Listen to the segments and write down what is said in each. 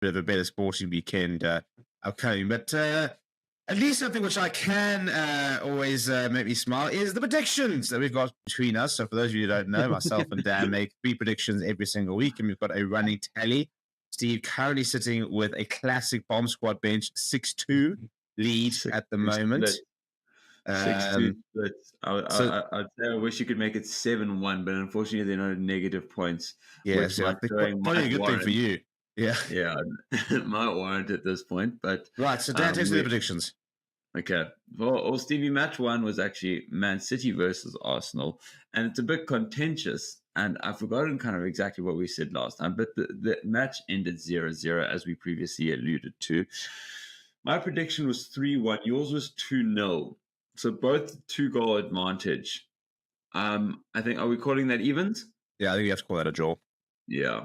bit of a better sporting weekend upcoming. But at least something which I can always make me smile is the predictions that we've got between us. So for those of you who don't know, myself and Dan make 3 predictions every single week, and we've got a running tally. Steve currently sitting with a classic bomb squad bench 6-2 lead at the moment. 6-2 splits. I'd say I wish you could make it 7-1, but unfortunately they're not negative points. Yeah, so probably a good thing for you. Yeah, it might warrant at this point. But right, so Dan takes the predictions. Okay. Well, Stevie, match 1 was actually Man City versus Arsenal, and it's a bit contentious, and I've forgotten kind of exactly what we said last time, but the match ended 0-0, as we previously alluded to. My prediction was 3-1. Yours was 2-0. So both 2-goal advantage. I think, are we calling that evens? Yeah, I think you have to call that a draw. Yeah.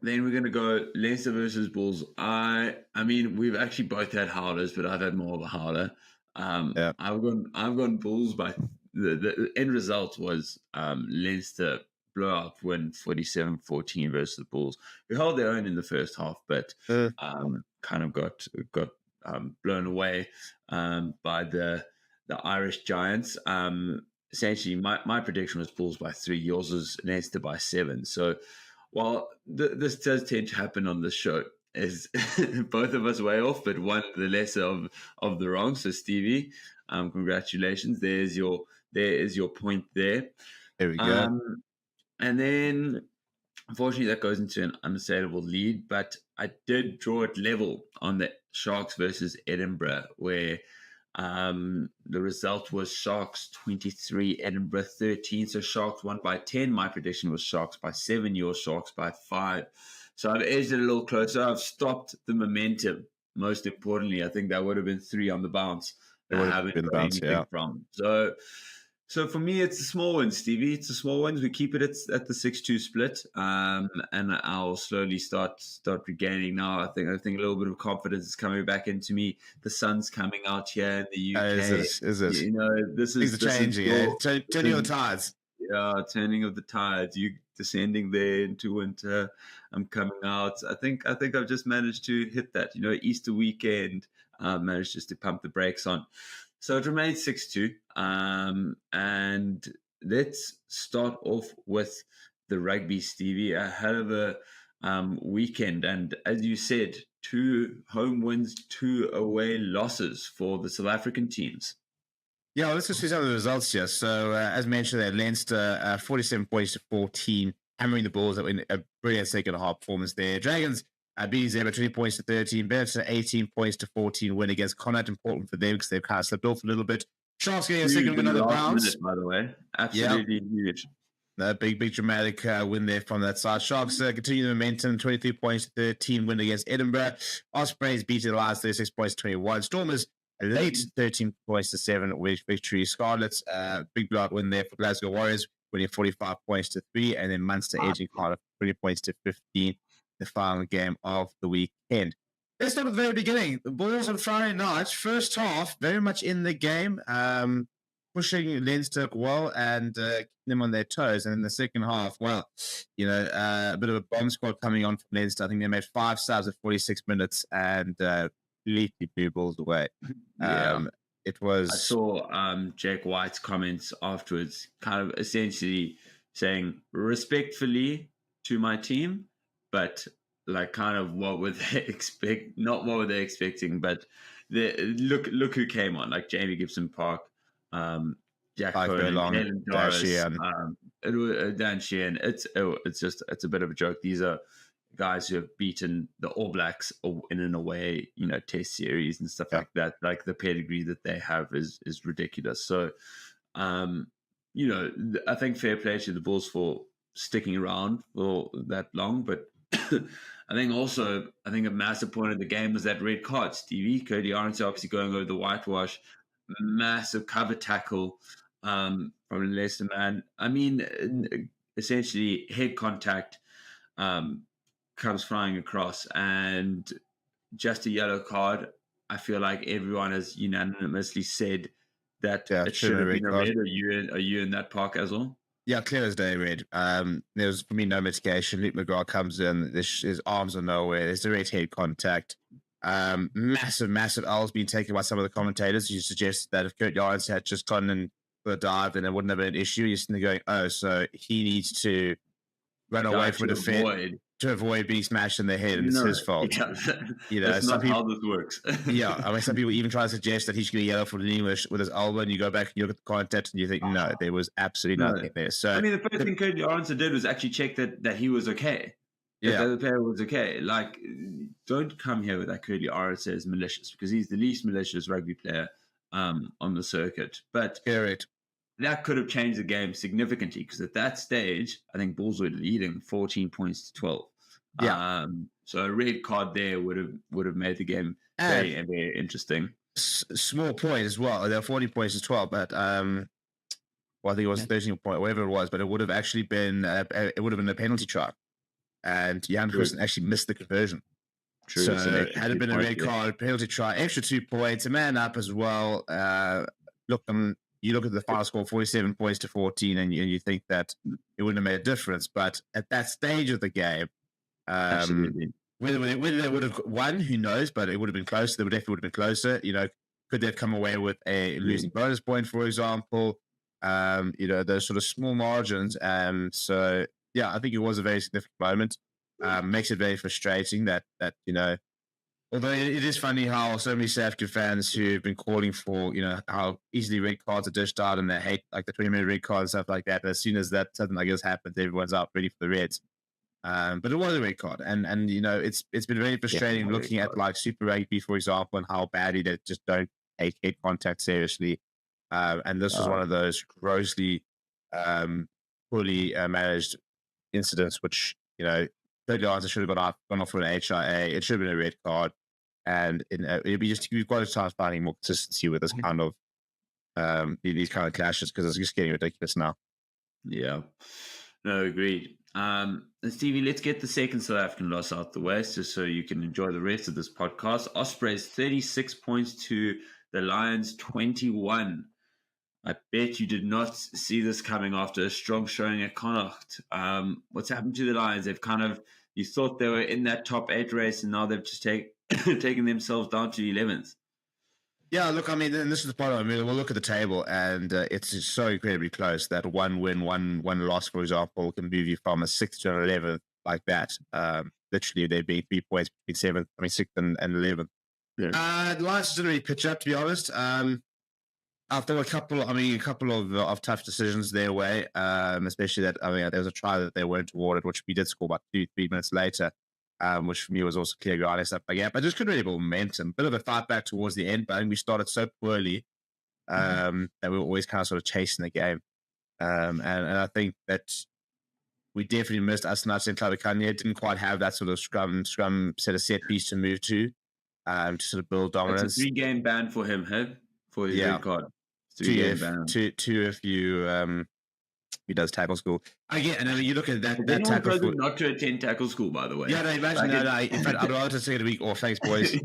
Then we're going to go Leicester versus Bulls. I mean, we've actually both had howlers, but I've had more of a howler. I've gone Bulls by the end result was Leicester blowout win 47-14 versus the Bulls, who held their own in the first half, but kind of got blown away by the Irish Giants. Essentially, my prediction was Bulls by 3. Yours was Leicester by 7. So, while this does tend to happen on the show, is both of us way off, but one the lesser of the wrong. So, Stevie, congratulations. There is your point there. There we go. And then, unfortunately, that goes into an unassailable lead. But I did draw it level on the Sharks versus Edinburgh, where the result was Sharks 23, Edinburgh 13. So Sharks won by 10. My prediction was Sharks by 7. Your Sharks by 5. So I've edged it a little closer. I've stopped the momentum. Most importantly, I think that would have been 3 on the bounce. It would have been the bounce, yeah. From. So for me, it's a small one, Stevie. It's a small one. We keep it at the 6-2 split, and I'll slowly start regaining now. I think a little bit of confidence is coming back into me. The sun's coming out here in the UK. Is this? You know, this is changing. Turning of the tides. Yeah, turning of the tides. You descending there into winter. I'm coming out. I think I've just managed to hit that. You know, Easter weekend. Managed just to pump the brakes on. So it remains 6-2. And let's start off with the rugby, Stevie. A hell of a weekend. And as you said, 2 home wins, 2 away losses for the South African teams. Yeah, let's just see some of the results here. So, as mentioned there, Leinster, 47 points to 14, hammering the Bulls. In a brilliant second half performance there. Dragons beating Zebra 20 points to 13. Benetton 18 points to 14 win against Connacht. Important for them because they've kind of slipped off a little bit. Sharks getting a second win on the bounce. By the way, absolutely huge. A big dramatic win there from that side. Sharks continue the momentum, 23 points to 13 win against Edinburgh. Ospreys beating the Lions 36 points to 21. Stormers a late 13 points to 7 with victory. Scarlets big blowout win there for Glasgow Warriors, winning 45 points to 3, and then Munster edging Cardiff 20 points to 15. The final game of the weekend. Let's start at the very beginning. The Bulls on Friday night, first half, very much in the game, pushing Leinster well and keeping them on their toes. And in the second half, well, you know, a bit of a bomb squad coming on from Leinster. I think they made 5 subs at 46 minutes and completely blew Bulls away. It was. I saw Jake White's comments afterwards, kind of essentially saying respectfully to my team, but like kind of what would they expect? Not what were they expecting, but look who came on, like Jamie Gibson Park, Jack Cohen, Dan Sheehan. Dan Sheehan. It's a bit of a joke. These are guys who have beaten the All Blacks in an away, you know, test series and stuff like that. Like the pedigree that they have is ridiculous. So, you know, I think fair play to the Bulls for sticking around for that long, but I think a massive point of the game was that red card. Stevie Currie obviously going over the whitewash, massive cover tackle from Leicester man. I mean, essentially head contact comes flying across, and just a yellow card. I feel like everyone has unanimously said that it should have been a red. Are you in that park as well? Yeah, clear as day, red. There was for me no mitigation. Luke McGrath comes in, his arms are nowhere. There's direct head contact. Massive L's being taken by some of the commentators. You suggest that if Kurt Yards had just gone in for a dive, then it wouldn't have been an issue. You're sitting there going, oh, so he needs to run away from a defense to avoid being smashed in the head, and it's his fault. Yeah, Some not people, how this works. yeah, I mean, some people even try to suggest that he should get a yellow for the English with his elbow, and you go back and you look at the context and you think, no, there was absolutely nothing there. So, I mean, the first thing Currie did was actually check that he was okay. That the other player was okay. Like, don't come here with that Currie is malicious, because he's the least malicious rugby player on the circuit. But correct. That could have changed the game significantly, because at that stage, I think Bulls were leading 14 points to 12. Yeah. So a red card there would have made the game very, very interesting. Small point as well. There were 40 points to 12, but well, I think it was 13 point, whatever it was, but it would have actually been it would have been a penalty try, and Jan Christen actually missed the conversion. True. So had it been a red card, penalty try, extra 2 points, a man up as well. You look at the final score, 47 points to 14, and you think that it wouldn't have made a difference. But at that stage of the game, absolutely. Whether they would have won, who knows? But it would have been closer. They definitely would have been closer. Could they have come away with a losing bonus point, for example? Those sort of small margins. So yeah, I think it was a very significant moment. Makes it very frustrating that although it is funny how so many South African fans who've been calling for, how easily red cards are dished out and they hate like the 20-minute red card and stuff like that. But as soon as that something like this happens, everyone's out ready for the Reds. But it was a red card, and it's been very frustrating looking at like Super Rugby, for example, and how badly they just don't take head contact seriously. And this was one of those grossly poorly managed incidents, which third answer should have gone off for an HIA. It should have been a red card, and it'd be we've got to start finding more consistency with this kind of these kind of clashes, because it's just getting ridiculous now. Yeah, no, agreed. Stevie, let's get the second South African loss out the way, so you can enjoy the rest of this podcast. Ospreys 36 points to the Lions 21. I bet you did not see this coming after a strong showing at Connacht. What's happened to the Lions? You thought they were in that top 8 race, and now they've just taken themselves down to 11th. Yeah, look, I mean, and this is the part of it. I mean, we'll look at the table, and it's just so incredibly close that one win, one loss, for example, can move you from a 6th to an 11th like that. Literally, they'd be 3 points between 6th and 11th. Yeah. The Lions didn't really pitch up, to be honest. After a couple of tough decisions their way, especially that there was a try that they weren't awarded, which we did score about 2-3 minutes later. Which for me was also clear ground and stuff like that. But just couldn't really have momentum. Bit of a fight back towards the end, but I think we started so poorly that we were always kind of sort of chasing the game. And I think that we definitely missed Asnath and Clavicania. Didn't quite have that sort of scrum set piece to move to sort of build dominance. It's a 3-game ban for him, for his red card. 3-game ban. Two if you he does tackle school. Again, and then you look at that tackle school. Not to attend tackle school, by the way. Yeah, no, imagine that. In fact, I'd rather to take it a week off. Thanks, boys.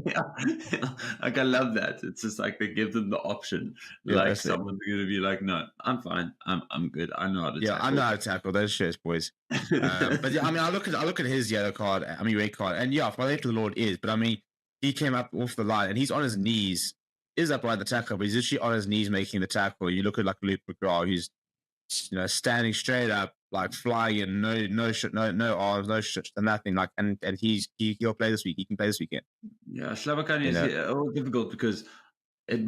Like, I love that. It's just like they give them the option. Like, someone's going to be like, no, I'm fine. I'm good. I know how to tackle. Yeah, I know how to tackle. Those shirts, boys. But yeah, I mean, I look at his red card, and yeah, for the left of the Lord is, but I mean, he came up off the line and he's on his knees, is up by the tackle, but he's actually on his knees making the tackle. You look at like Luke McGrath, who's standing straight up, like flying in, no arms, no shit, nothing. Like, and he'll play this week. He can play this weekend. Yeah, Slavakania is difficult because it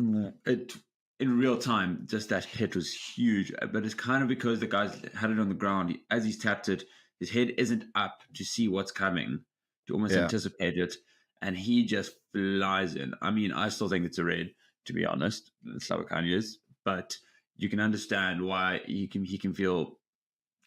in real time, just that hit was huge. But it's kind of because the guys had it on the ground. As he's tapped it, his head isn't up to see what's coming, to almost anticipate it, and he just flies in. I mean, I still think it's a red, to be honest. Slavakania is, but you can understand why he can feel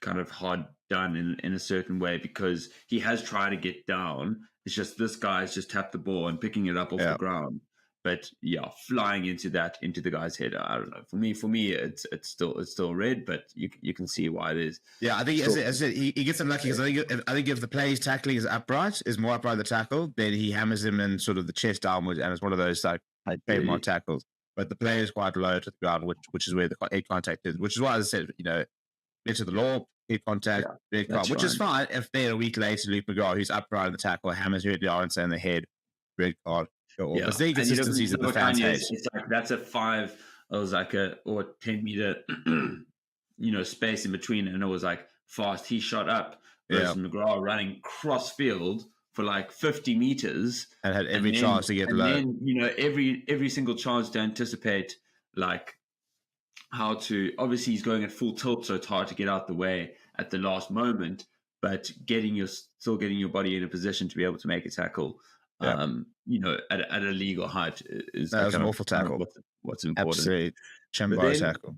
kind of hard done in a certain way, because he has tried to get down. It's just this guy's just tapped the ball and picking it up off the ground. But yeah, flying into the guy's head. I don't know. For me, it's still red, but you can see why it is. Yeah, I think as I said, he gets unlucky because I think if the player he's tackling is upright, is more upright the tackle, then he hammers him in sort of the chest downwards, and it's one of those like trademark tackles. But the player is quite low to the ground, which is where the head contact is. Which is why, as I said, letter of the law, hit contact, red card, that's which is fine. fine. If then a week later, Luke McGrath, who's upright in the tackle, hammers Ridley Aronson in the head, red card. Go off. Yeah, It's the and inconsistencies that the fans hate. It's like that's a 5. It was like a 10 meter, space in between, and it was like fast. He shot up versus McGrath running cross field for like 50 meters, and had every chance to get and low. then every single chance to anticipate like how to. Obviously, he's going at full tilt, so it's hard to get out the way at the last moment. But still getting your body in a position to be able to make a tackle. At a legal height is that was an awful tackle. What's important. Absolutely, Chembo tackle.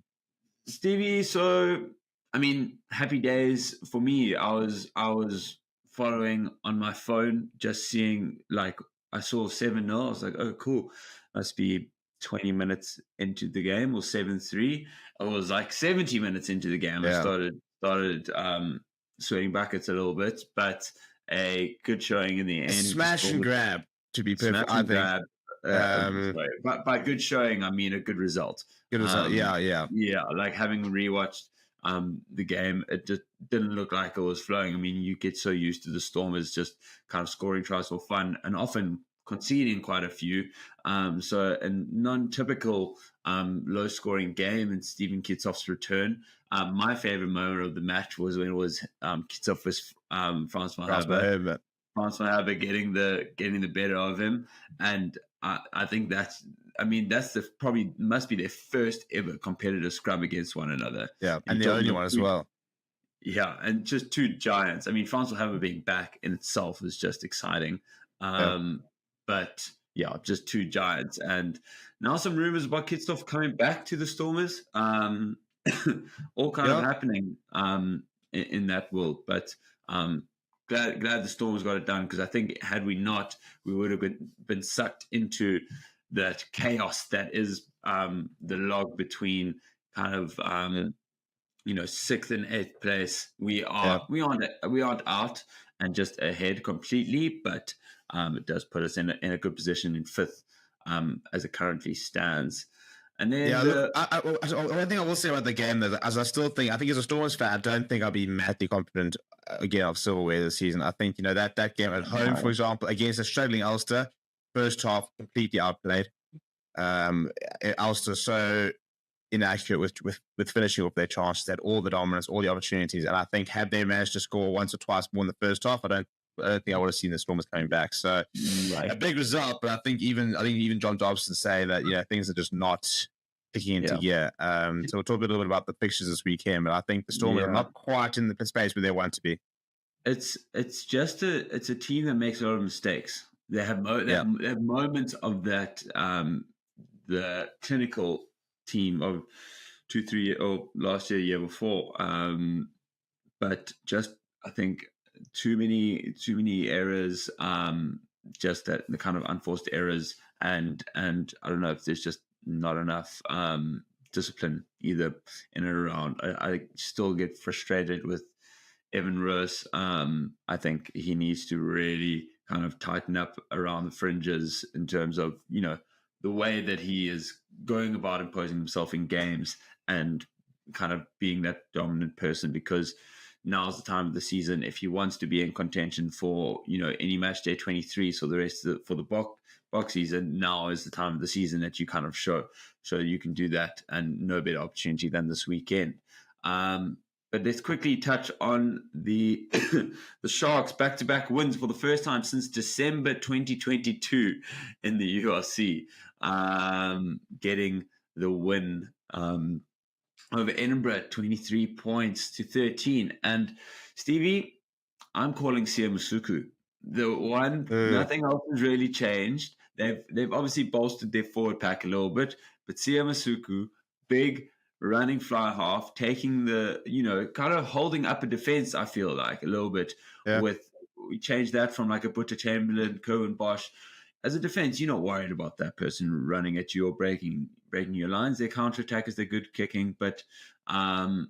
Stevie, so I mean, happy days for me. I was following on my phone, just seeing like I saw 7-0. I was like, oh, cool. Must be 20 minutes into the game or 7-3. I was like 70 minutes into the game. I started sweating buckets a little bit, but a good showing in the end. Smash and grab, to be perfect. I think. But by good showing, I mean a good result. Good result. Yeah. Like having rewatched the game, it just didn't look like it was flowing. I mean, you get so used to the Stormers just kind of scoring tries for fun and often conceding quite a few. So a non-typical low-scoring game in Stephen Kitsoff's return. My favorite moment of the match was when it was Kitsoff versus Frans van Haber. Frans van Haber getting the better of him, and I think that's probably must be their first ever competitive scrum against one another. Yeah, and the only one as well. Yeah, and just two giants. I mean, Frans van Haber being back in itself is just exciting. But yeah, just two giants, and now some rumors about Kitsoff coming back to the Stormers. All kind of happening in that world, but glad the Stormers got it done, because I think had we not, we would have been sucked into that chaos that is the log between kind of 6th and 8th place. We aren't out and just ahead completely, but it does put us in a good position in 5th as it currently stands. And then one thing I will say about the game, though, as I think as a Stormers fan, I don't think I'll be madly confident again of silverware this season. I think that game at home, for example, against a struggling Ulster, first half completely outplayed. Ulster so inaccurate with finishing off their chances, had all the dominance, all the opportunities, and I think had they managed to score once or twice more in the first half, I don't think I would have seen the Stormers coming back. So a big result, but I think even John Dobson say that things are just not picking into gear. So we'll talk a little bit about the fixtures this weekend, but I think the Stormers are not quite in the space where they want to be. It's a team that makes a lot of mistakes. They have moments of that the clinical team of 2-3 or last year before, but just I think too many errors, just that the kind of unforced errors, and I don't know if there's just not enough discipline either in and around. I still get frustrated with Evan Roos. I think he needs to really kind of tighten up around the fringes in terms of the way that he is going about imposing himself in games and kind of being that dominant person, because now's the time of the season if he wants to be in contention for any match day 23, so the rest of for the box season. Now is the time of the season that you kind of show you can do that, and no better opportunity than this weekend. But let's quickly touch on the the Sharks back-to-back wins for the first time since December 2022 in the URC, getting the win over Edinburgh, 23 points to 13. And Stevie, I'm calling Sia Masuku. Nothing else has really changed. They've obviously bolstered their forward pack a little bit, but Sia Masuku, big running fly half, taking the, kind of holding up a defense, I feel like, a little bit. We changed that from like a Butcher Chamberlain, Cohen Bosch. As a defense, you're not worried about that person running at you or breaking your lines. Their counterattackers, they're good kicking, but a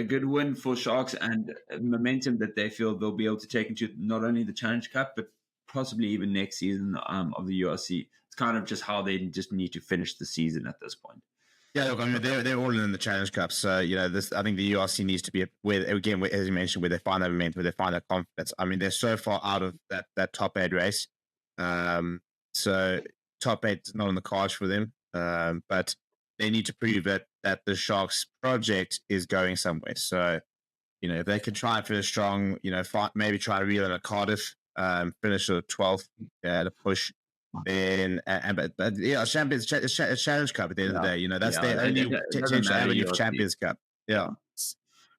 good win for Sharks, and momentum that they feel they'll be able to take into not only the Challenge Cup, but possibly even next season of the URC. It's kind of just how they just need to finish the season at this point. Yeah, look, I mean, they're all in the Challenge Cup, so this. I think the URC needs to be where again, as you mentioned, where they find that momentum, where they find that confidence. I mean, they're so far out of that top eight race, so top eight's not on the cards for them. But they need to prove that the Sharks project is going somewhere. So if they can try and finish strong, maybe try to reel in a Cardiff, finish at 12th, to push. Then, but yeah, Champions Challenge Cup at the end of the day. That's their only It doesn't potential matter. avenue for URC. Champions Cup. Yeah.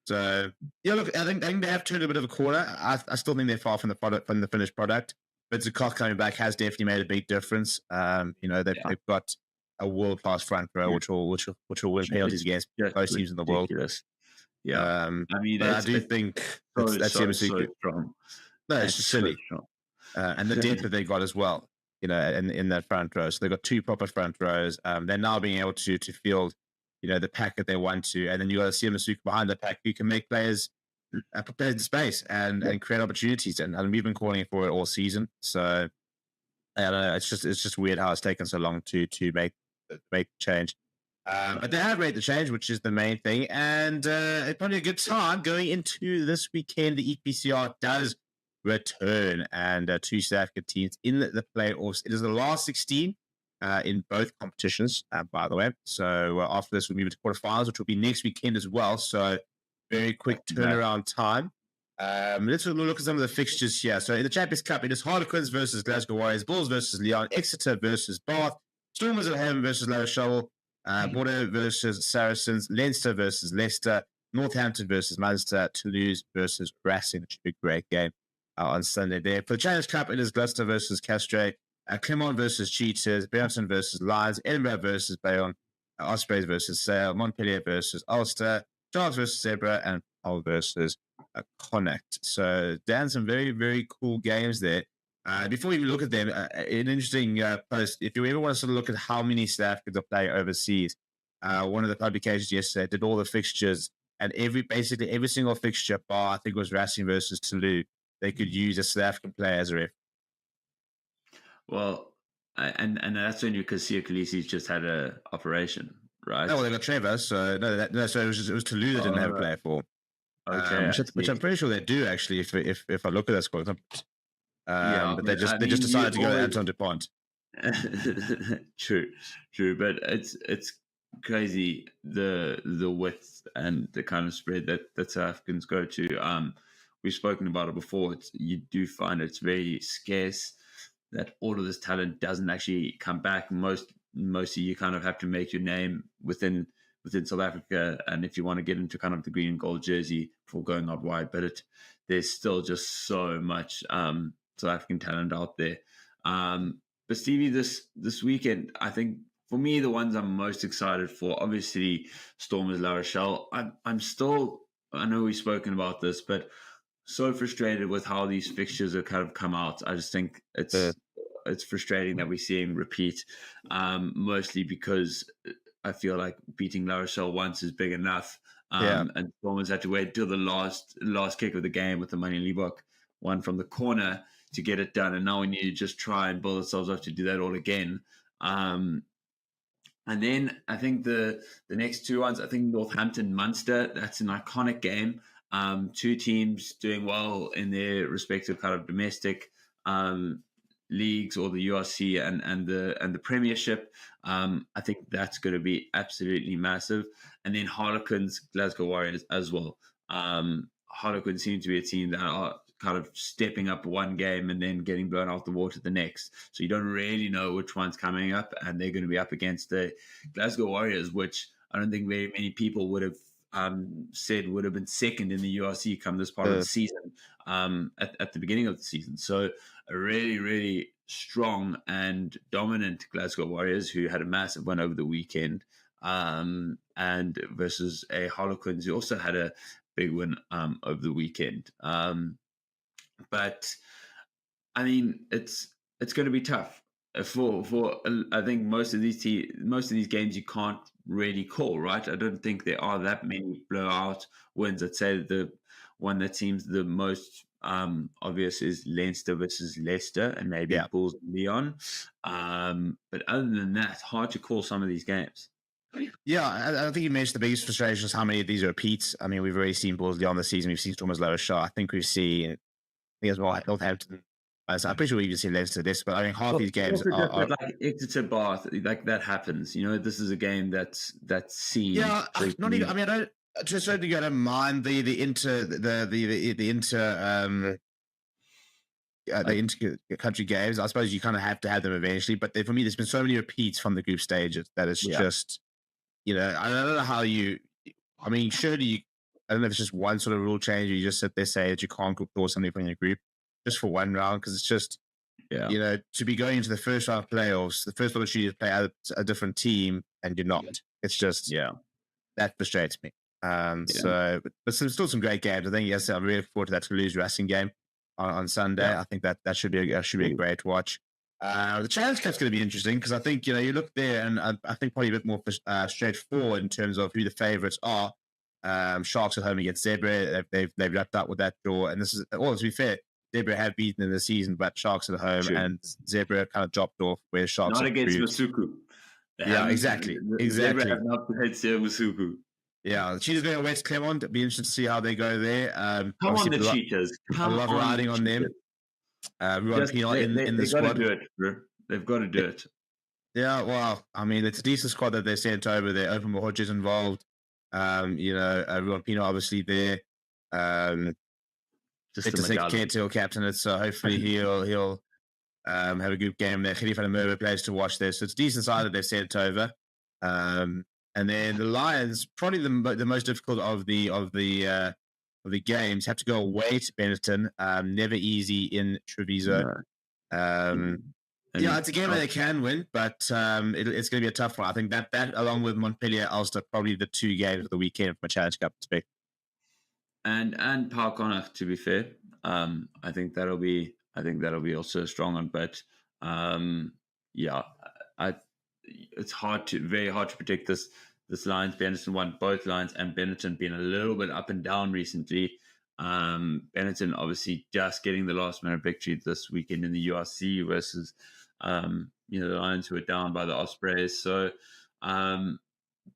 So look, I think they have turned a bit of a corner. I still think they're far from the finished product, but Zakot coming back has definitely made a big difference. They've got a world class front row, which will win penalties It's against just most teams in the world. ridiculous. Yeah, I mean, But I do it's think so that's so Yamasuku. strong. No, it's just silly. strong. And the depth that they got as well, in that front row. So they've got two proper front rows. They're now being able to field, the pack that they want to. And then you got to see Masuka behind the pack who can make players put players in space and create opportunities. And we've been calling for it all season. So I don't know. It's just weird how it's taken so long to make the change. But they have made the change, which is the main thing. And it's probably a good time going into this weekend. The EPCR does return, and two South African teams in the playoffs. It is the last 16 in both competitions, by the way. So after this, we'll move to quarterfinals, which will be next weekend as well. So very quick turnaround time. Let's look at some of the fixtures here. So in the Champions Cup, it is Harlequins versus Glasgow Warriors, Bulls versus Lyon, Exeter versus Bath, Stormers at home versus La Rochelle, Bordeaux versus Saracens, Leinster versus Leicester, Northampton versus Munster, Toulouse versus Racing, which should be a great game on Sunday there. For the Challenge Cup, it is Gloucester versus Castres, Clermont versus Cheetahs, Bermpton versus Lions, Edinburgh versus Bayonne, Ospreys versus Sale, Montpellier versus Ulster, Charles versus Zebra, and Hull versus Connacht. So, Dan, some very, very cool games there. Before we even look at them, an interesting post. If you ever want to sort of look at how many South Africans are playing overseas, one of the publications yesterday did all the fixtures, and basically every single fixture bar, I think it was Racing versus Toulouse, they could use a South African player as a ref. Well, and that's when Kasia Khaleesi's just had a operation, right? No, well, they got Trevor, so so it was Toulouse that didn't have a player for. Okay, which I'm pretty sure they do actually. If I look at that squad, but they just decided to go to Anton Dupont. True, but it's crazy the width and the kind of spread that South Africans go to. We've spoken about it before. You do find it's very scarce that all of this talent doesn't actually come back. Mostly you kind of have to make your name within South Africa, and if you want to get into kind of the green and gold jersey before going out wide, but there's still just so much South African talent out there. But Stevie, this weekend, I think for me the ones I'm most excited for, obviously Stormers La Rochelle. I'm still, I know we've spoken about this, but so frustrated with how these fixtures have kind of come out. I just think it's frustrating that we're seeing repeat, mostly because I feel like beating La Rochelle once is big enough. And Stormers had to wait till the last kick of the game with the Money Liebok one from the corner to get it done. And now we need to just try and build ourselves up to do that all again. And then I think the next two ones, I think Northampton Munster, that's an iconic game. Two teams doing well in their respective kind of domestic leagues, or the URC and the Premiership. I think that's going to be absolutely massive. And then Harlequins, Glasgow Warriors as well. Harlequins seem to be a team that are kind of stepping up one game and then getting blown out the water the next. So you don't really know which one's coming up, and they're going to be up against the Glasgow Warriors, which I don't think very many people would have said would have been second in the URC come this part of the season, at the beginning of the season. So a really, really strong and dominant Glasgow Warriors who had a massive win over the weekend, and versus a Harlequins who also had a big win over the weekend. But I mean, it's going to be tough for I think most of these games you can't really call, right? I don't think there are that many blowout wins. I'd say the one that seems the most obvious is Leinster versus Leicester, and maybe Bulls and Lyon. But other than that, hard to call some of these games. Yeah, I think you mentioned the biggest frustration is how many of these are repeats. I mean, we've already seen Borsley on the season. We've seen Stormers lower shot. I think we've seen, I think as well, Northampton. So I'm pretty sure we've even seen Leinster this, but I mean, half Well, these games also just are with like Exeter Bath, like that happens. You know, this is a game that's seen. yeah, not even. I mean, I don't. To a certain degree, I don't mind the inter the Like, inter-country games. I suppose you kind of have to have them eventually. But for me, there's been so many repeats from the group stages that it's yeah, just, I don't know how you. I mean, surely I don't know if it's just one sort of rule change. Or you just sit there say that you can't draw something from your group just for one round because it's just yeah, to be going into the first round of playoffs, the first opportunity to play a different team, and you're not. It's just yeah, that frustrates me. yeah, So, but still some great games. I think yes, I'm really looking forward to that Toulouse Racing game on Sunday. yeah. I think that should be a great watch. The Challenge Cup's going to be interesting because I think you look there and I think probably a bit more straightforward in terms of who the favourites are. Sharks at home against Zebra. They've wrapped up with that draw, and this is well to be fair. Zebra have beaten in the season, but Sharks at home True. and Zebra kind of dropped off where Sharks Not have against proved. Masuku. They Yeah, haven't. exactly. Zebra have not played Masuku. Yeah, the Cheetahs going away to Clermont. It'll be interesting to see how they go there. Come on, Obviously, the Cheetahs. a Come lot on, riding the on them. Cheetahs. Ruan Pienaar in the They got to squad. do it, bro. They've got to do it. Yeah, well, I mean, it's a decent squad that they sent over there. Open Mahoj's involved. Ruan Pienaar obviously there. Just Victor Ketil captain it, so hopefully he'll have a good game there. Khalifa Murray plays to watch there, so it's a decent side that they've sent over. And then the Lions, probably the most difficult of the games, have to go away to Benetton. Never easy in Treviso. No. It's a game that they can win, but it's going to be a tough one. I think that along with Montpellier, Ulster, probably the two games of the weekend from a Challenge Cup perspective. And Park Connacht, to be fair, I think that'll be also a strong one. But it's very hard to predict this. This Lions Benetton one, both Lions and Benetton been a little bit up and down recently. Benetton obviously just getting the last minute victory this weekend in the URC versus the Lions who were down by the Ospreys. So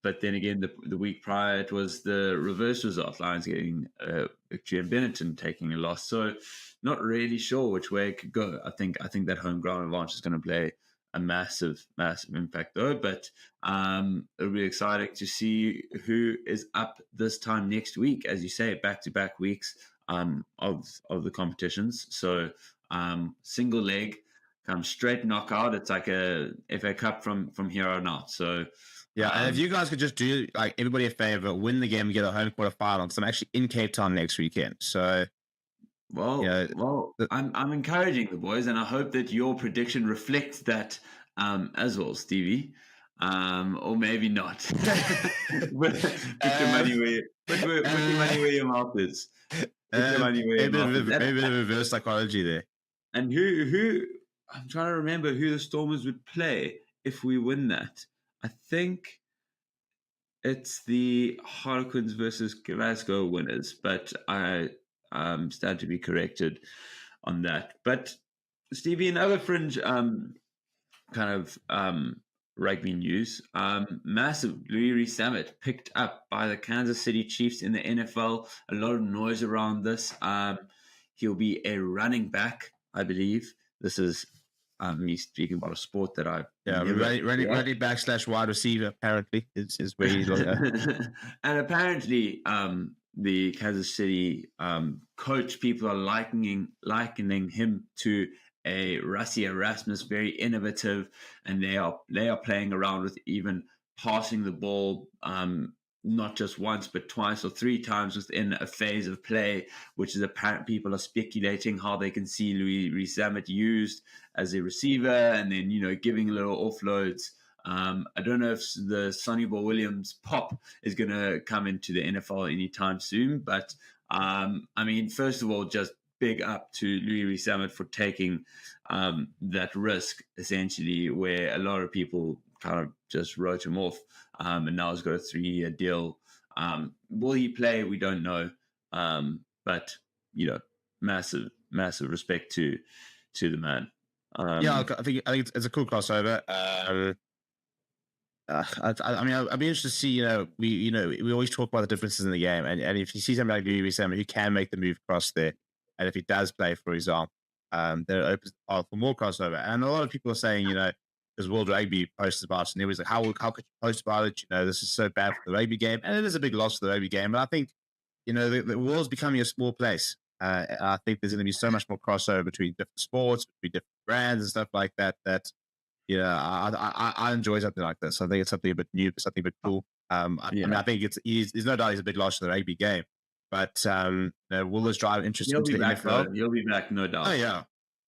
but then again, the week prior, it was the reverse result. Lions getting a victory and Benetton taking a loss. So not really sure which way it could go. I think that home ground advantage is going to play a massive impact though. But it'll be exciting to see who is up this time next week. As you say, back-to-back weeks of the competitions. So single leg, come straight knockout. It's like a FA Cup from here on out. So yeah, and if you guys could just do like everybody a favor, win the game, get a home quarter final. So I'm actually in Cape Town next weekend. So, I'm encouraging the boys, and I hope that your prediction reflects that as well, Stevie. Or maybe not. Put your money where your mouth is. Put your money where your mouth is. Maybe a bit of reverse psychology there. And who? I'm trying to remember who the Stormers would play if we win that. I think it's the Harlequins versus Glasgow winners, but I stand to be corrected on that. But Stevie, in other fringe rugby news, massive Louis Rees-Zammit picked up by the Kansas City Chiefs in the NFL. A lot of noise around this. He'll be a running back, I believe. This is me speaking about a sport that I running back / wide receiver apparently is where he's and apparently the Kansas City coach, people are likening him to a Rassie Erasmus, very innovative, and they are playing around with even passing the ball not just once but twice or three times within a phase of play, which is apparent. People are speculating how they can see Louis Rees-Zammit used as a receiver and then giving little offloads. I don't know if the Sonny Ball Williams pop is going to come into the NFL anytime soon, but first of all, just big up to Louis Rees-Zammit for taking that risk, essentially, where a lot of people kind of just wrote him off, and now he's got a 3-year deal. Will he play? We don't know, but massive respect to the man. I think it's a cool crossover. I mean, I'd be interested to see. We always talk about the differences in the game, and if you see somebody like Louis Sam who can make the move across there, and if he does play, for example, then it opens up for more crossover. And a lot of people are saying, because World Rugby posts about it, and everyone's like, how could you post about it? This is so bad for the rugby game, and it is a big loss for the rugby game. But I think, the world's becoming a small place. I think there's going to be so much more crossover between different sports, between different brands and stuff like that. I enjoy something like this. I think it's something a bit new, something a bit cool. I mean, I think there's no doubt he's a big loss to the rugby game, but will this drive interest He'll into be the back, NFL? though. He'll be back, no doubt. Oh yeah,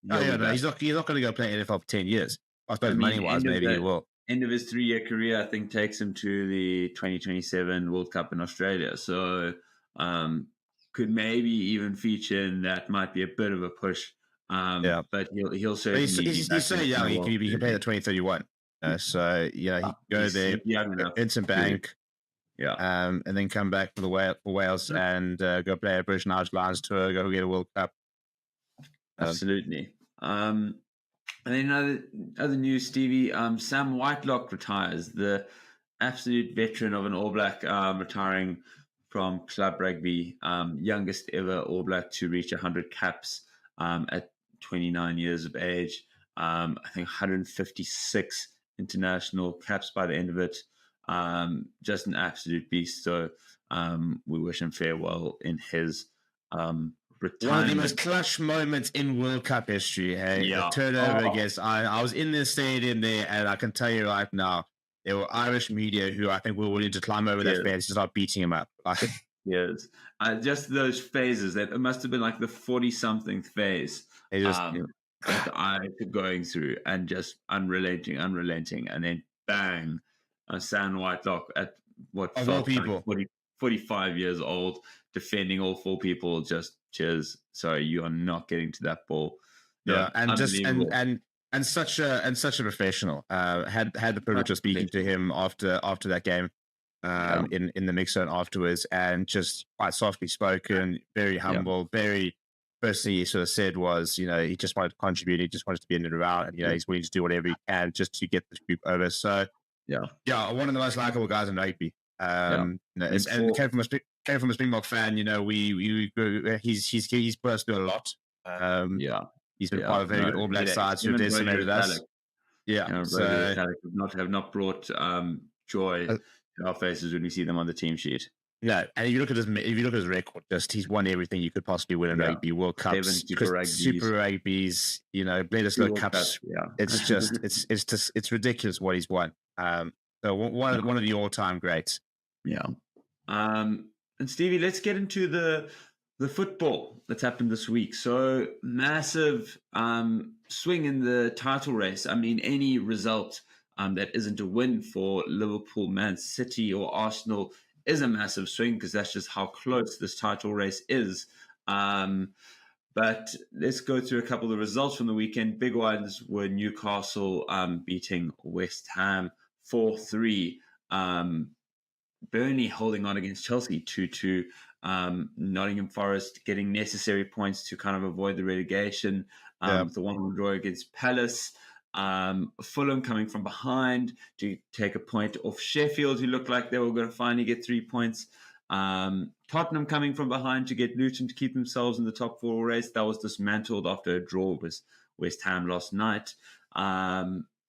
He'll be no, back. he's not going to go play NFL for 10 years. I suppose mean, money wise, maybe he will. End of his 3-year career, I think, takes him to the 2027 World Cup in Australia. So, could maybe even feature in that. Might be a bit of a push. Yeah, but he'll but certainly he's so young. He can play the 2031. So he can go there, earn some bank, yeah, and then come back for Wales and go play a British and Irish Lions tour, go get a World Cup. Absolutely. And then other news, Stevie. Sam Whitelock retires, the absolute veteran of an All Black, retiring from club rugby, youngest ever All Black to reach 100 caps at 29 years of age. I think 156 international caps by the end of it. Just an absolute beast. So we wish him farewell in his retirement. One of the most clutch moments in World Cup history. Hey, Yeah. the turnover against I was in the stadium there, and I can tell you right now, there were Irish media who I think were willing to climb over that fence and start beating him up. Yes, just those phases. That it must have been like the 40-something phase that the Irish were going through, and just unrelenting, and then bang, Sam Whitelock at what of felt all people. like 45 years old, defending all 4 people. Just cheers. Sorry, you are not getting to that ball. No, yeah, and just and such a professional. Had the privilege of speaking to him after that game, in the mix zone afterwards, and just quite softly spoken, very humble, very. First thing he sort of said was, he just wanted to contribute. He just wanted to be in and around, and he's willing to do whatever he can just to get this group over. So, one of the most likable guys in rugby. And came from a Springbok fan. He's put us through a lot. He's been part of very good All Black sides who decimated us. Have not brought joy to our faces when we see them on the team sheet. No, and if you look at his record, he's won everything you could possibly win in rugby: World Cups, Super Rugbies, Bledisloe Cups. It's just it's ridiculous what he's won. So one of the all-time greats. Yeah. And Stevie, let's get into the football that's happened this week. So massive swing in the title race. I mean, any result that isn't a win for Liverpool, Man City, or Arsenal is a massive swing, because that's just how close this title race is. But let's go through a couple of the results from the weekend. Big ones were Newcastle beating West Ham 4-3. Burnley holding on against Chelsea 2-2. Nottingham Forest getting necessary points to kind of avoid the relegation. The 1-1 draw against Palace. Fulham coming from behind to take a point off Sheffield, who looked like they were going to finally get 3 points. Tottenham coming from behind to get Luton to keep themselves in the top 4 race. That was dismantled after a draw with West Ham last night.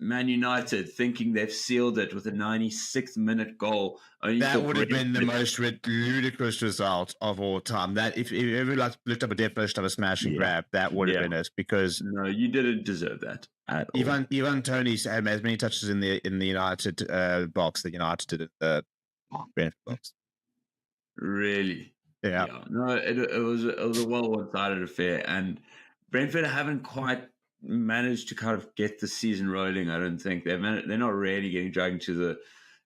Man United thinking they've sealed it with a 96th minute goal. That would have been the most ludicrous result of all time. That if you ever looked up a definition of a smash and grab, that would have been it. Because no, you didn't deserve that at all. Ivan Toney's had as many touches in the United box that United did at the Brentford box. Really? Yeah. No, it was a well one-sided affair, and Brentford haven't quite managed to kind of get the season rolling. I don't think they're not really getting dragged into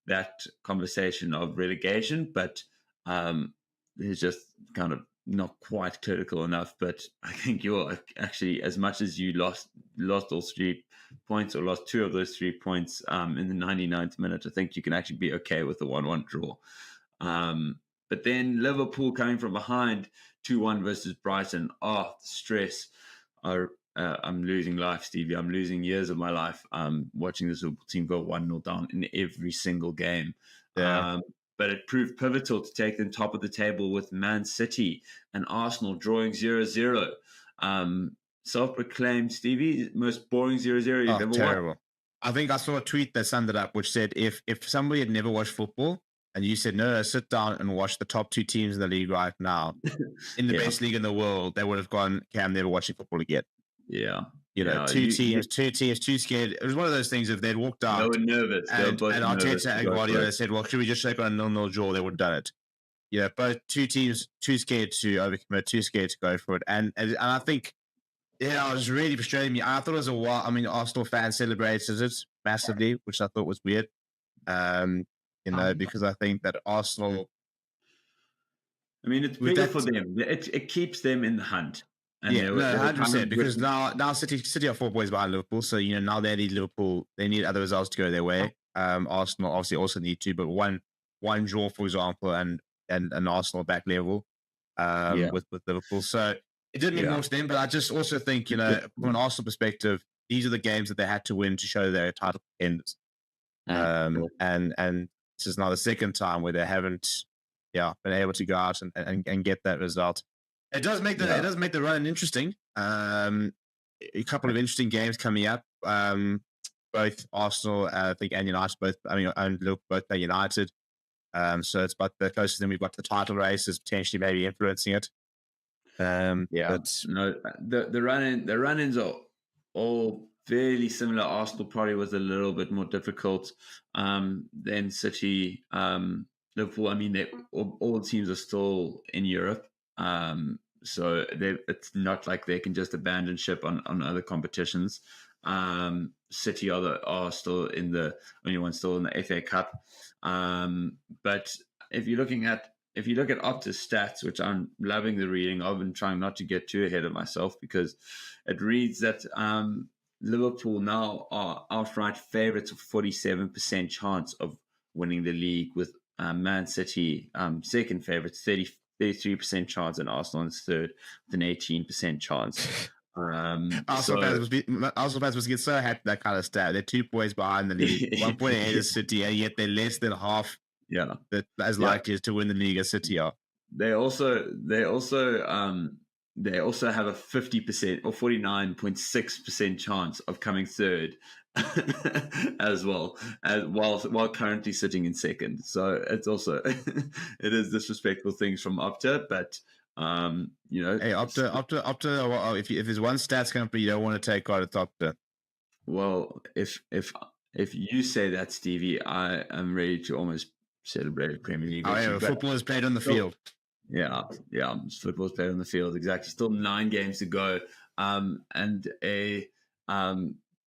that conversation of relegation, but it's just kind of not quite critical enough. But I think you're actually, as much as you lost all 3 points, or lost 2 of those 3 points in the 99th minute, I think you can actually be okay with the 1-1 draw. But then Liverpool coming from behind 2-1 versus Brighton. Oh, the stress. I'm losing life, Stevie. I'm losing years of my life watching this Liverpool team go 1-0 down in every single game. Yeah. But it proved pivotal to take them top of the table with Man City and Arsenal drawing 0-0. Self-proclaimed, Stevie, most boring 0-0 you've ever Terrible. watched. I think I saw a tweet that summed it up, which said if somebody had never watched football and you said, no, sit down and watch the top 2 teams in the league right now, in the best league in the world, they would have gone, okay, I'm never watching football again. Yeah. You know, two teams, too scared. It was one of those things, if they'd walked out. They were nervous. And Arteta and Guardiola said, well, should we just shake on a 0-0 draw? They would have done it. Yeah, both 2 teams too scared to overcommit, too scared to go for it. And I think, yeah, it was really frustrating me. I thought it was a while. I mean, Arsenal fans celebrated it massively, which I thought was weird. Because I think that Arsenal. I mean, it's bigger for them. It keeps them in the hunt. And 100%. Because now City are 4 points behind Liverpool, so now they need Liverpool. They need other results to go their way. Arsenal obviously also need to, but one draw, for example, and Arsenal back level with Liverpool. So it didn't mean more to them, but I just also think from an Arsenal perspective, these are the games that they had to win to show their title contenders. And this is now the second time where they haven't been able to go out and get that result. It does make the run interesting. A couple of interesting games coming up. Both Arsenal, I think, and United and Liverpool both play United. So it's about the closest thing we've got to the title race is potentially maybe influencing it. But no, the run-ins are all fairly similar. Arsenal probably was a little bit more difficult than City, Liverpool. I mean, all the teams are still in Europe, so it's not like they can just abandon ship on other competitions. City are still in the only one still in the FA Cup, but if you look at Opta's stats, which I'm loving the reading, I've been trying not to get too ahead of myself because it reads that Liverpool now are outright favourites of 47% chance of winning the league, with Man City second favourites, 33% chance, and Arsenal is third with an 18% chance. Arsenal fans must get so happy with that kind of stat. They're 2 points behind the league, 1 point ahead of City, and yet they're less than half. As likely as to win the league as City are. They also have a 50% or 49.6% chance of coming third as well, while currently sitting in second. So it's also it is disrespectful things from Opta, but hey, Opta. If there's one stats company you don't want to take out, it's Opta. Well, if you say that, Stevie, I am ready to almost celebrate Premier League. Football is played on the field. Yeah, football is played on the field. Exactly. Still 9 games to go, and a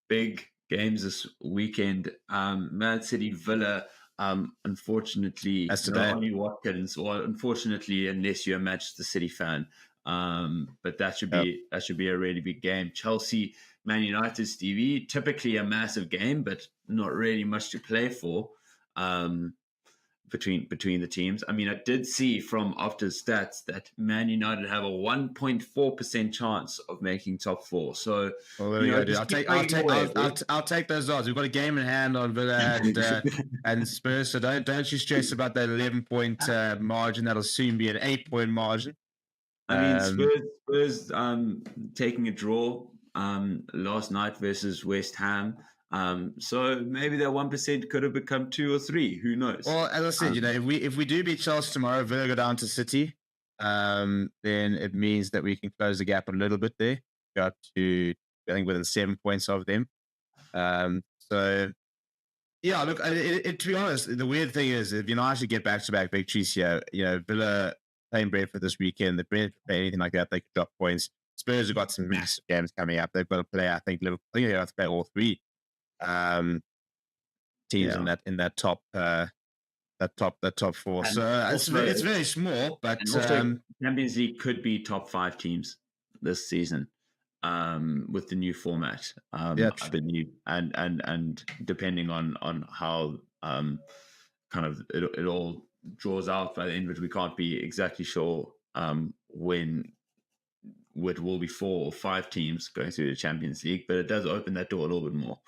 big games this weekend. Man City Villa. Unfortunately, that's today. Only Watkins, or unfortunately, unless you're a Manchester City fan. But that should be a really big game. Chelsea, Man United, Stevie. Typically a massive game, but not really much to play for. Between the teams. I mean, I did see from Opta's stats that Man United have a 1.4% chance of making top 4. So, there we go, dude. I'll take those odds. We've got a game in hand on Villa and Spurs. So don't you stress about that 11-point margin. That'll soon be an 8-point margin. I mean, Spurs taking a draw last night versus West Ham. So maybe that 1% could have become 2 or 3. Who knows? Well, as I said, if we do beat Chelsea tomorrow, Villa go down to City, then it means that we can close the gap a little bit there. Got to, I think, within 7 points of them. So yeah, look, to be honest, the weird thing is if United get back-to-back victories here, Villa playing Brentford this weekend, if Brentford play anything like that, they could drop points. Spurs have got some massive games coming up. They've got to play, I think, Liverpool. I think they have to play all 3. Teams in that top 4. And so it's very small, but Champions League could be top 5 teams this season with the new format. The new and depending on how kind of it all draws out by the end, but we can't be exactly sure when it will be 4 or 5 teams going through the Champions League, but it does open that door a little bit more.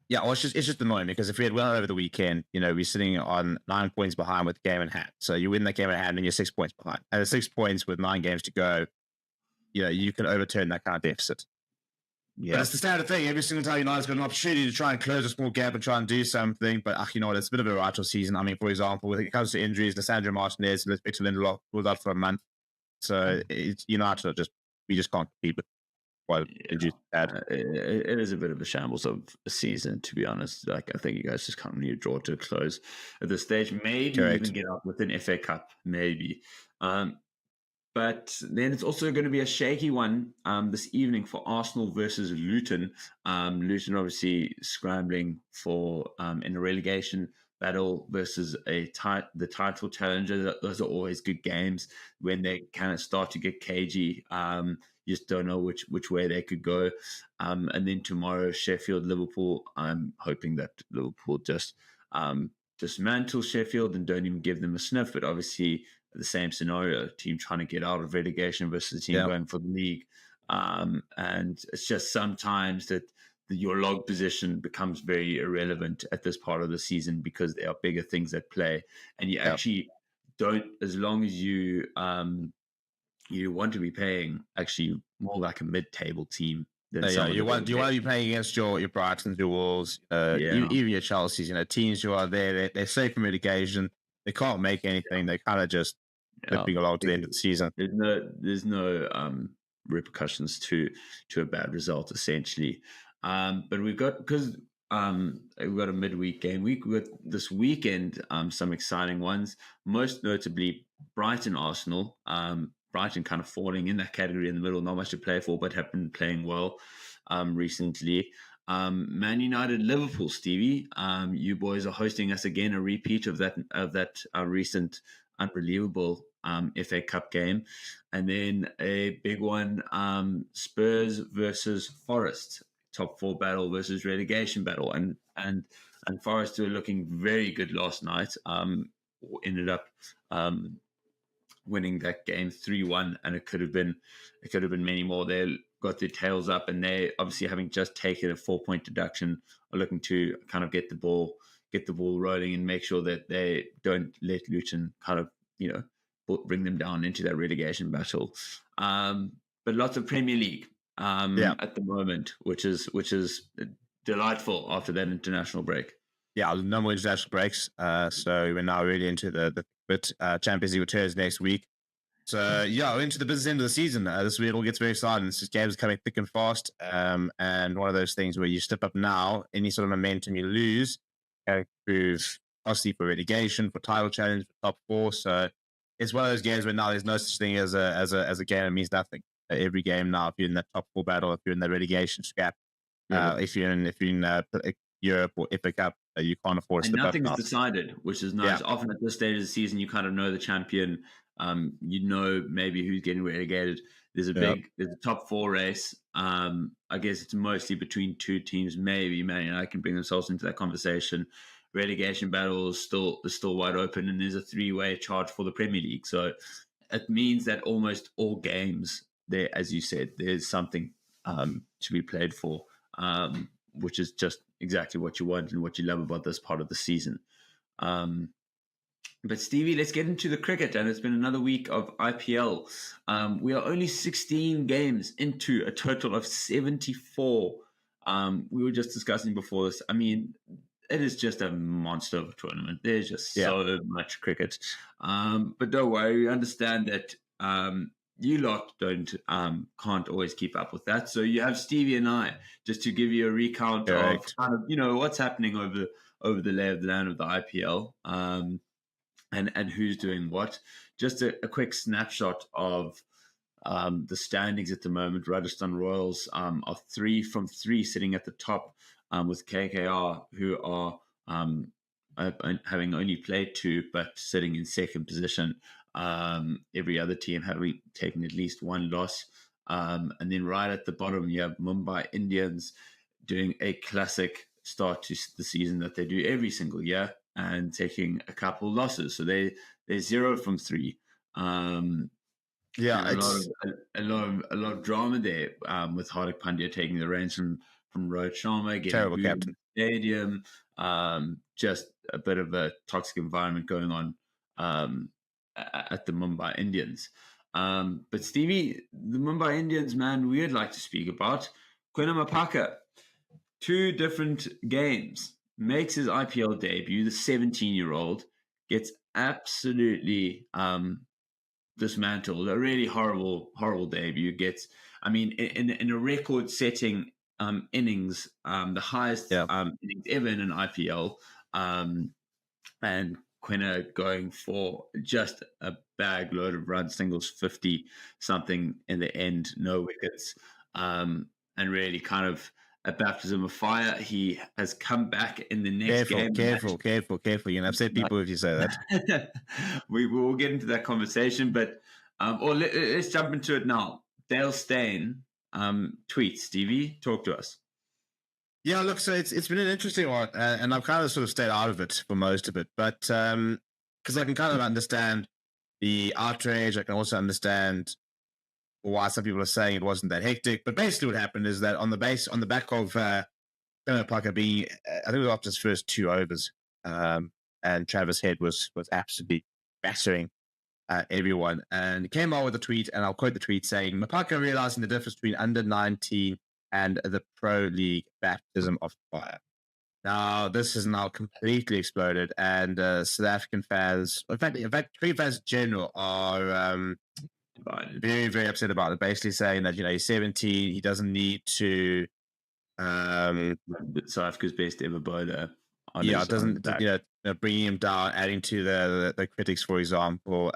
Yeah, well, it's just annoying because if we had won over the weekend, we're sitting on 9 points behind with the game in hand. So you win that game in hand and you're 6 points behind. And at 6 points with 9 games to go, you can overturn that kind of deficit. Yeah. But it's the standard thing. Every single time United's got an opportunity to try and close a small gap and try and do something. But you know what? It's a bit of a right season. I mean, for example, when it comes to injuries, Lissandro Martinez, Victor Lindelof was out for a month. So United we just can't keep it. It is a bit of a shambles of a season, to be honest. Like, I think you guys just can't really draw to a close at this stage. Maybe even get out with an FA Cup, maybe. But then it's also going to be a shaky one this evening for Arsenal versus Luton. Luton obviously scrambling for in a relegation battle versus the title challenger. Those are always good games when they kind of start to get cagey. You just don't know which way they could go. And then tomorrow, Sheffield, Liverpool. I'm hoping that Liverpool just dismantle Sheffield and don't even give them a sniff. But obviously, the same scenario, team trying to get out of relegation versus a team going for the league. And it's just sometimes that your log position becomes very irrelevant at this part of the season because there are bigger things at play. And you actually don't, as long as you want to be paying actually more like a mid-table team. You want to be playing against your Brightons, your Wolves, even your Chelsea's. Teams who are there, they're safe from relegation. They can't make anything. They kind of just flipping along to the end of the season. There's no repercussions to a bad result essentially. But we've got a midweek game week with this weekend. Some exciting ones, most notably Brighton Arsenal. Brighton kind of falling in that category in the middle, not much to play for, but have been playing well recently. Man United Liverpool, Stevie. You boys are hosting us again, a repeat of that recent unbelievable FA Cup game, and then a big one, Spurs versus Forest, top 4 battle versus relegation battle, and Forest were looking very good last night. Ended up winning that game 3-1, and it could have been many more. They got their tails up, and they obviously, having just taken a 4-point deduction, are looking to kind of get the ball rolling and make sure that they don't let Luton kind of bring them down into that relegation battle. But lots of Premier League at the moment, which is delightful after that international break. Yeah, no more international breaks. So we're now really into the Champions League returns next week. So we're into the business end of the season. This is where it all gets very exciting. This game's coming thick and fast. And one of those things where you step up now, any sort of momentum you lose, prove obviously for relegation, for title challenge, for top 4. So it's one of those games where now there's no such thing as a game that means nothing. Every game now, if you're in that top 4 battle, if you're in the relegation scrap, if you're in Europe or EPCR Cup, you can't afford to step up. Nothing's decided, which is nice. Often at this stage of the season, you kind of know the champion. Maybe who's getting relegated. There's a top 4 race. I guess it's mostly between 2 teams. Maybe Man United can bring themselves into that conversation. Relegation battle is still wide open, and there's a 3-way charge for the Premier League. So it means that almost all games there, as you said, there's something to be played for, which is just exactly what you want and what you love about this part of the season. But Stevie, let's get into the cricket, and it's been another week of IPL. We are only 16 games into a total of 74. We were just discussing before this. I mean, it is just a monster of a tournament. There's just so much cricket. But don't worry, we understand that you lot can't always keep up with that. So you have Stevie and I just to give you a recount of kind of what's happening over the lay of the land of the IPL. And who's doing what. Just a quick snapshot of the standings at the moment. Rajasthan Royals are 3 from 3 sitting at the top, with KKR, who are having only played 2 but sitting in second position. Every other team having taken at least 1 loss. And then right at the bottom, you have Mumbai Indians doing a classic start to the season that they do every single year, and taking a couple losses. So they're 0 from 3. Yeah, and it's a lot of drama there, with Hardik Pandya taking the reins from Rohit Sharma, getting terrible booed in captain. the stadium. Just a bit of a toxic environment going on, at the Mumbai Indians. But Stevie, the Mumbai Indians, man, we'd like to speak about Quinn Mapaka. Two different games. Makes his IPL debut. The 17-year-old gets absolutely dismantled. A really horrible debut. Gets, I mean, in a record-setting innings, the highest Yeah, innings ever in an IPL, and Quinner going for just a bag load of runs, singles, 50 something in the end, no wickets, and really kind of a baptism of fire. He has come back in the next careful, game. careful, careful, careful. You can upset people if you say that. We will get into that conversation, but let's jump into it now. Dale Steyn tweets. Stevie, talk to us. Yeah, look, so it's been an interesting one, and I've kind of sort of stayed out of it for most of it, but because I can kind of understand the outrage, I can also understand why some people are saying it wasn't that hectic. But basically, what happened is that on the back of Parker being, I think it was after his first 2 overs, and Travis Head was absolutely battering everyone, and came out with a tweet, and I'll quote the tweet saying, "Mapaka realizing the difference between under 19 and the Pro League baptism of fire." Now, this has now completely exploded, and South African fans, in fact, cricket fans in general, are Divided. very, very upset about it. Basically saying that he's 17, he doesn't need to, South Africa's best ever bowler on yeah, his it on his doesn't, back. bringing him down, adding to the critics, for example,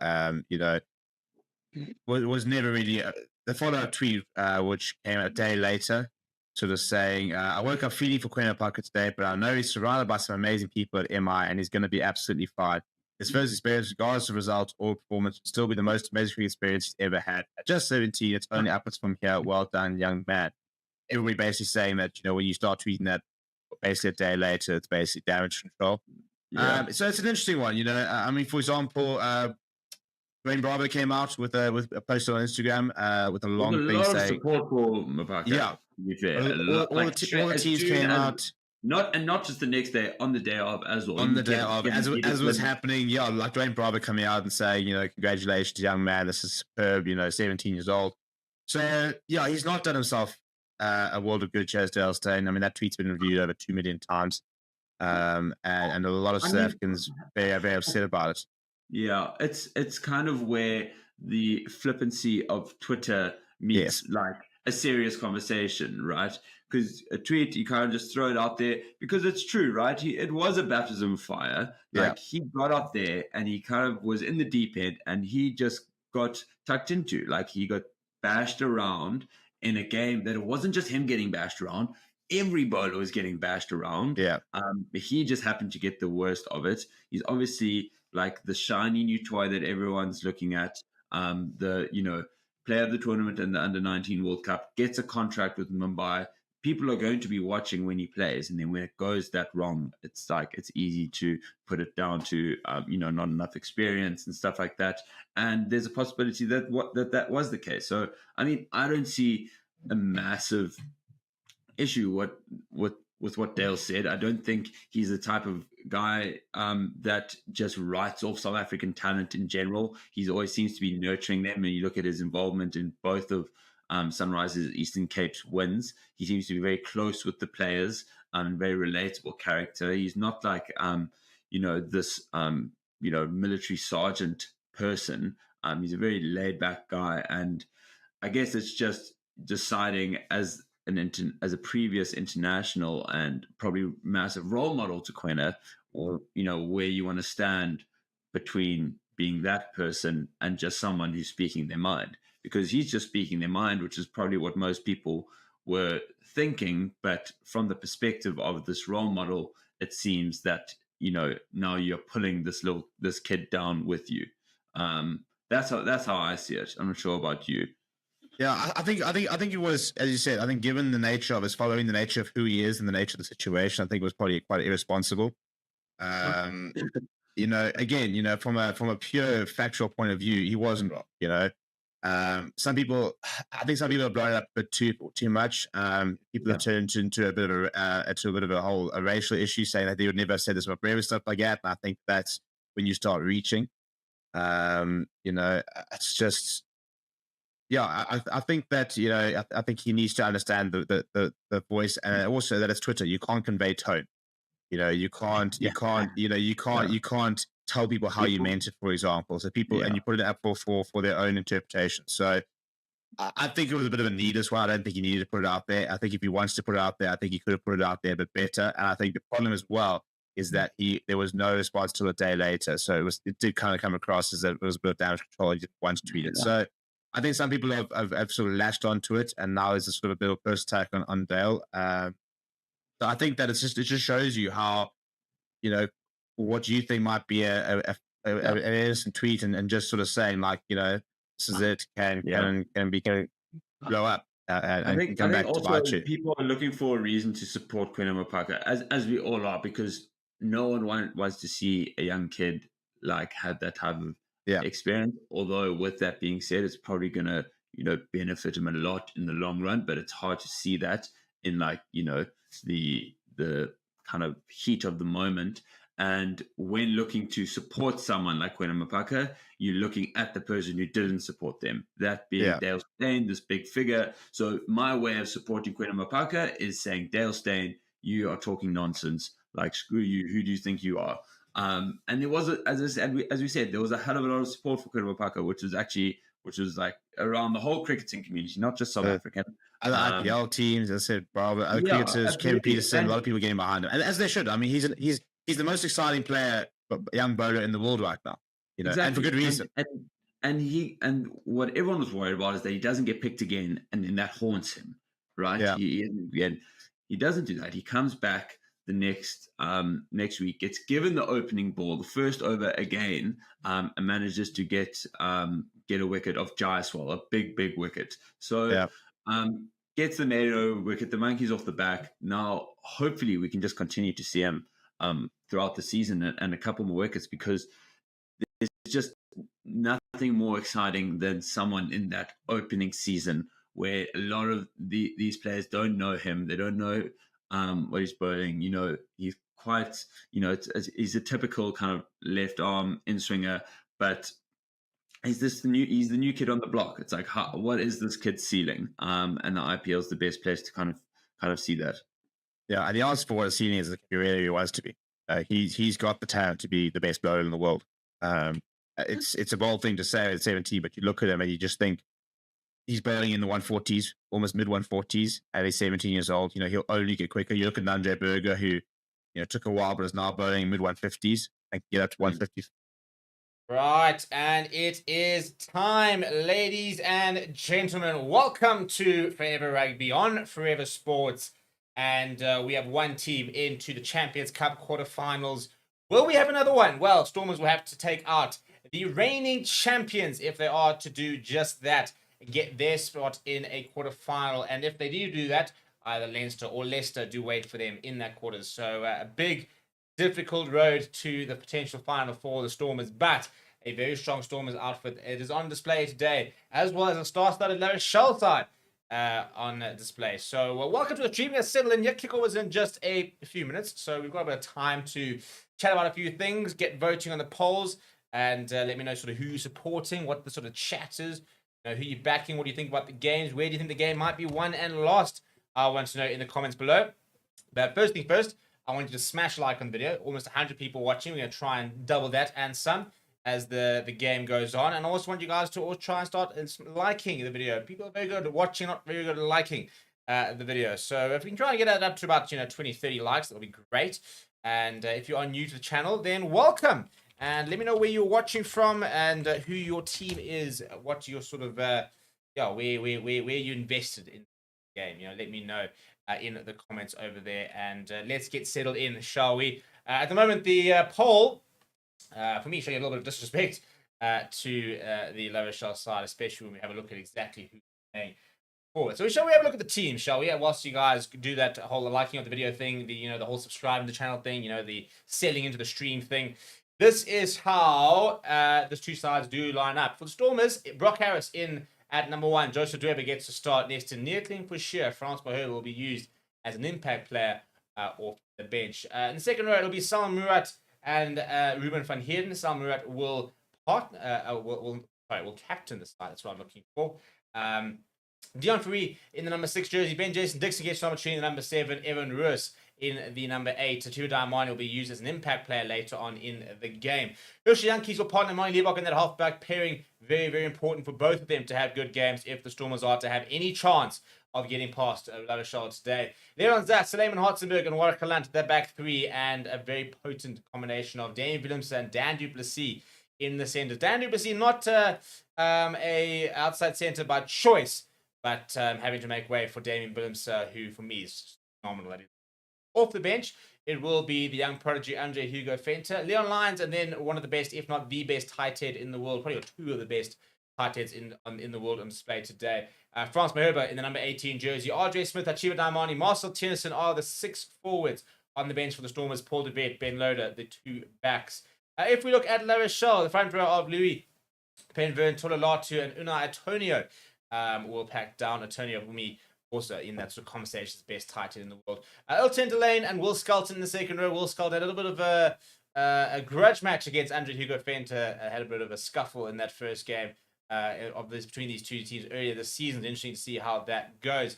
was never really the follow-up tweet, which came a day later, sort of saying, "I woke up feeling for Quinn Parker today, but I know he's surrounded by some amazing people at MI, and he's going to be absolutely fine. His first experience, regardless of results or performance, will still be the most amazing experience he's ever had. At just 17, it's only upwards from here. Well done, young man." Everybody basically saying that when you start tweeting that, basically a day later, it's basically damage control. Yeah. So it's an interesting one. I mean, for example, Dwayne Bravo came out with a post on Instagram with a There's a long thing lot of saying, support for Mapaka, yeah, to be fair. all, A all, lot, all, like the, all the as teams soon came as out not just the next day, on the day of as well. on You the day get of, Kevin as it was Peterson. happening. Yeah, like Dwayne Bravo coming out and saying, congratulations, young man, this is superb. 17 years old. So yeah, he's not done himself a world of good, Chaz Dale Steyn. I mean, that tweet's been reviewed over 2 million times, and a lot of I South mean, Africans very, very upset about it. yeah, it's kind of where the flippancy of Twitter Yes, meets like a serious conversation, right? Because a tweet, you kind of just throw it out there because it's true, right? It was a baptism of fire. yeah, Like he got up there and he kind of was in the deep end and he just got tucked into. Like he got bashed around in a game that it wasn't just him getting bashed around. Every bowler was getting bashed around. yeah, He just happened to get the worst of it. He's obviously like the shiny new toy that everyone's looking at. The player of the tournament and the under 19 World Cup gets a contract with Mumbai. People are going to be watching when he plays, and then when it goes that wrong, it's like it's easy to put it down to not enough experience and stuff like that. And there's a possibility that that was the case. So I mean, I don't see a massive issue with what Dale said. I don't think he's the type of guy that just writes off South African talent in general. He always seems to be nurturing them. And you look at his involvement in both of Sunrise's Eastern Cape's wins. He seems to be very close with the players, very relatable character. He's not like this military sergeant person. He's a very laid back guy, and I guess it's just deciding as a previous international and probably massive role model to Quina, or where you want to stand between being that person and just someone who's speaking their mind, because he's just speaking their mind, which is probably what most people were thinking. But from the perspective of this role model, it seems that now you're pulling this kid down with you. That's how I see it. I'm not sure about you. yeah. I think it was, as you said. I think given the nature of his following, the nature of who he is, and the nature of the situation, I think it was probably quite irresponsible. Um, again, from a pure factual point of view, he wasn't wrong. Some people, I think some people have blown it up a bit too much. People have turned into a bit of a racial issue, saying that they would never have said this about Brave and stuff like that. And I think that's when you start reaching. It's just, yeah. I think that I think he needs to understand the voice, and also that it's Twitter. You can't convey tone. You can't tell people how you meant it, for example. So people, and you put it up for their own interpretation. So I think it was a bit of a need as well. I don't think he needed to put it out there. I think if he wants to put it out there, I think he could have put it out there a bit better. And I think the problem as well is that there was no response till a day later. So it did kind of come across as that it was a bit of damage control. He just once tweeted. So I think some people have sort of latched onto it, and now is a sort of a bit of a first attack on Dale. So I think that it just shows you how, what you think might be an innocent tweet, and just sort of saying like, this is it, can blow up and come back to bite you. People are looking for a reason to support Quinn Mapaka, as we all are, because no one wants to see a young kid like have that type of experience. Although with that being said, it's probably gonna benefit him a lot in the long run, but it's hard to see that in the kind of heat of the moment. And when looking to support someone like Quinn Mapaka, you're looking at the person who didn't support them, that being Dale Steyn, this big figure. So my way of supporting Quinn Mapaka is saying, Dale Steyn, you are talking nonsense. Like, screw you. Who do you think you are? And there was, as we said, there was a hell of a lot of support for Quinn Mapaka, which was like around the whole cricketing community, not just South African. Other IPL teams, as I said, Bravo, other cricketers, Kevin Peterson, a lot of people getting behind him, and as they should. I mean, he's the most exciting player, young bowler in the world right now, and for good reason. And what everyone was worried about is that he doesn't get picked again, and then that haunts him, right? Yeah. He doesn't do that. He comes back the next week, gets given the opening ball, the first over again, and manages to get a wicket of Jaiswal, a big wicket. So gets the NATO wicket, the monkey's off the back. Now, hopefully, we can just continue to see him throughout the season and a couple more wickets, because there's just nothing more exciting than someone in that opening season where a lot of these players don't know him. They don't know what he's bowling. He's quite, he's a typical kind of left arm in swinger, but he's the new kid on the block. It's like, what is this kid's ceiling? And the IPL is the best place to kind of see that. Yeah, and the answer for what his ceiling is really he wants to be. He's got the talent to be the best bowler in the world. It's a bold thing to say at 17, but you look at him and you just think he's bowling in the 140s, almost mid 140s, and he's 17 years old. He'll only get quicker. You look at Nandre Berger, who took a while, but is now bowling mid 150s and get up to 150. Right, and it is time, ladies and gentlemen. Welcome to Forever Rugby on Forever Sports. And we have one team into the Champions Cup quarterfinals. Will we have another one? Well, Stormers will have to take out the reigning champions if they are to do just that, get their spot in a quarterfinal. And if they do that, either Leinster or Leicester do wait for them in that quarters. So a big, difficult road to the potential final for the Stormers. But a very strong Stormers outfit. It is on display today, as well as a star-studded Rochelle side on display. So welcome to the stream. Let's settle in. Your kickoff is in just a few minutes, so we've got a bit of time to chat about a few things, get voting on the polls, and let me know sort of who you're supporting, what the sort of chat is, who you're backing, what do you think about the games, where do you think the game might be won and lost. I want to know in the comments below. But first thing first, I want you to smash a like on the video. Almost 100 people watching. We're going to try and double that and some as the game goes on. And I also want you guys to all try and start liking the video. People are very good at watching, not very good at liking the video. So if we can try and get that up to about 20, 30 likes, that'll be great. And if you are new to the channel, then welcome. And let me know where you're watching from and who your team is, what your sort of, where you invested in the game. Let me know in the comments over there. And let's get settled in, shall we? At the moment, the poll, for me, showing a little bit of disrespect to the La Rochelle side, especially when we have a look at exactly who's playing forward. So shall we have a look at the team, shall we? Whilst you guys do that whole liking of the video thing, the whole subscribing to the channel thing, the selling into the stream thing. This is how the two sides do line up. For the Stormers, Brock Harris in at number 1, Joseph Dweber gets to start next to Neertling for sure. Frans Maher will be used as an impact player off the bench. In the second row, it'll be Salman Murat and Ruben van Heerden. Salman Murat will captain the side. That's what I'm looking for. Dion Fourie in the number 6 jersey. Ben Jason Dixon gets number 3 in the number 7. Evan Roos in the number 8. Tatu Daimani will be used as an impact player later on in the game. Herschel Yankees will partner Mani Liebach in that halfback pairing. Very, very important for both of them to have good games if the Stormers are to have any chance of getting past La Rochelle today. Leon Zat, Suleiman Hartzenberg, and Warwick Galant, their back 3, and a very potent combination of Damien Willemse and Dan du Plessis in the centre. Dan du Plessis not a outside centre by choice, but having to make way for Damien Willemse, who for me is phenomenal. Off the bench, it will be the young prodigy Andre Hugo Fenter, Leon Lyons, and then one of the best, if not the best, tight head in the world, probably two of the best tight heads in the world on display today. Frans Maherba in the number 18 jersey. RJ Smith, Achieva Daimani, Marcel Tennyson are the 6 forwards on the bench for the Stormers. Paul de Vet, Ben Loader, the 2 backs. If we look at La Rochelle, the front row of Louis Penvern, Tololatu, and Unai Antonio will pack down. Antonio for me also in that sort of conversation, best tight end in the world. Elton Delane and Will Skelton in the second row. Will Skelton had a little bit of a grudge match against Andre Hugo Fenter. Had a bit of a scuffle in that first game between these two teams earlier this season. It's interesting to see how that goes.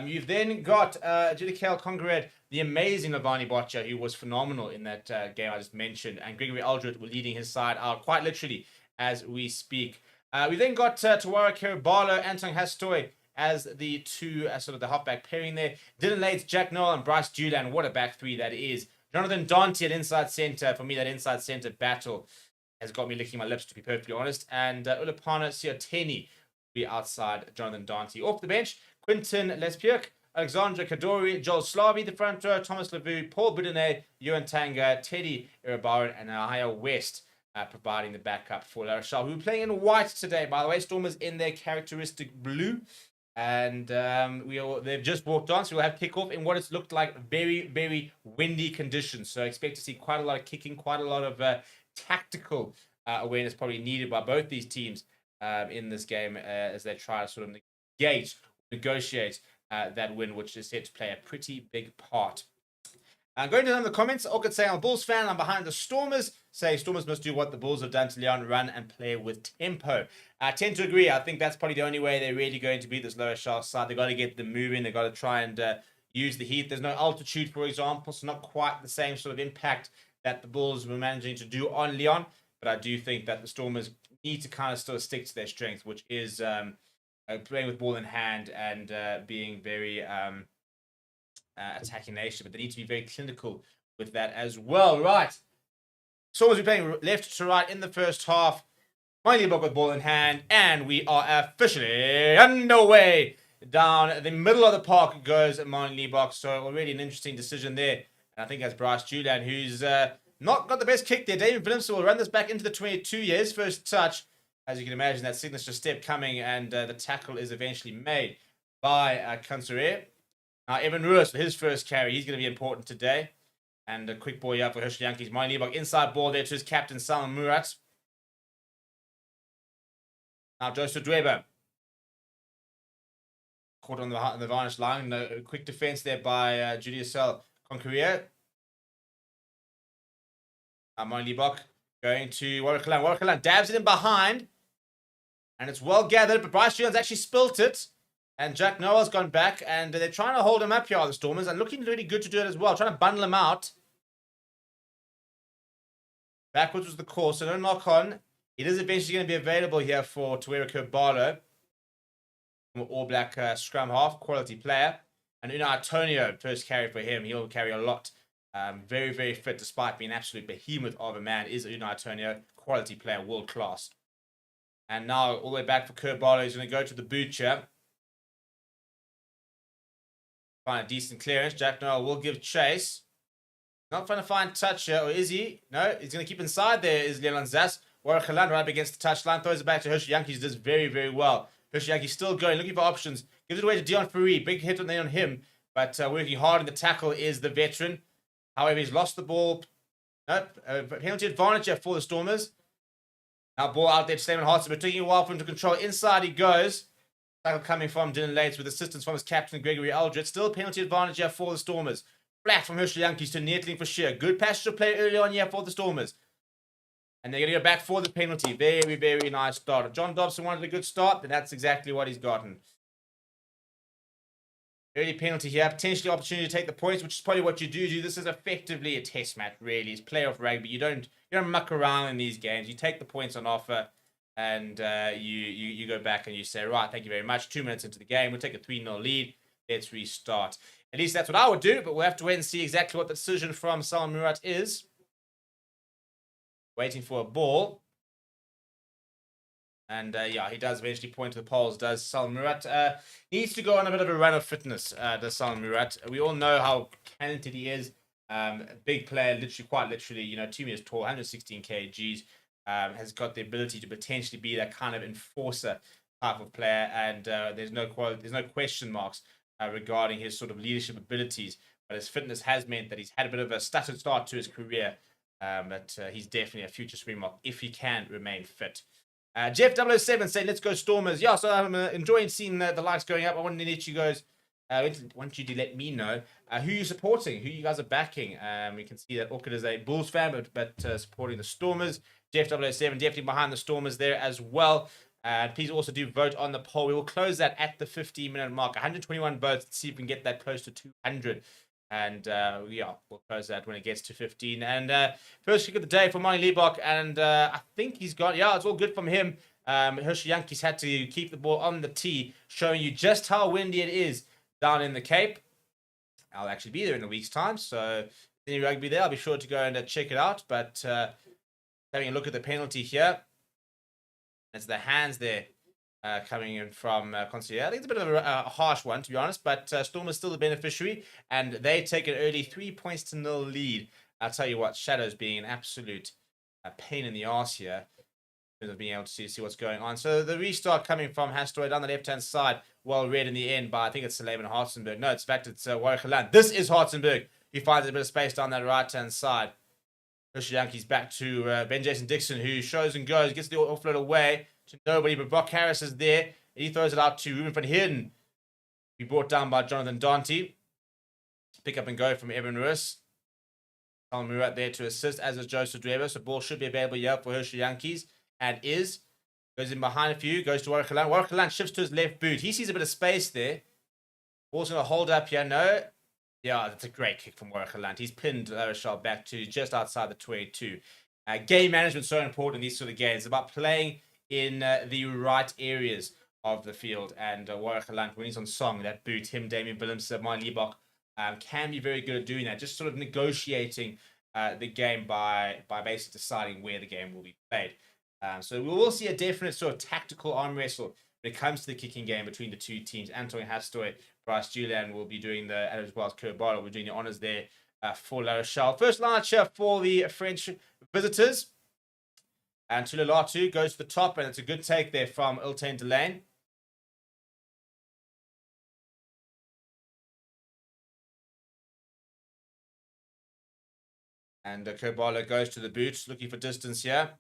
You've then got Judikael Congered, the amazing Lavani Botcha, who was phenomenal in that game I just mentioned, and Gregory Aldred were leading his side out quite literally as we speak. We then got Tawara Kerabalo, Anton Hastoy as the two sort of the halfback pairing there. Dylan Lades, Jack Noel, and Bryce Julian. What a back 3 that is. Jonathan Dante at inside centre. For me, that inside centre battle has got me licking my lips, to be perfectly honest. And Ulapana Sioteni will be outside Jonathan Dante. Off the bench, Quinton Lespierk, Alexandra Kadori, Joel Slavi, the front row, Thomas Levu, Paul Boudinot, Ewan Tanga, Teddy Irabaran, and Ahaya West providing the backup for La Rochelle, who are playing in white today. By the way, Stormers in their characteristic blue. And they've just walked on, so we'll have kickoff in what it's looked like very, very windy conditions. So I expect to see quite a lot of kicking, quite a lot of tactical awareness probably needed by both these teams in this game as they try to sort of negotiate that win, which is set to play a pretty big part. Going to some of the comments, Orchid saying, I'm a Bulls fan, I'm behind the Stormers. Say Stormers must do what the Bulls have done to Leon, run and play with tempo. I tend to agree. I think that's probably the only way they're really going to beat this La Rochelle side. They've got to get them moving. They've got to try and use the heat. There's no altitude, for example, so not quite the same sort of impact that the Bulls were managing to do on Leon. But I do think that the Stormers need to kind of still stick to their strength, which is playing with ball in hand and being very attacking nation. But they need to be very clinical with that as well. Right. Stormers will be playing left to right in the first half. Finally, back with ball in hand, and we are officially underway. Down the middle of the park goes Mani Liebach. So already an interesting decision there. And I think that's Bryce Julian, who's not got the best kick there. David Willemse will run this back into the 22 years. First touch, as you can imagine, that signature step coming, and the tackle is eventually made by Currie. Now, Evan Ruiz for his first carry. He's going to be important today. And a quick ball here for Herschel Yankees. Mani Liebach inside ball there to his captain, Salman Murat. Now, Joseph Dweber. Caught on the varnish line. A quick defense there by Judicial Conquerier. Mani Liebach going to Warwick Galant. Warwick Galant dabs it in behind. And it's well gathered, but Bryce Jones actually spilt it. And Jack Noel's gone back, and they're trying to hold him up here, the Stormers, and looking really good to do it as well. Trying to bundle him out. Backwards was the call, so no knock on. It is eventually going to be available here for Tawera Kerbalo. All Black scrum half, quality player. And Unai Antonio, first carry for him. He'll carry a lot. Very, very fit, despite being an absolute behemoth of a man, is Unai Antonio. Quality player, world class. And now, all the way back for Kerbalo. He's going to go to the butcher. Find a decent clearance. Jack Noel will give chase. Not trying to find touch here, or is he? No, he's going to keep inside there, is Leon Zas. Warwick Galant right up against the touchline. Throws it back to Herschel Yankees. Does very, very well. Herschel Yankees still going, looking for options. Gives it away to Dion Fourie. Big hit on him. But working hard in the tackle is the veteran. However, he's lost the ball. Nope. Penalty advantage here for the Stormers. Now ball out there to Stephen Hartson, but taking a while for him to control. Inside he goes. Tackle coming from Dylan Lates with assistance from his captain, Gregory Eldred. Still penalty advantage here for the Stormers. Flat from Herschel Yankees to Neetling for Sheer. Good passage of play early on here for the Stormers. And they're going to go back for the penalty. Very, very nice start. If John Dobson wanted a good start, then that's exactly what he's gotten. Early penalty here. Potentially opportunity to take the points, which is probably what you do. This is effectively a test match, really. It's playoff rugby. You don't muck around in these games. You take the points on offer, and you go back and you say, right, thank you very much. 2 minutes into the game, we'll take a 3-0 lead. Let's restart. At least that's what I would do, but we'll have to wait and see exactly what the decision from Salman Murat is. Waiting for a ball. And yeah, he does eventually point to the poles, does Salman Murat. Needs to go on a bit of a run of fitness, does Salman Murat. We all know how talented he is. A big player, quite literally, 2 meters tall, 116 kgs. Has got the ability to potentially be that kind of enforcer type of player. And there's no question marks regarding his sort of leadership abilities. But his fitness has meant that he's had a bit of a stuttered start to his career. But he's definitely a future Springbok if he can remain fit. Jeff 007 said, let's go Stormers. Yeah, so I'm enjoying seeing the lights going up. I wanted to let you guys, want you to let me know who you're supporting, who you guys are backing. We can see that Orchid is a Bulls fan, but supporting the Stormers. Jeff 007 definitely behind the Stormers there as well. Please also do vote on the poll. We will close that at the 15-minute mark. 121 votes. Let's see if we can get that close to 200. And yeah, we'll close that when it gets to 15. And first kick of the day for Mani Liebach. And I think he's got, yeah, it's all good from him. Herschel Yankees had to keep the ball on the tee, showing you just how windy it is down in the Cape. I'll actually be there in a week's time. So any rugby there, I'll be sure to go and check it out. But having a look at the penalty here. It's the hands there. Coming in from Concierge. I think it's a bit of a harsh one, to be honest, but Storm is still the beneficiary, and they take an early 3-0 lead. I'll tell you what, Shadows being an absolute pain in the arse here, in terms of being able to see what's going on. So the restart coming from Hastoy down the left-hand side, well read in the end by, I think it's Suleiman Hartzenberg. No, in fact, it's Warwick Land. This is Hartzenberg. He finds a bit of space down that right-hand side. Herschel Yankees back to Ben Jason Dixon, who shows and goes, gets the offload away to nobody, but Brock Harris is there. He throws it out to Ruben van Heerden. Be brought down by Jonathan Dante. Pick up and go from Evan Ruiz. Salman Murat there to assist, as is Joseph Drever. So ball should be available here for Herschel Yankees. And is. Goes in behind a few. Goes to Warwick Land. Warwick Land shifts to his left boot. He sees a bit of space there. Ball's going to hold up here. No. Yeah, that's a great kick from Warwick Land. He's pinned Rochelle back to just outside the 22. Game management is so important in these sort of games. It's about playing in the right areas of the field. And Warwick Land, when he's on song, that boot, him, Damien Willems, Mani Liebach, can be very good at doing that. Just sort of negotiating the game by basically deciding where the game will be played. So we will see a definite sort of tactical arm wrestle when it comes to the kicking game between the two teams. Antoine Hastoy, Bryce Julian will be doing as well as Currie will be doing the honours there for La Rochelle. First line cheer for the French visitors. And Tulilatu goes to the top, and it's a good take there from Iltain Delane. And Kerbala goes to the boot, looking for distance here.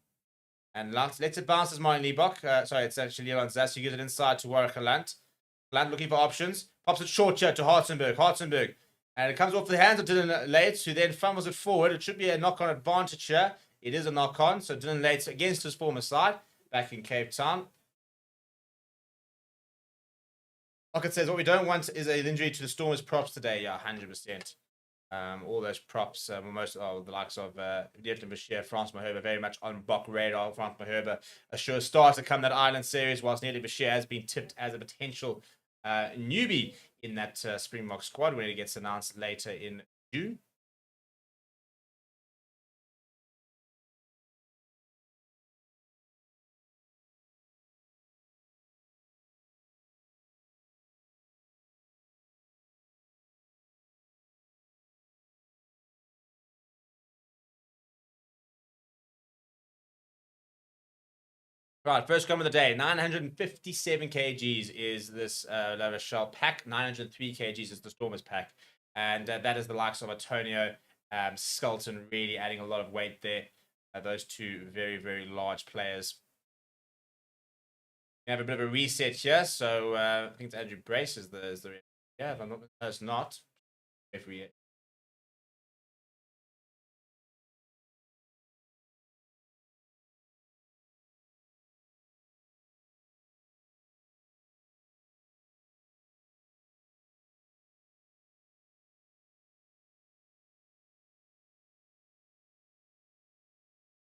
And lets it bounce as Mani Liebach. Sorry, it's actually Leon Zass. He gives it inside to Warwick Land. Land looking for options. Pops it short here to Hartzenberg. And it comes off the hands of Dylan Lates, who then fumbles it forward. It should be a knock-on advantage here. It is a knock-on. So Dylan Lates against his former side, back in Cape Town. Pocket says, what we don't want is an injury to the Stormers props today. Yeah, 100%. All those props, the likes of Dieter Bashir, France Maherba, very much on Bok radar. France Maherba, a sure start to come that Island series, whilst Dieter Bashir has been tipped as a potential newbie in that Springbok squad when it gets announced later in June. Right, first come of the day, 957 kgs is this La Rochelle pack, 903 kgs is the Stormers pack, and that is the likes of Antonio Skelton really adding a lot of weight there. Those two very, very large players We have a bit of a reset here. So I think it's Andrew Brace is the yeah, if I'm not, no, it's not. Referee.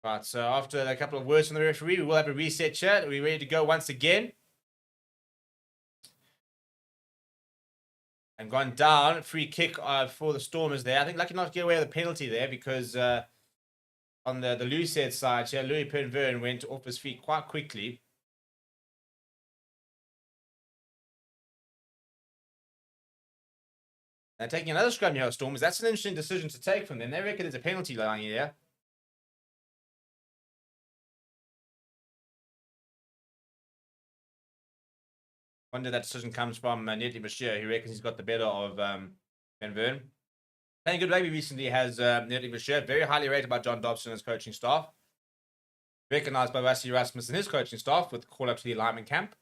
Right, so after a couple of words from the referee, we will have a reset chat. Are we ready to go once again? And gone down, free kick for the Stormers there. I think lucky not to get away with a penalty there because on the Lucette side here, Louis Penverne went off his feet quite quickly. And taking another scrum here, Stormers, that's an interesting decision to take from them. They reckon there's a penalty line here. Wonder that decision comes from Netley Bashir. He reckons he's got the better of Penverne. Playing good rugby recently has Netley Bashir, very highly rated by John Dobson and his coaching staff. Recognised by Varsity Rasmus and his coaching staff with the call up to the alignment camp.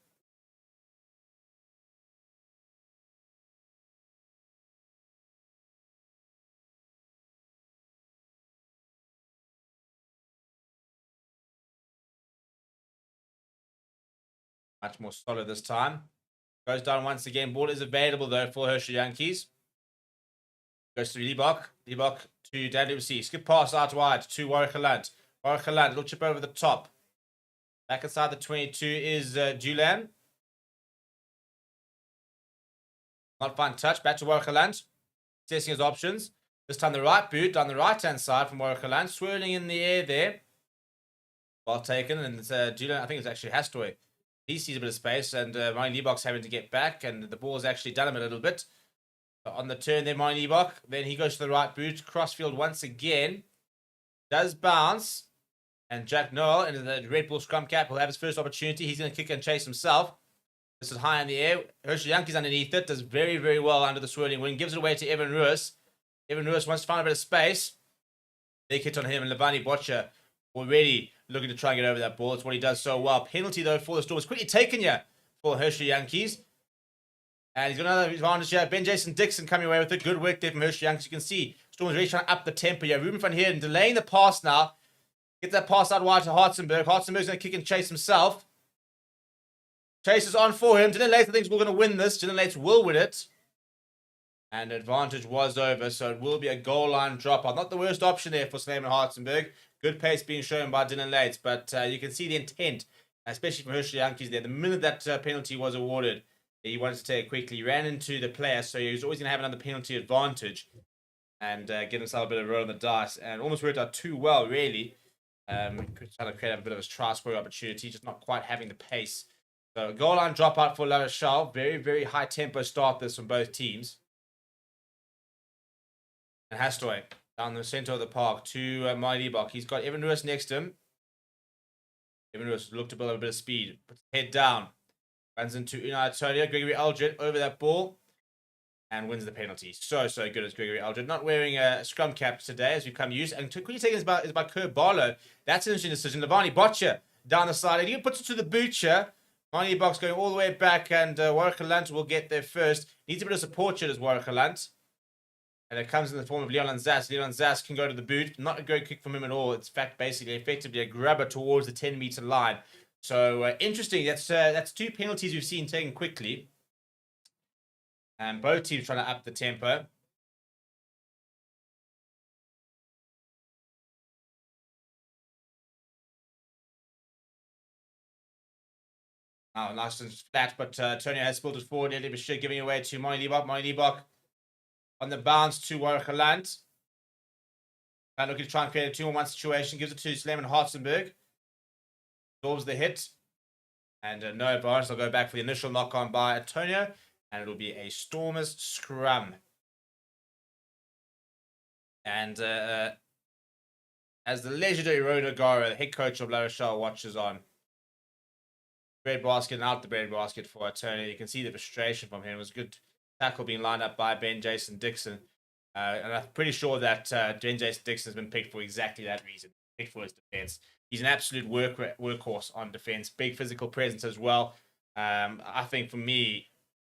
Much more solid this time. Goes down once again. Ball is available though for Hershey Yankees. Goes to Liebach. Liebach to Dan Lucy. Skip pass out wide to Warwick Land. Warwick Land, little chip over the top. Back inside the 22 is Julian. Not fun touch. Back to Warwick Land. Assessing his options. This time the right boot down the right-hand side from Warwick Land. Swirling in the air there. Well taken. And it's Julian, I think it's actually Hastaway. He sees a bit of space, and Ryan Liebach's having to get back, and the ball's actually done him a little bit. On the turn there, Ryan Liebach. Then he goes to the right boot. Crossfield once again. Does bounce. And Jack Noel into the Red Bull scrum cap will have his first opportunity. He's going to kick and chase himself. This is high in the air. Hershey Yankees underneath it. Does very, very well under the swirling wing. Gives it away to Evan Ruiz. Evan Ruiz wants to find a bit of space. Big hit on him, and Levani Botcher already looking to try and get over that ball. It's what he does so well. Penalty, though, for the Stormers. Quickly taken here for Hershey Yankees. And he's got another advantage here. Ben Jason Dixon coming away with it. Good work there from Hershey Yankees. You can see Stormers really trying to up the tempo here. Ruben van Heerden delaying the pass now. Get that pass out wide to Hartzenberg. Hartzenberg's going to kick and chase himself. Chase is on for him. Dylan Lates thinks we're going to win this. Dylan Lates will win it. And advantage was over, so it will be a goal line dropout. Not the worst option there for Slayman Hartzenberg. Good pace being shown by Dylan Lates, but you can see the intent, especially from Hershey Yankees there. The minute that penalty was awarded, he wanted to take it quickly. He ran into the player, so he was always going to have another penalty advantage and get himself a bit of a roll on the dice. And almost worked out too well, really. Trying to create a bit of a try scoring opportunity, just not quite having the pace. So goal line dropout for La Rochelle. Very, very high tempo start this from both teams. And Hastaway down the center of the park to Marty Liebach. He's got Evan Ruiz next to him. Evan Ruiz looked to build up a bit of speed. Puts his head down. Runs into Unai Antonio. Gregory Eldred over that ball. And wins the penalty. So good as Gregory Eldred. Not wearing a scrum cap today as we've come used. And quickly taken is by Kurt Barlow. That's an interesting decision. Levani Botcher down the side. He puts it to the butcher. Marty Liebach's going all the way back. And Warwick Lant will get there first. Needs a bit of support here as Warwick Lant. And it comes in the form of Leon Zas. Leon Zas can go to the boot. Not a great kick from him at all. It's effectively a grabber towards the 10-meter line. So interesting. That's two penalties we've seen taken quickly. And both teams trying to up the tempo. Oh, nice and flat, but Tony has spilled it forward. Eddie Bashir giving away to Marty Liebach. Marty Liebach on the bounce to Warwick Lant. And looking to try and create a 2-on-1 situation. Gives it to Slayman Hartzenberg. Absorbs the hit. And no advantage. They'll go back for the initial knock-on by Antonio. And it'll be a Stormers scrum. And as the legendary Rhoda Gara, the head coach of La Rochelle, watches on. Bread basket and out the bread basket for Antonio. You can see the frustration from him. It was a good tackle being lined up by Ben Jason Dixon. And I'm pretty sure that Ben Jason Dixon has been picked for exactly that reason. Picked for his defense. He's an absolute workhorse on defense. Big physical presence as well. I think for me,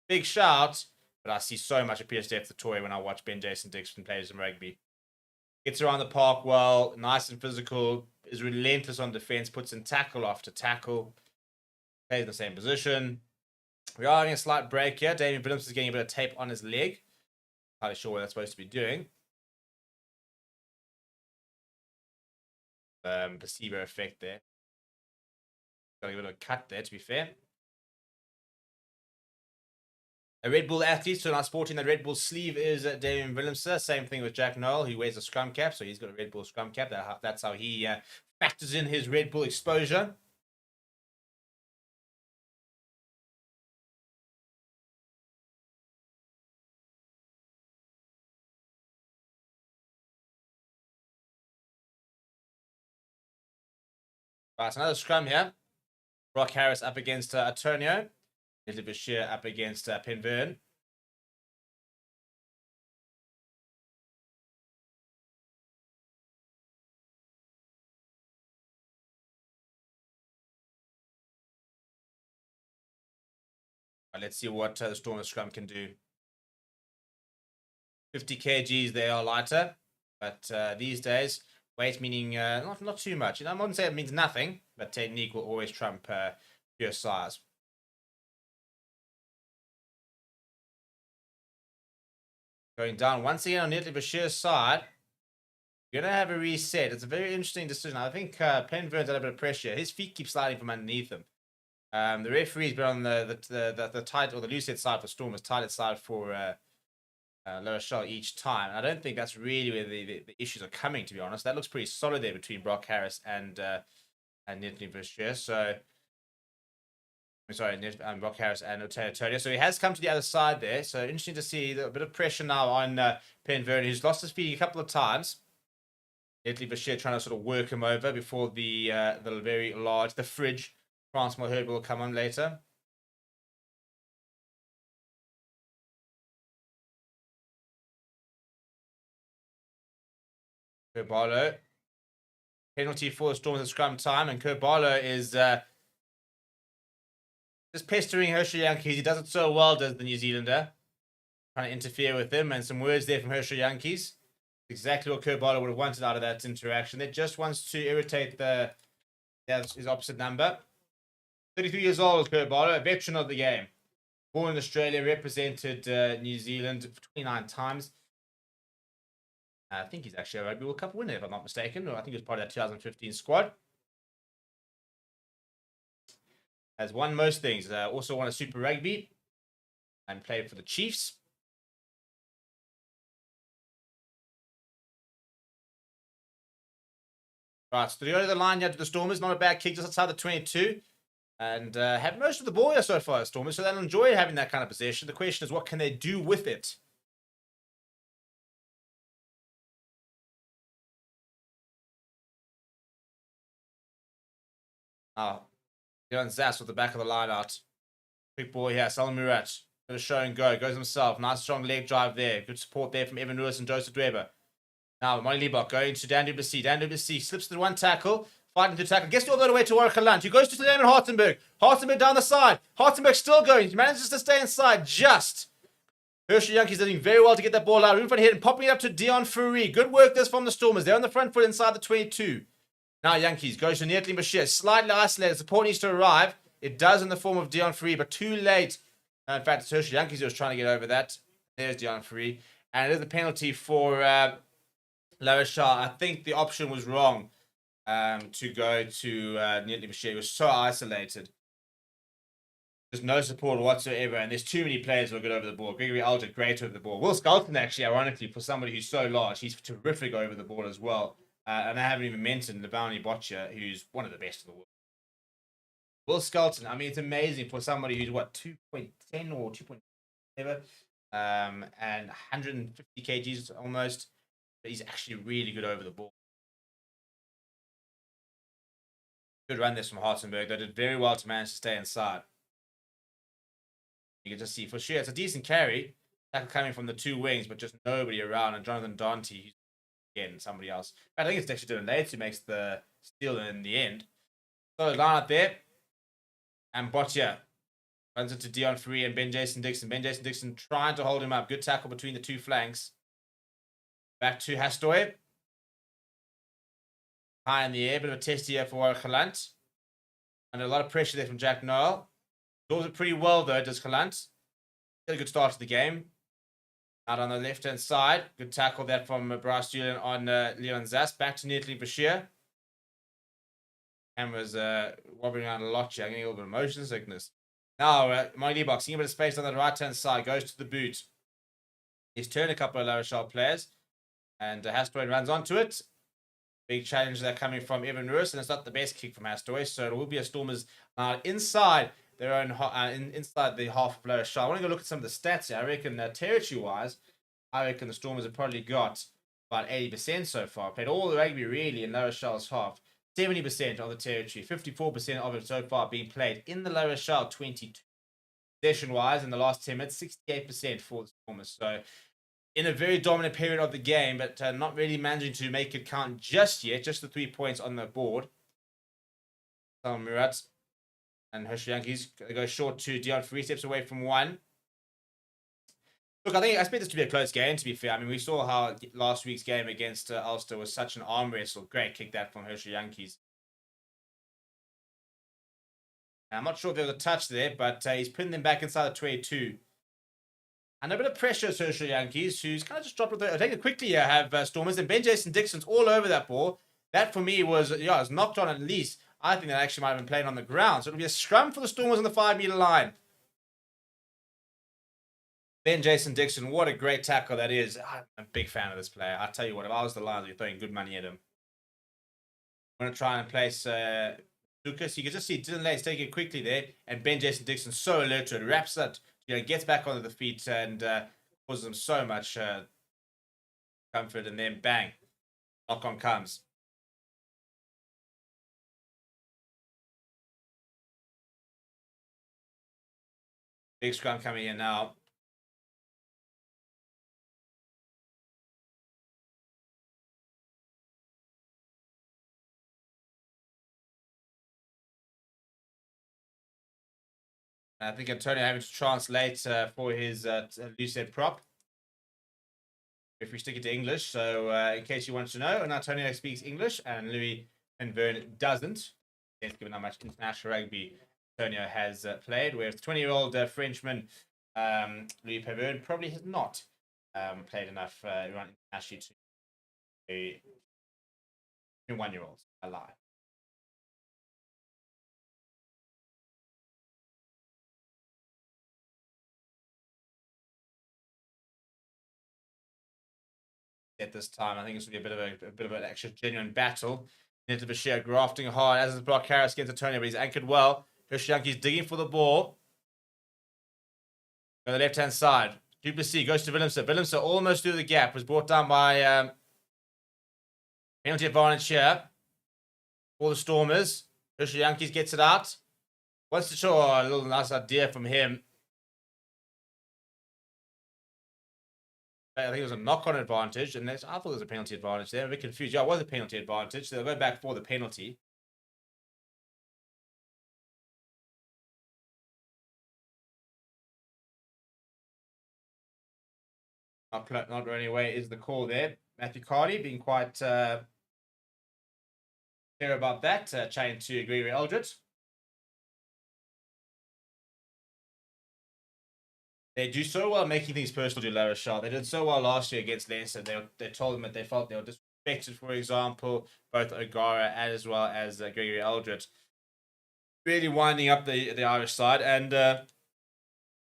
big shout, but I see so much appeal to the toy when I watch Ben Jason Dixon play some rugby. Gets around the park well, nice and physical, is relentless on defense, puts in tackle after tackle, plays in the same position. We are having a slight break here. Damien Williams is getting a bit of tape on his leg. Not sure what that's supposed to be doing. Placebo effect there. Got a bit of a cut there, to be fair. A Red Bull athlete, so now sporting the Red Bull sleeve is Damien Willemse. Same thing with Jack Noel, who wears a scrum cap, so he's got a Red Bull scrum cap. That's how he factors in his Red Bull exposure. Right, another scrum here. Brock Harris up against Antonio. Little Bashir up against Penvern. Let's see what the Stormers scrum can do. 50 kgs, they are lighter, but these days, weight meaning not too much. I wouldn't say it means nothing, but technique will always trump pure size. Going down once again on Netley Bashir's side. You're going to have a reset. It's a very interesting decision. I think Penvern's under a bit of pressure. His feet keep sliding from underneath him. The referee's been on the tight or the loose head side for Stormers, tight head side for Rochelle each time. And I don't think that's really where the issues are coming, to be honest. That looks pretty solid there between Brock Harris and Netley Bashir. So, I'm sorry, Brock Harris and Antonio. So he has come to the other side there. So interesting to see a bit of pressure now on Penvern, who's lost his feet a couple of times. Netley Bashir trying to sort of work him over before the very large, the fridge Francois Herd will come on later. Kerbalo. Penalty for the Stormers at scrum time, and Kerbalo is just pestering Herschel Yankees. He does it so well, does the New Zealander. Trying to interfere with him, and some words there from Herschel Yankees. Exactly what Kerbalo would have wanted out of that interaction. It just wants to irritate his opposite number. 33 years old, Kerbalo, a veteran of the game. Born in Australia, represented New Zealand 29 times. I think he's actually a Rugby World Cup winner, if I'm not mistaken. Or I think he was part of that 2015 squad. Has won most things. Also won a Super Rugby and played for the Chiefs. Right, so they go to the line here to the Stormers. Not a bad kick, just outside the 22. And have most of the ball here so far, Stormers. So they'll enjoy having that kind of possession. The question is, what can they do with it? Oh, Dylan Zass with the back of the line out. Quick ball here. Salam Murat. Gonna show and go. Goes himself. Nice strong leg drive there. Good support there from Evan Lewis and Joseph Dweber. Now, Molly Liebach going to Dan Duplessis. Dan Duplessis slips through one tackle. Fighting through tackle. Gets all the way to Warwick Lunch. He goes to Damon Hartenberg. Hartenberg down the side. Hartenberg still going. He manages to stay inside just. Herschel Yankees doing very well to get that ball out. Room front head and popping it up to Dion Fourie. Good work this from the Stormers. They're on the front foot inside the 22. Now Yankees goes to Netley Bashir. Slightly isolated. Support needs to arrive. It does in the form of Dion Fourie, but too late. In fact, it's Herschel Yankees who was trying to get over that. There's Dion Fourie. And it is a penalty for La Rochelle. I think the option was wrong to go to Netley Bashir. He was so isolated. There's no support whatsoever, and there's too many players who are good over the ball. Gregory Alger, great over the ball. Will Skelton, actually, ironically, for somebody who's so large, he's terrific over the ball as well. And I haven't even mentioned Levani Boccia, who's one of the best in the world. Will Skelton, I mean, it's amazing for somebody who's, 2.10 or 2.7, and 150 kgs almost. But he's actually really good over the ball. Good run this from Hartenberg. They did very well to manage to stay inside. You can just see, for sure, it's a decent carry. Tackle coming from the two wings, but just nobody around. And Jonathan Dante, again, somebody else. But I think it's actually Dylan Lates who makes the steal in the end. So line up there. And Boccia Runs into Dion Free and Ben Jason Dixon. Ben Jason Dixon trying to hold him up. Good tackle between the two flanks. Back to Hastoy. High in the air. Bit of a test here for Gelant. Under a lot of pressure there from Jack Noel. Does it pretty well, though, does Gelant. Get a good start to the game. Out on the left-hand side. Good tackle there from Bryce Julian on Leon Zas. Back to Netley Bashir. Camera's wobbling around a lot here. I'm getting a little bit of motion sickness. Now, Monty Box, seeing a bit of space on the right-hand side. Goes to the boot. He's turned a couple of La Rochelle players. And Hastoy runs onto it. Big challenge there coming from Evan Lewis. And it's not the best kick from Hastoy. So it will be a Stormers now inside their own inside the half of La Rochelle. I want to go look at some of the stats here. I reckon territory-wise, I reckon the Stormers have probably got about 80% so far. Played all the rugby really in La Rochelle's half. 70% of the territory, 54% of it so far being played in the La Rochelle 22. Possession-wise, in the last 10 minutes, 68% for the Stormers. So, in a very dominant period of the game, but not really managing to make it count just yet. Just the 3 points on the board. Murat and Hershey Yankees go short to Dion, 3 steps away from 1. Look, I expect this to be a close game, to be fair. I mean, we saw how last week's game against Ulster was such an arm wrestle. Great kick that from Hershey Yankees. I'm not sure if there was a touch there, but he's putting them back inside the 22. And a bit of pressure to Hershey Yankees, who's kind of just dropped it. I'll take it quickly here, have Stormers. And Ben Jason Dixon's all over that ball. That, for me, was knocked on at least. I think that actually might have been playing on the ground. So it'll be a scrum for the Stormers on the 5-meter line. Ben Jason Dixon, what a great tackle that is. I'm a big fan of this player. I tell you what, if I was the Lions, I'd be throwing good money at him. I'm going to try and place Lucas. You can just see Dylan Lay's taking it quickly there. And Ben Jason Dixon so alert to it. Wraps it, gets back onto the feet and causes them so much comfort. And then bang, knock on comes. Big scrum coming in now. I think Antonio having to translate for his loosehead prop. If we stick it to English, so in case you want to know, and Antonio speaks English and Louis and Vern doesn't. Given how much international rugby Antonio has played, whereas the 20-year-old Frenchman Louis Paverne probably has not played enough internationally to a 21-year-old. I lie. At this time, I think it's going to be a bit of an extra genuine battle. Into Bashir grafting hard as is Brock Harris against Antonio, but he's anchored well. Hershey Yankees digging for the ball. On the left-hand side, Duplessis goes to Willemse. Willemse almost through the gap, was brought down by penalty advantage here for the Stormers. Hershey Yankees gets it out. Wants to show a little nice idea from him. I think it was a knock-on advantage, and I thought there was a penalty advantage there. I'm a bit confused. Yeah, it was a penalty advantage, so they'll go back for the penalty. Not running away is the call there. Matthew Cardi being quite clear about that, chatting to Gregory Eldred. They do so well making things personal to La Rochelle. They did so well last year against Leinster. They told them that they felt they were disrespected, for example, both O'Gara as well as Gregory Eldred. Really winding up the Irish side. And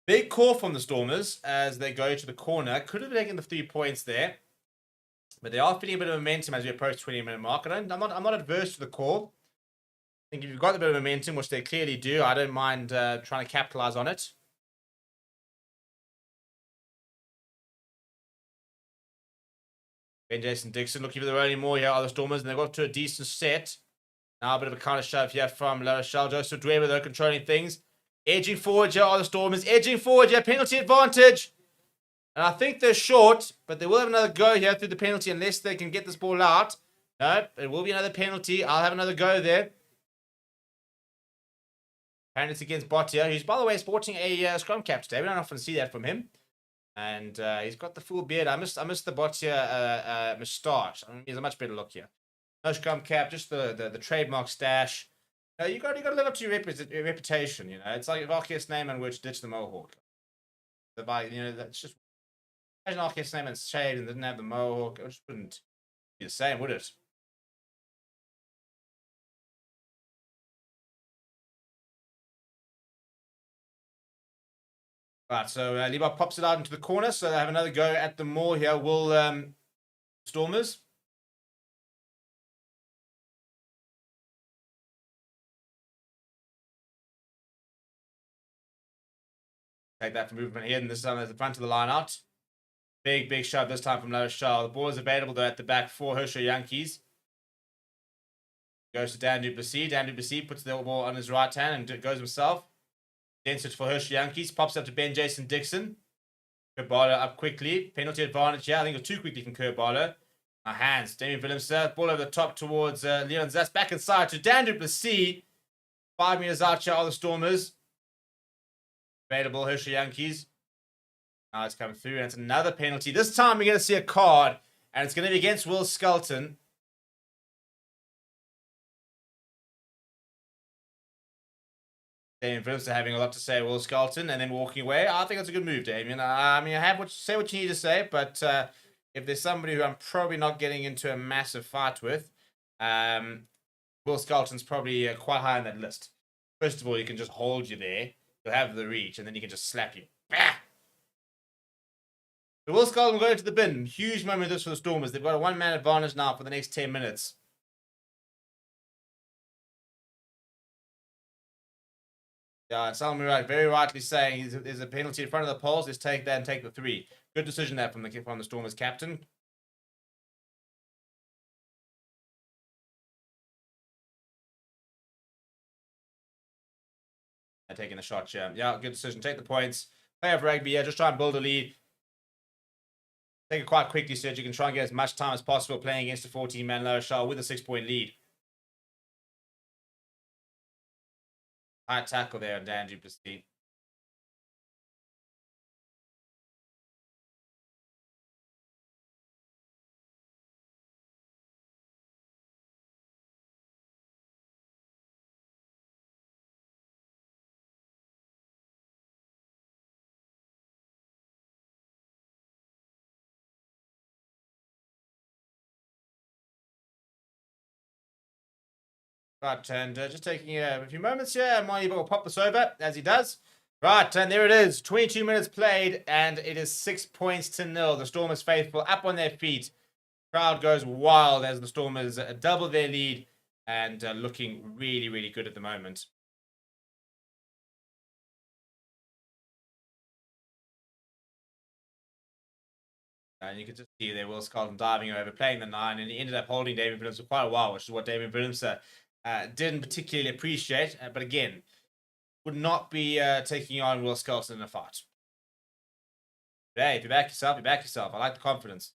big call from the Stormers as they go to the corner. Could have taken the 3 points there. But they are feeling a bit of momentum as we approach 20-minute mark. I'm not adverse to the call. I think if you've got the bit of momentum, which they clearly do, I don't mind trying to capitalize on it. Ben Jason Dixon looking for the rolling more here are the Stormers, and they've got to a decent set. Now a bit of a counter shove here from La Rochelle. Joseph Dweber, though, controlling things. Edging forward here are the Stormers. Edging forward here, penalty advantage. And I think they're short, but they will have another go here through the penalty unless they can get this ball out. No, it will be another penalty. I'll have another go there. And it's against Botia, who's, by the way, sporting a scrum cap today. We don't often see that from him. And he's got the full beard. I missed the Botia moustache. I mean, he's a much better look here. No scrum cap, just the trademark stash. You got to live up to your reputation. You know, it's like if Arceus Neyman were to ditch the mohawk. That's just imagine Arceus Neyman shaved and didn't have the mohawk. It just wouldn't be the same, would it? Right, so Levi pops it out into the corner, so they have another go at the maul here. Will Stormers. Take that for movement here, and this time at the front of the line out. Big shove this time from Rochelle. The ball is available though at the back for Herschel Yankees. Goes to Dan du Plessis. Dan du Plessis puts the ball on his right hand and goes himself. Dents it for Herschel Yankees. Pops up to Ben Jason Dixon. Kerbala up quickly. Penalty advantage here. I think it was too quickly from Kerbala. Hands. Damien Willemse. Ball over the top towards Leon Zas. Back inside to Dan du Plessis. 5 meters out here are the Stormers. Available Herschel Yankees. Now it's coming through, and it's another penalty. This time we're going to see a card, and it's going to be against Will Skelton. Damien Willemse having a lot to say, Will Skelton, and then walking away. I think that's a good move, Damien. I mean, say what you need to say, but if there's somebody who I'm probably not getting into a massive fight with, Will Skelton's probably quite high on that list. First of all, he can just hold you there. He'll have the reach, and then he can just slap you. Bah! So Will Skelton will go into the bin. Huge moment this for the Stormers. They've got a one-man advantage now for the next 10 minutes. Yeah, Salman Murat very rightly saying there's a penalty in front of the poles. Let's take that and take the 3. Good decision there from the Stormers captain. And taking a shot here. Yeah, good decision. Take the points. Play off rugby. Yeah, just try and build a lead. Take it quite quickly so that you can try and get as much time as possible playing against a 14-man Rochelle with a 6-point lead. High tackle there on Dan du Plessis. Right, and just taking a few moments here, and Marnie will pop this over, as he does. Right, and there it is. 22 minutes played, and it is 6 points to 0. The Stormers faithful up on their feet. Crowd goes wild as the Stormers double their lead and looking really, really good at the moment. And you can just see there Will Skelton diving over, playing the 9, and he ended up holding David Willemse for quite a while, which is what David Willemse didn't particularly appreciate. But again, would not be taking on Will Skelton in a fight. Hey, if you back yourself, you back yourself. I like the confidence.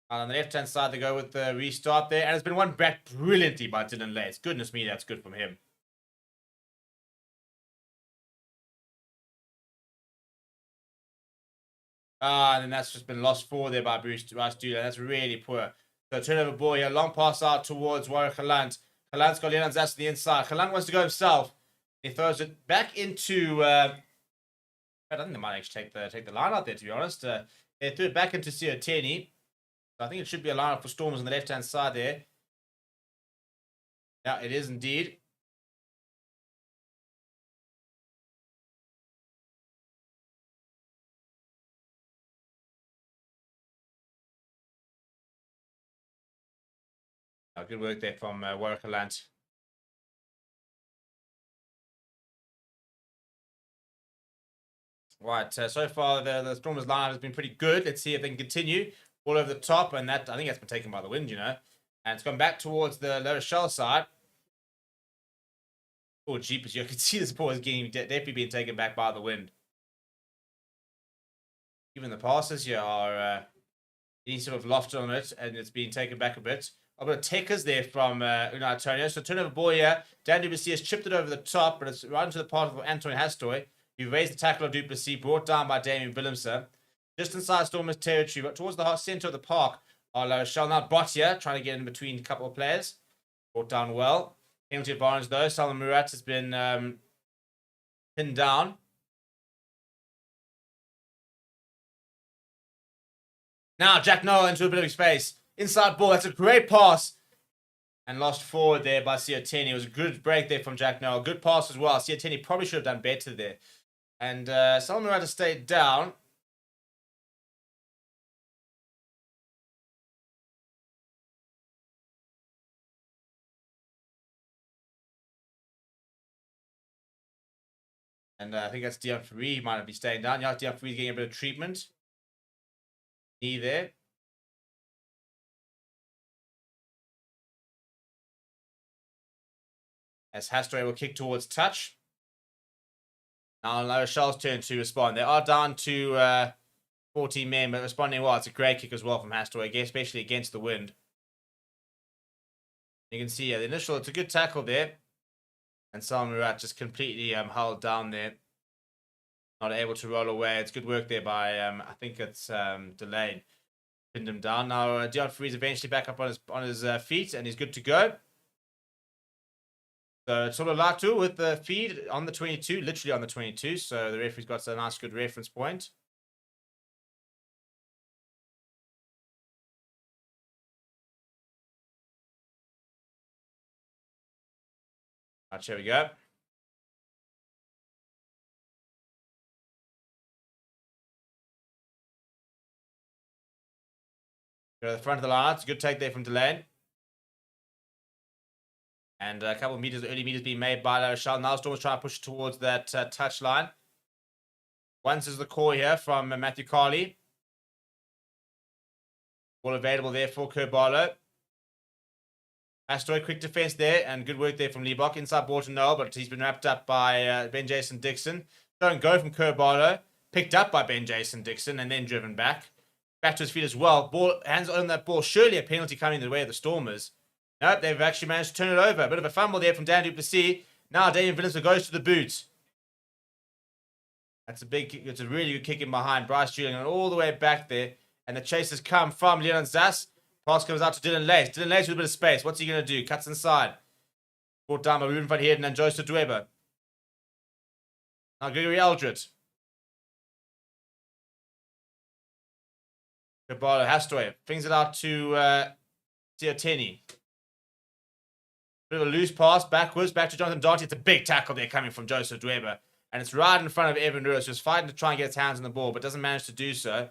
On the left-hand side, they go with the restart there. And it's been won back brilliantly by Dylan Lace. Goodness me, that's good from him. And then that's just been lost forward there by Bruce Dula. That's really poor. So turnover ball here. Long pass out towards Warwick Galant. Galant's got Leon Zas to the inside. Galant wants to go himself. He throws it back into... I think they might actually take the line out there, to be honest. They threw it back into Sioteni. So I think it should be a line up for Stormers on the left-hand side there. Yeah, it is indeed. Good work there from Warwick Galant. Right, so far the Stormers lineup has been pretty good. Let's see if they can continue. All over the top, and that I think that's been taken by the wind, you know. And it's gone back towards the La Rochelle side. Oh, jeepers, you can see this ball is getting definitely being taken back by the wind. Even the passes here are any sort of loft on it, and it's being taken back a bit. a bit of takers there from Unai Antonio. So turnover ball here. Dan du Plessis has chipped it over the top, but it's right into the path of Antoine Hastoy. He raised the tackle of du Plessis, brought down by Damien Willemse. Just inside Stormers territory, but towards the centre of the park are La Rochelle. Now Botia trying to get in between a couple of players. Brought down well. Penalty advantage though. Salman Murat has been pinned down. Now Jack Noel into a bit of space. Inside ball. That's a great pass. And lost forward there by Sioteni. It was a good break there from Jack Noel. Good pass as well. Sioteni probably should have done better there. And Salman Murat has stayed down. And I think that's Dion Ferry. He might be staying down. Yeah, Dion Ferry's getting a bit of treatment. Knee there. As Hastoy will kick towards touch. Now La Rochelle's turn to respond. They are down to 14 men, but responding well. It's a great kick as well from Hastoy, especially against the wind. You can see the initial, it's a good tackle there. And Salman Murat just completely held down there. Not able to roll away. It's good work there by, I think it's Delane. Pinned him down. Now Dion Ferry's eventually back up on his feet, and he's good to go. So Tolo Latu with the feed on the 22, literally on the 22. So the referee's got a nice, good reference point. Right, here we go. Go to the front of the line. It's a good take there from Delane. And a couple of meters, early meters being made by La Rochelle. Now Stormers trying to push towards that touch line. Once is the core here from Matthew Carley. Ball available there for Kerbalo. Hastoy, quick defense there, and good work there from Liebach. Inside ball to Noel, but he's been wrapped up by Ben Jason Dixon. Don't go from Kerbalo. Picked up by Ben Jason Dixon, and then driven back. Back to his feet as well. Ball, hands on that ball. Surely a penalty coming in the way of the Stormers. Nope, they've actually managed to turn it over. A bit of a fumble there from Dan du Plessis. Now Damien Willemse goes to the boot. That's a big kick. It's a really good kick in behind. Bryce Julian all the way back there. And the chase has come from Leon Zas. Pass comes out to Dylan Lace. Dylan Lace with a bit of space. What's he going to do? Cuts inside. Brought down by Ruben van Heerden and Joseph Dweber. Now Gregory Eldred. Kabalo Hastoy. Flings it out to Sioteni. Bit of a loose pass backwards, back to Jonathan Darty. It's a big tackle there coming from Joseph Dweber. And it's right in front of Evan Lewis, who's fighting to try and get his hands on the ball, but doesn't manage to do so.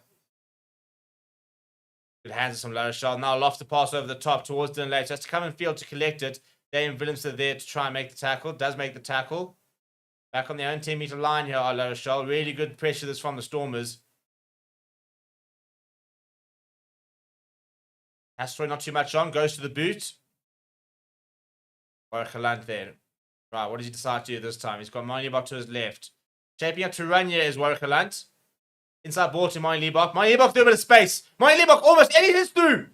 Good hands from La Rochelle. Now lofts the pass over the top towards Dylan Lace. Has to come in field to collect it. Damien Willemse there to try and make the tackle. Does make the tackle. Back on the own 10-meter line here are La Rochelle. Really good pressure this from the Stormers. Hastoy not too much on. Goes to the boot. Wargeland there. Right, what does he decide to do this time? He's got Mani Liebach to his left. Shaping up to run here is Wargeland. Inside ball to Mani Liebach. Mani Liebach through a bit of space. Mani Liebach almost anything's through.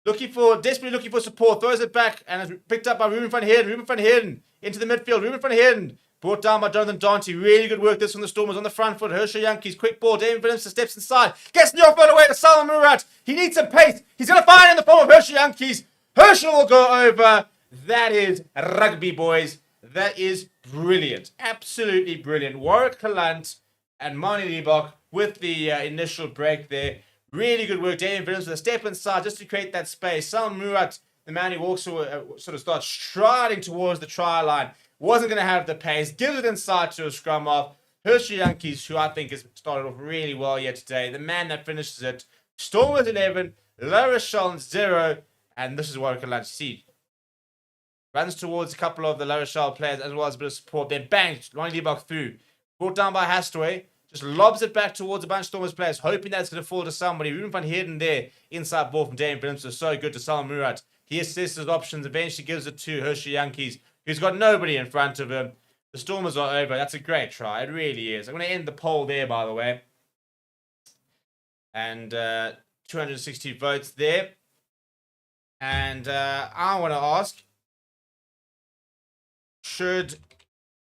Desperately looking for support. Throws it back and is picked up by Ruben van Heerden. Ruben van Heerden into the midfield. Ruben van Heerden brought down by Jonathan Dante. Really good work this from the Stormers on the front foot. Herschel Yankees, quick ball. Damien Willemse steps inside. Gets the offload away to Salman Murat. He needs some pace. He's going to find it in the form of Herschel Yankees. Herschel will go over. That is rugby, boys. That is brilliant. Absolutely brilliant. Warwick Kalant and Mani Liebach with the initial break there. Really good work. Damien Willemse with a step inside just to create that space. Salman Murat, the man who walks sort of starts striding towards the try line. Wasn't going to have the pace. Gives it inside to a scrum off. Herschel Yankees, who I think has started off really well here today. The man that finishes it. Stormers 11, La Rochelle 0. And this is Warwick Kalant. See, runs towards a couple of the La Rochelle players as well as a bit of support. Then bangs Mani Liebach through. Brought down by Hastoy. Just lobs it back towards a bunch of Stormers players, hoping that it's going to fall to somebody. Ruben van Heerden there. Inside ball from Damien Willemse. So good to Salman Murat. He assesses his options. Eventually gives it to Herschel Yankees, who's got nobody in front of him. The Stormers are over. That's a great try. It really is. I'm going to end the poll there, by the way. And 262 votes there. And I want to ask, should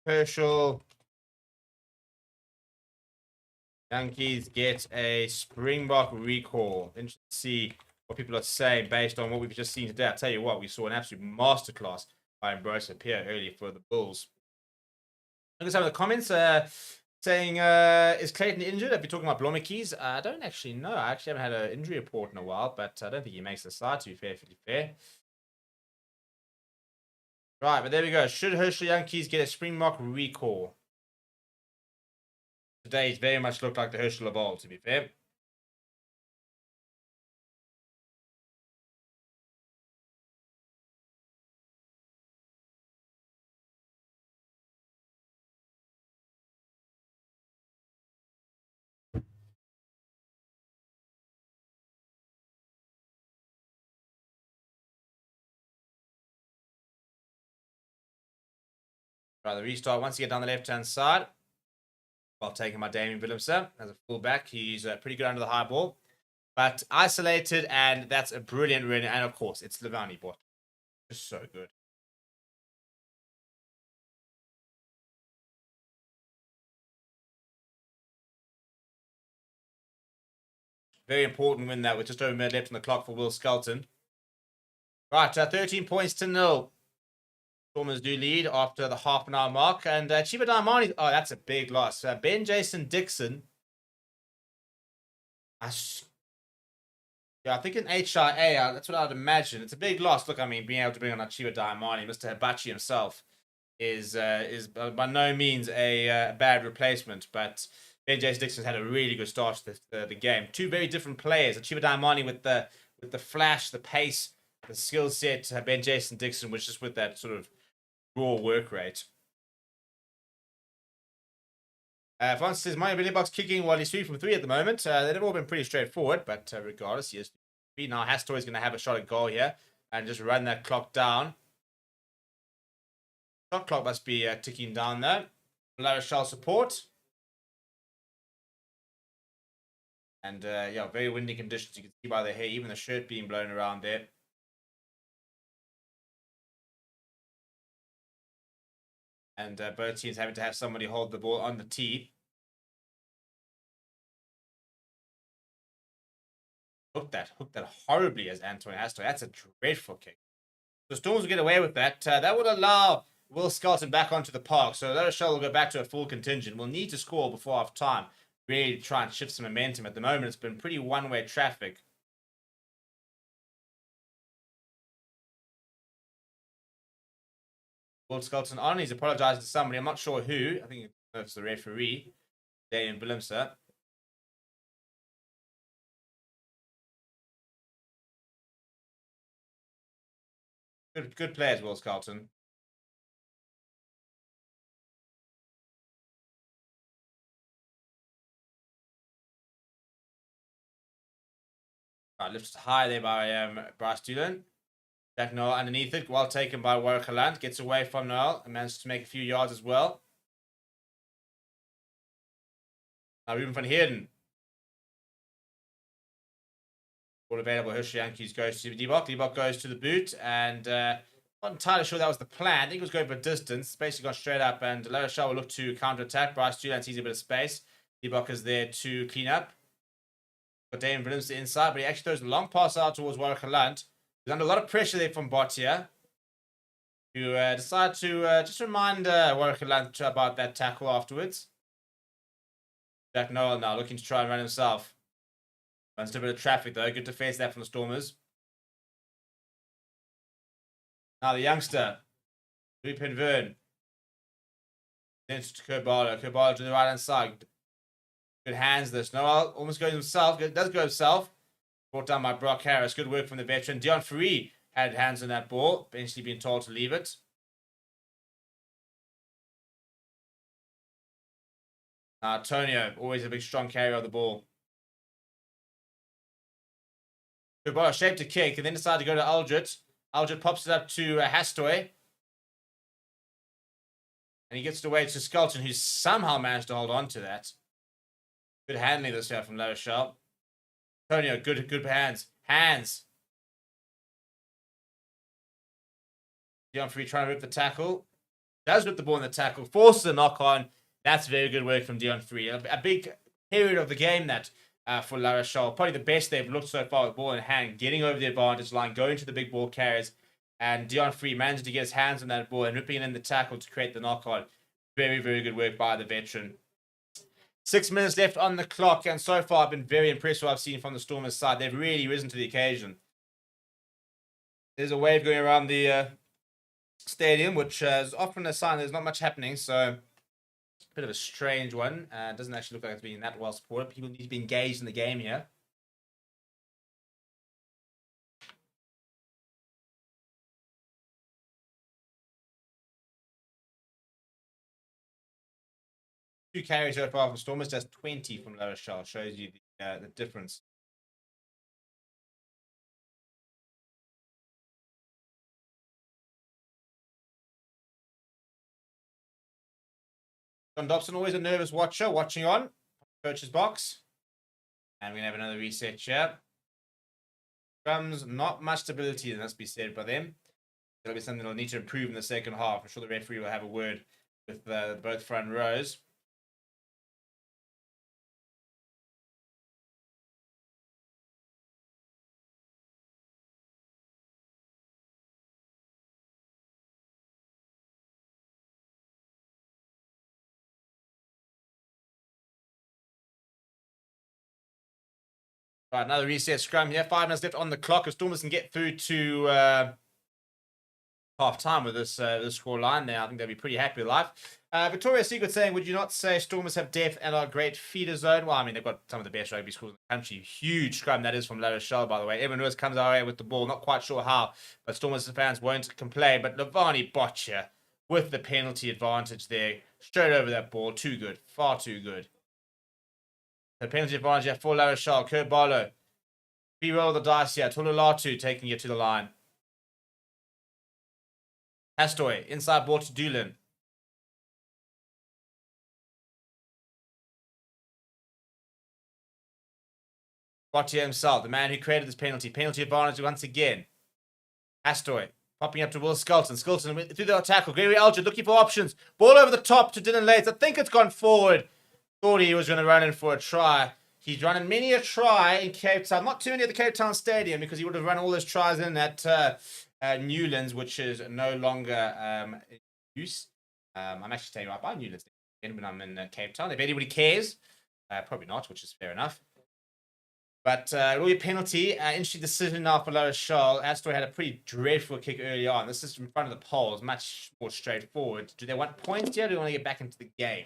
Herschel Yankees get a Springbok recall? Interesting to see what people are saying based on what we've just seen today. I'll tell you what, we saw an absolute masterclass by Ambrose Pierre earlier for the Bulls. Look at some of the comments saying, is Clayton injured? If you're talking about Blommetjies, I don't actually know. I actually haven't had an injury report in a while, but I don't think he makes the side, to be fair. Right, but there we go. Should Herschel Yankees get a Springbok recall? Today, it very much looked like the Herschel of old, to be fair. Right, the restart once again down the left-hand side. While taking my Damien Willemse as a fullback. He's pretty good under the high ball. But isolated, and that's a brilliant run. And of course, it's Levani bot. Just so good. Very important win that with just over a minute left on the clock for Will Skelton. Right, 13 points to 0. Stormers do lead after the half an hour mark. And Chiba Daimani, oh, that's a big loss. Ben Jason Dixon. Yeah, I think in HIA, that's what I'd imagine. It's a big loss. Look, I mean, being able to bring on Chiba Daimani, Mr. Hibachi himself, is by no means a bad replacement. But Ben Jason Dixon's had a really good start to the game. Two very different players. Chiba Daimani with the flash, the pace, the skill set. Ben Jason Dixon was just with that sort of raw work rate. Francis says, my Billy Box kicking while he's 3 from 3 at the moment. They've all been pretty straightforward, but regardless, he is 3. Now Hastoy is going to have a shot at goal here and just run that clock down. Shot clock must be ticking down though. La Rochelle support. And yeah, very windy conditions. You can see by the hair, even the shirt being blown around there. And both teams having to have somebody hold the ball on the tee. Hooked that horribly as Antonio Hastoy. That's a dreadful kick. The Storms will get away with that. That will allow Will Skelton back onto the park. So La Rochelle will go back to a full contingent. We'll need to score before half time. Really try and shift some momentum. At the moment, it's been pretty one-way traffic. Will Skelton on. He's apologizing to somebody. I'm not sure who. I think it's the referee, Damien Willemse. Good players, Will Skelton. Right, lifted high there by Bryce Doolan. Jack Noel underneath it, well taken by Warwick Land. Gets away from Noel and manages to make a few yards as well. Now Ruben van Heerden. Ball available. Herschel Yankees goes to Debok. Debok goes to the boot and not entirely sure that was the plan. I think it was going for distance. Basically gone straight up and La Rochelle will look to counter-attack. Bryce Doolan sees a bit of space. Debok is there to clean up. Got Damien Williams to the inside, but he actually throws a long pass out towards Warwick Land. He's under a lot of pressure there from Botia, who decide to just remind Warwick Land about that tackle afterwards. Jack Noel now looking to try and run himself. Runs into a bit of traffic though. Good defense there from the Stormers. Now the youngster, Rupen Vern. Sends to Kerbala. Kerbala to the right hand side. Good hands this. Noel almost goes himself. Does go himself. Brought down by Brock Harris. Good work from the veteran. Dion Free had hands on that ball. Eventually being told to leave it. Tonio, always a big strong carrier of the ball. Kerbala shaped a kick and then decided to go to Aldrit. Aldrit pops it up to Hastoy. And he gets it away to Skelton, who somehow managed to hold on to that. Good handling this here from La Rochelle. Tonio, good hands. Hands. Dion Free trying to rip the tackle. Does rip the ball in the tackle. Forces a knock on. That's very good work from Dion Free. A big period of the game that for La Rochelle. Probably the best they've looked so far with ball in hand. Getting over the advantage line. Going to the big ball carriers. And Dion Free managed to get his hands on that ball and ripping it in the tackle to create the knock on. Very, very good work by the veteran. 6 minutes left on the clock. And so far I've been very impressed with what I've seen from the Stormers side. They've really risen to the occasion. There's a wave going around the stadium, which is often a sign there's not much happening. So, a bit of a strange one. It doesn't actually look like it's being that well supported. People need to be engaged in the game here. Two carries so far from Stormers, just 20 from La Rochelle. Shows you the difference. John Dobson, always a nervous watcher, watching on. Coach's box. And we're going to have another reset here. Scrums, not much stability, that must be said by them. That'll be something they'll need to improve in the second half. I'm sure the referee will have a word with both front rows. Right, another reset scrum here. 5 minutes left on the clock. If Stormers can get through to half time with this score line now, I think they'll be pretty happy with life. Victoria's Secret saying, would you not say Stormers have depth and are a great feeder zone? Well, I mean, they've got some of the best rugby schools in the country. Huge scrum that is from La Rochelle, by the way. Evan Lewis comes our way with the ball. Not quite sure how, but Stormers fans won't complain. But Lavani Botcher with the penalty advantage there. Straight over that ball. Too good. Far too good. The penalty advantage for La Rochelle. Kurt Barlow. Re-roll the dice here. Tululatu taking it to the line. Hastoy. Inside ball to Doolin. Bottier himself, the man who created this penalty. Penalty advantage once again. Hastoy. Popping up to Will Skelton. Skelton through the tackle. Gregory Alger looking for options. Ball over the top to Dylan Lates. I think it's gone forward. Thought he was going to run in for a try. He's run in many a try in Cape Town. Not too many at the Cape Town Stadium because he would have run all those tries in at Newlands, which is no longer in use. I'm actually staying right by Newlands when I'm in Cape Town. If anybody cares, probably not, which is fair enough. But it will be a penalty. Interesting decision now for La Rochelle. Astor had a pretty dreadful kick early on. This is in front of the poles, much more straightforward. Do they want points here or do they want to get back into the game?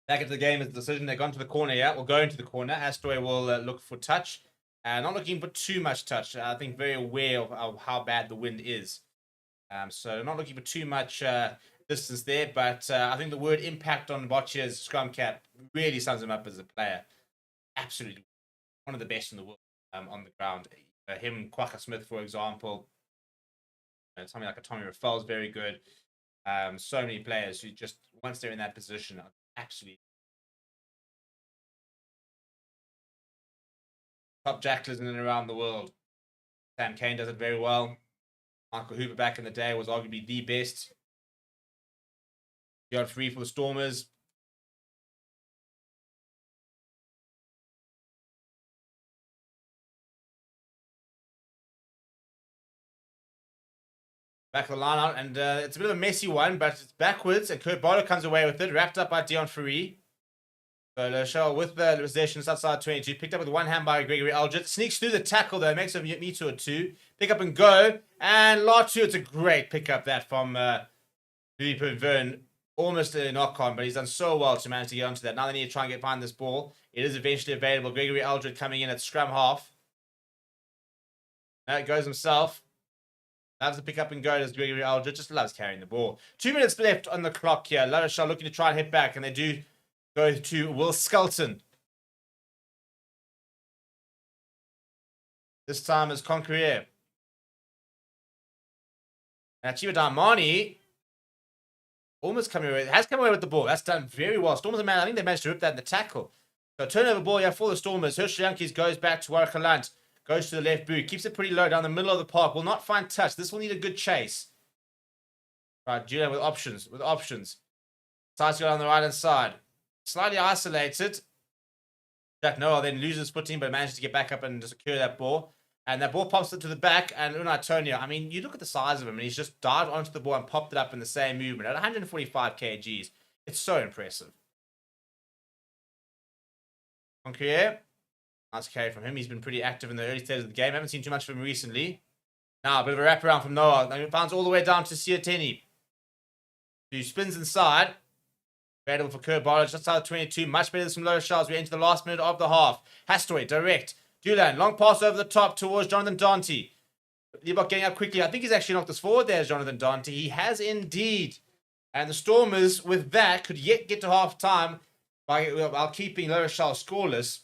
Back into the game is the decision. They've gone to the corner here. We'll go into the corner. Astor will look for touch. Not looking for too much touch. I think very aware of how bad the wind is. So not looking for too much distance there. But I think the word impact on Botcher's scrum cap really sums him up as a player. Absolutely. One of the best in the world on the ground. Him, Quacka Smith, for example. Something like a Tommy Raffel is very good. So many players who just, once they're in that position, are absolutely top jacklers in and around the world. Sam Kane does it very well. Michael Hooper back in the day was arguably the best. Yard free for the Stormers. Back of the line out, and it's a bit of a messy one, but it's backwards, and Kurt Barlow comes away with it, wrapped up by Dion Free. So La Rochelle with the possession outside 22, picked up with one hand by Gregory Alger. Sneaks through the tackle though, makes a meter or two. Pick up and go, and Latu, it's a great pickup that from Louis Puverne. Almost a knock-on, but he's done so well to manage to get onto that. Now they need to try and find this ball. It is eventually available. Gregory Aldred coming in at scrum half. Now it goes himself. Loves to pick up and go as Gregory Aldred. Just loves carrying the ball. 2 minutes left on the clock here. La Rochelle looking to try and hit back, and they do go to Will Skelton. This time is Currie. Now Chiba Darmani almost coming away. Has come away with the ball. That's done very well. Stormers are man. I think they managed to rip that in the tackle. So turnover ball here for the Stormers. Herschel Yankees goes back to Watchalong. Goes to the left boot. Keeps it pretty low down the middle of the park. Will not find touch. This will need a good chase. Right, Julian with options. Decides to go on the right-hand side. Slightly isolated. Jack Noah then loses footing, but manages to get back up and secure that ball. And that ball pops it to the back. And Unai Tonio, I mean, you look at the size of him, and he's just dived onto the ball and popped it up in the same movement at 145 kgs. It's so impressive. Currie. Nice carry from him. He's been pretty active in the early stages of the game. Haven't seen too much of him recently. Now, a bit of a wraparound from Noah. Then he bounces all the way down to Siateni, who spins inside. Available for Currie Barlow, just out of 22. Much better than some lower shells. We enter the last minute of the half. Hastaway, direct. Dulan, long pass over the top towards Jonathan Dante. Liebach getting up quickly. I think he's actually knocked us forward there, Jonathan Dante. He has indeed. And the Stormers, with that, could yet get to half time while keeping La Rochelle scoreless.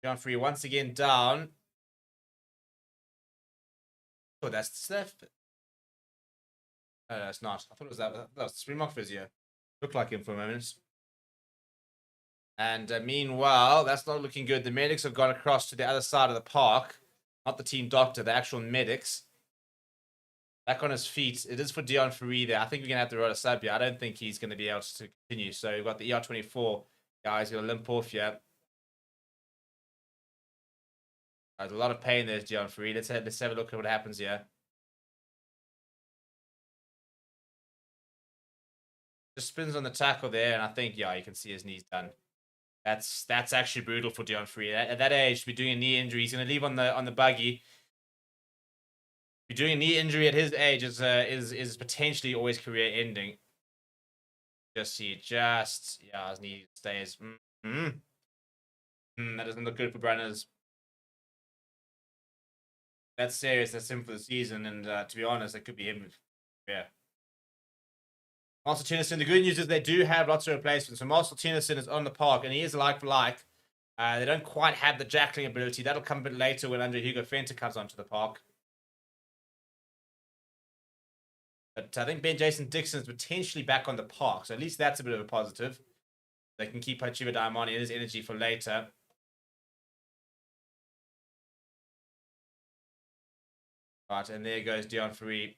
John Free once again down. Oh, that's the stuff. No, it's not. I thought it was that was Springbok physio. Looked like him for a moment. And meanwhile, that's not looking good. The medics have gone across to the other side of the park. Not the team doctor, the actual medics. Back on his feet. It is for Dion Free there. I think we're going to have to roll a sub here. I don't think he's going to be able to continue. So we've got the ER24. Yeah, he's going to limp off here. There's a lot of pain there, Dion Free. Let's have a look at what happens here. Just spins on the tackle there, and I think, yeah, you can see his knee's done. That's actually brutal for Dion Free. At that age, to be doing a knee injury, he's going to leave on the buggy. Be doing a knee injury at his age is potentially always career ending. His knee stays. That doesn't look good for Branners. That's serious. That's him for the season, and to be honest, it could be him. Yeah. Marcel Tennyson, the good news is they do have lots of replacements. So Marcel Tennyson is on the park, and he is like for like. They don't quite have the jackling ability. That'll come a bit later when Andre Hugo Fenter comes onto the park. But I think Ben Jason Dixon is potentially back on the park, so at least that's a bit of a positive. They can keep Hachiva Diamani and his energy for later. Right, and there goes Dion Free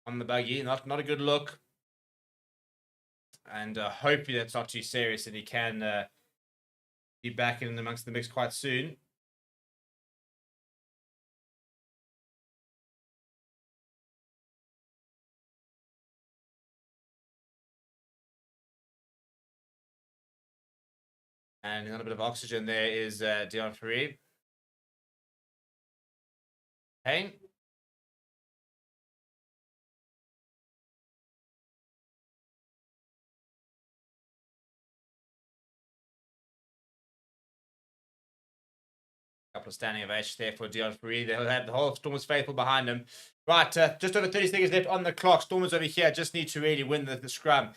on the buggy. Not a good look. And hopefully that's not too serious and he can be back in amongst the mix quite soon. And another bit of oxygen there is Dion Free. Pain. Couple of standing ovations there for Dion Free. They'll have the whole Stormers faithful behind him. Right, just over 30 seconds left on the clock. Stormers over here just need to really win the scrum.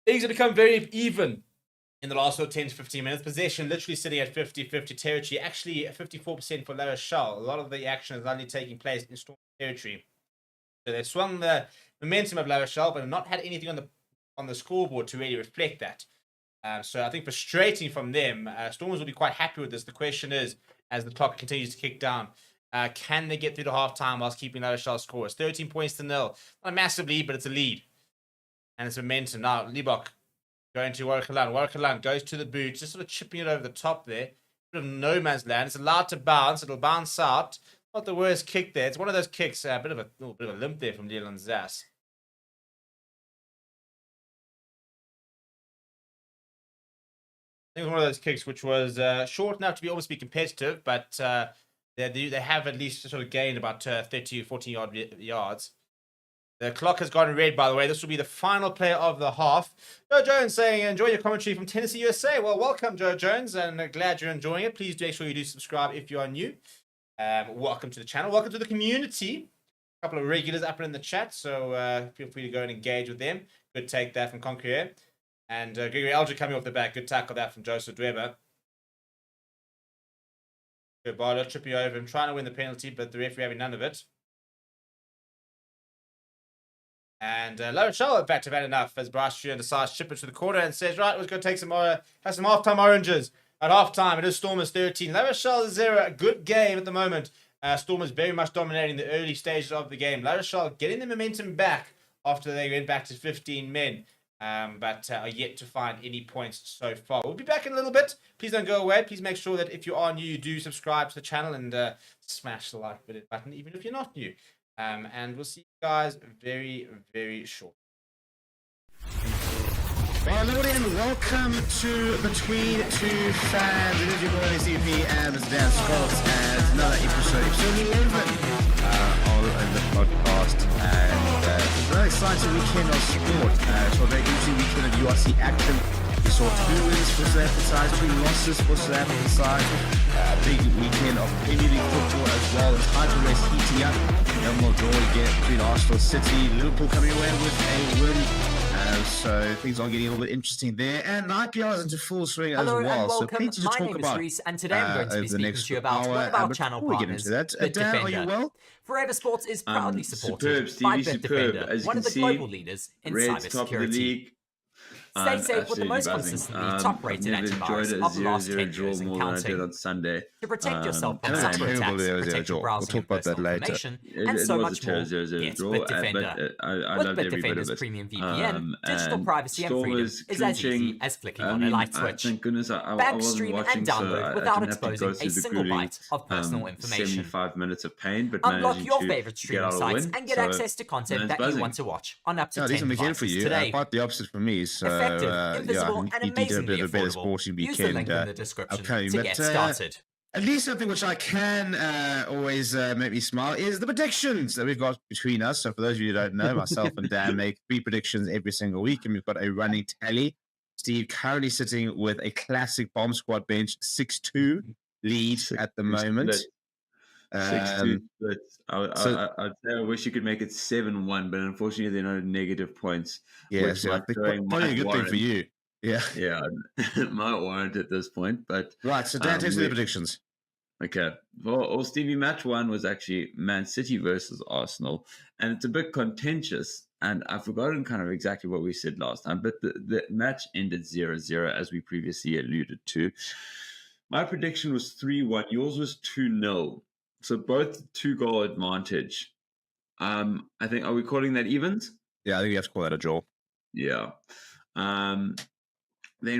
Things have become very even in the last 10 to 15 minutes. Possession literally sitting at 50-50 territory. Actually, 54% for La Rochelle. A lot of the action is only taking place in Storm territory. So they've swung the momentum of La Rochelle, but have not had anything on the scoreboard to really reflect that. So I think frustrating from them. Stormers will be quite happy with this. The question is, as the clock continues to kick down, can they get through to half-time whilst keeping La Rochelle scoreless? 13 points to 0. Not a massive lead, but it's a lead. And it's momentum. Now, Liebach going to Watchalong. Watchalong goes to the boot, just sort of chipping it over the top there. Bit of no man's land. It's allowed to bounce. It'll bounce out. Not the worst kick there. It's one of those kicks. A bit of a limp there from Leland Zass. I think it was one of those kicks which was short enough to almost be competitive, but they have at least sort of gained about 30 or 40 yards. The clock has gone red, by the way. This will be the final play of the half. Joe Jones saying, enjoy your commentary from Tennessee, USA. Well, welcome, Joe Jones, and glad you're enjoying it. Please do make sure you do subscribe if you are new. Welcome to the channel. Welcome to the community. couple of regulars up in the chat, so feel free to go and engage with them. Good take that from Currie. And Gregory Alger coming off the back. Good tackle that from Joseph Dweber. Good Barlow tripping over him, trying to win the penalty, but the referee having none of it. And La Rochelle, in fact, have had enough as Bryce Sheehan decides to chip it to the corner and says, right, let's go take some have some halftime oranges. At halftime, it is Stormers 13. La Rochelle 0. A good game at the moment. Stormers very much dominating the early stages of the game. La Rochelle getting the momentum back after they went back to 15 men. But are yet to find any points so far. We'll be back in a little bit. Please don't go away. Please make sure that if you are new, you do subscribe to the channel and smash the like button, even if you're not new. And we'll see you guys very, very shortly. Well, hello and welcome to Between Two Fans. It is your boy CP and Mr. Dan Scott and another episode 11 on the podcast. And it's a very exciting weekend of sport. So a very interesting weekend of URC action. We saw 2 wins for South African side, 2 losses for South African side. A big weekend of Premier League football as well. The title race heating up. Then we'll draw again between Arsenal City, Liverpool coming away with a win. So things are getting a little bit interesting there, and the IPL is into full swing as well. And welcome. So plenty to My talk name about. is Reese, and today I'm going to be speaking to you about one of our channel partners, Dan, are you well? Forever Sports is proudly supported superb, by Stevie, BITDEFENDER, one of the global leaders in cybersecurity. Stay safe with the most consistently top-rated antivirus of the last 10 years and counting. On Sunday. To protect yourself from cyber attacks, protect your browsing and personal information, and so much more, it's BITDEFENDER. With BITDEFENDER's premium VPN, digital privacy and freedom is as easy as flicking on a light switch. Thank goodness Back, stream, and download without exposing a single byte of personal information. 75 minutes of pain, but unlock your favorite streaming sites and get access to content that you want to watch on up to 10 devices today. Quite the opposite for me. So effective, invisible, and amazingly affordable. Use the link in the description to get started. At least something which I can always make me smile is the predictions that we've got between us. So for those of you who don't know, myself and Dan make 3 predictions every single week, and we've got a running tally. Steve currently sitting with a classic bomb squad bench 6-2 lead at the moment. 6-2 splits. I'd say I wish you could make it 7-1, but unfortunately they're not negative points. Yeah, so I think probably a good thing for you. Yeah, it might warrant at this point. But right, so Dan, takes the predictions. Okay, well, Stevie, match 1 was actually Man City versus Arsenal, and it's a bit contentious. And I've forgotten kind of exactly what we said last time, but the match ended 0-0 as we previously alluded to. My prediction was 3-1. Yours was 2-0. So both 2-goal advantage. I think, are we calling that evens? Yeah, I think you have to call that a draw. Yeah. Then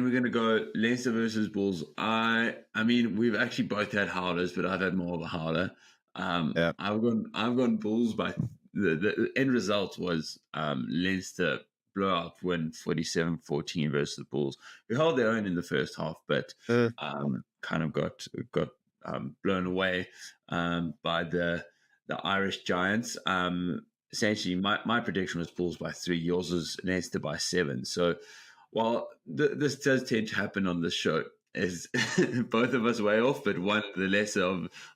we're going to go Leicester versus Bulls. I mean, we've actually both had howlers, but I've had more of a howler. Yeah. I've gone Bulls by the end result was Leicester blowout win 47-14 versus the Bulls, who held their own in the first half, but kind of got blown away by the Irish Giants. Essentially, my prediction was Bulls by 3. Yours was Leicester by 7. So while this does tend to happen on this show, is both of us way off, but one the lesser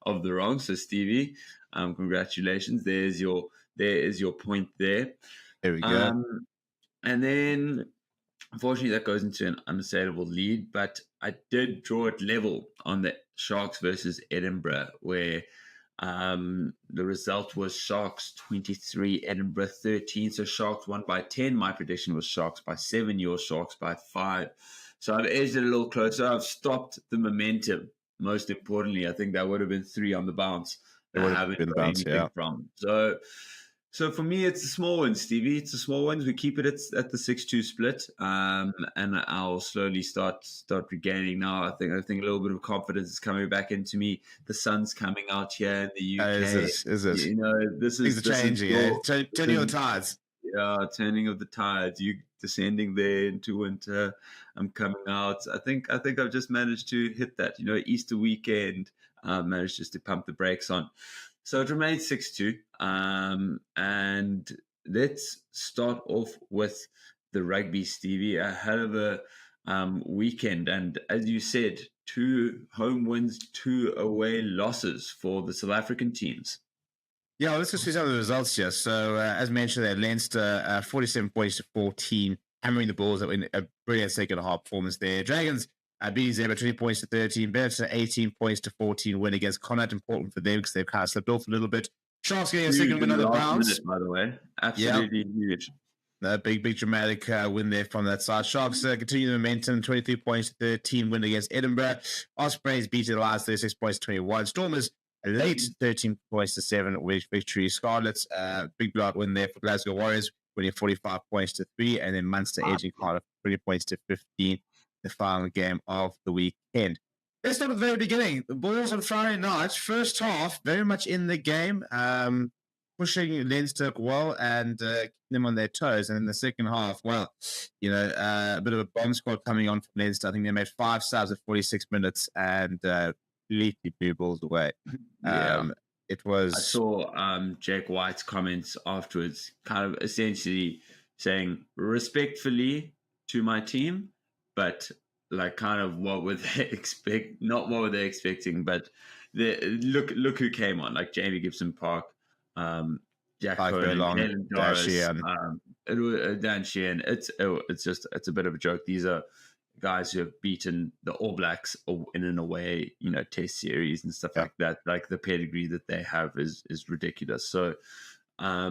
of the wrong. So Stevie, congratulations. There is your point there. There we go. And then, unfortunately, that goes into an unassailable lead. But I did draw it level on the Sharks versus Edinburgh, where the result was Sharks 23, Edinburgh 13. So Sharks won by 10. My prediction was Sharks by 7. Your Sharks by 5. So I've edged it a little closer. I've stopped the momentum. Most importantly, I think that would have been 3 on the bounce. It would have been the bounce, yeah. From. So for me, it's a small win, Stevie. It's a small win. We keep it at the 6-2 split, and I'll slowly start regaining now. I think a little bit of confidence is coming back into me. The sun's coming out here in the UK. Is this? You know, things are changing. Turning of the tides. Yeah, turning of the tides. You descending there into winter. I'm coming out. I think I've just managed to hit that. You know, Easter weekend. Managed just to pump the brakes on. So it remains 6-2. And let's start off with the rugby, Stevie. A hell of a weekend. And as you said, 2 home wins, 2 away losses for the South African teams. Yeah, let's just see some of the results here. So, as mentioned there, Leinster 47 points to 14, hammering the Bulls in a brilliant second half performance there. Dragons beating Zebra 20 points to 13, Better 18 points to 14 win against Connacht, important for them because they've kind of slipped off a little bit. Sharks getting a second win on the bounce. By the way, absolutely huge. A big dramatic win there from that side. Sharks continue the momentum, 23 points to 13 win against Edinburgh. Ospreys beat the Lions 36 points to 21. Stormers a late 13 points to 7 with victory. Scarlets big blowout win there for Glasgow Warriors, winning 45 points to 3, and then Munster edging Cardiff 20 points to 15, the final game of the weekend. Let's start at the very beginning. The Bulls on Friday night, first half, very much in the game, pushing Leinster well and keeping them on their toes. And in the second half, well, a bit of a bomb squad coming on from Leinster. I think they made 5 subs at 46 minutes and completely blew Bulls away. It was. I saw Jake White's comments afterwards, kind of essentially saying respectfully to my team, but like kind of what would they expect? Not what were they expecting, but look who came on, like Jamie Gibson-Park, Jack Currie, Dan Sheehan. It's a bit of a joke. These are guys who have beaten the All Blacks in an away, test series and stuff like that. Like the pedigree that they have is ridiculous. So, I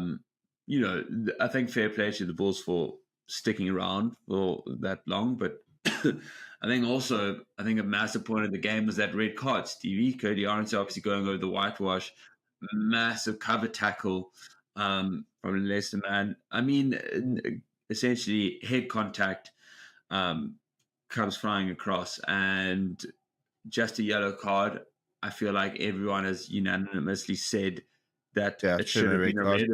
think fair play to the Bulls for sticking around for that long. But I think a massive point of the game was that red card. Stevie Currie obviously going over the whitewash, massive cover tackle from Leicester man. I mean, essentially head contact. Comes flying across and just a yellow card. I feel like everyone has unanimously said that it should have been a red.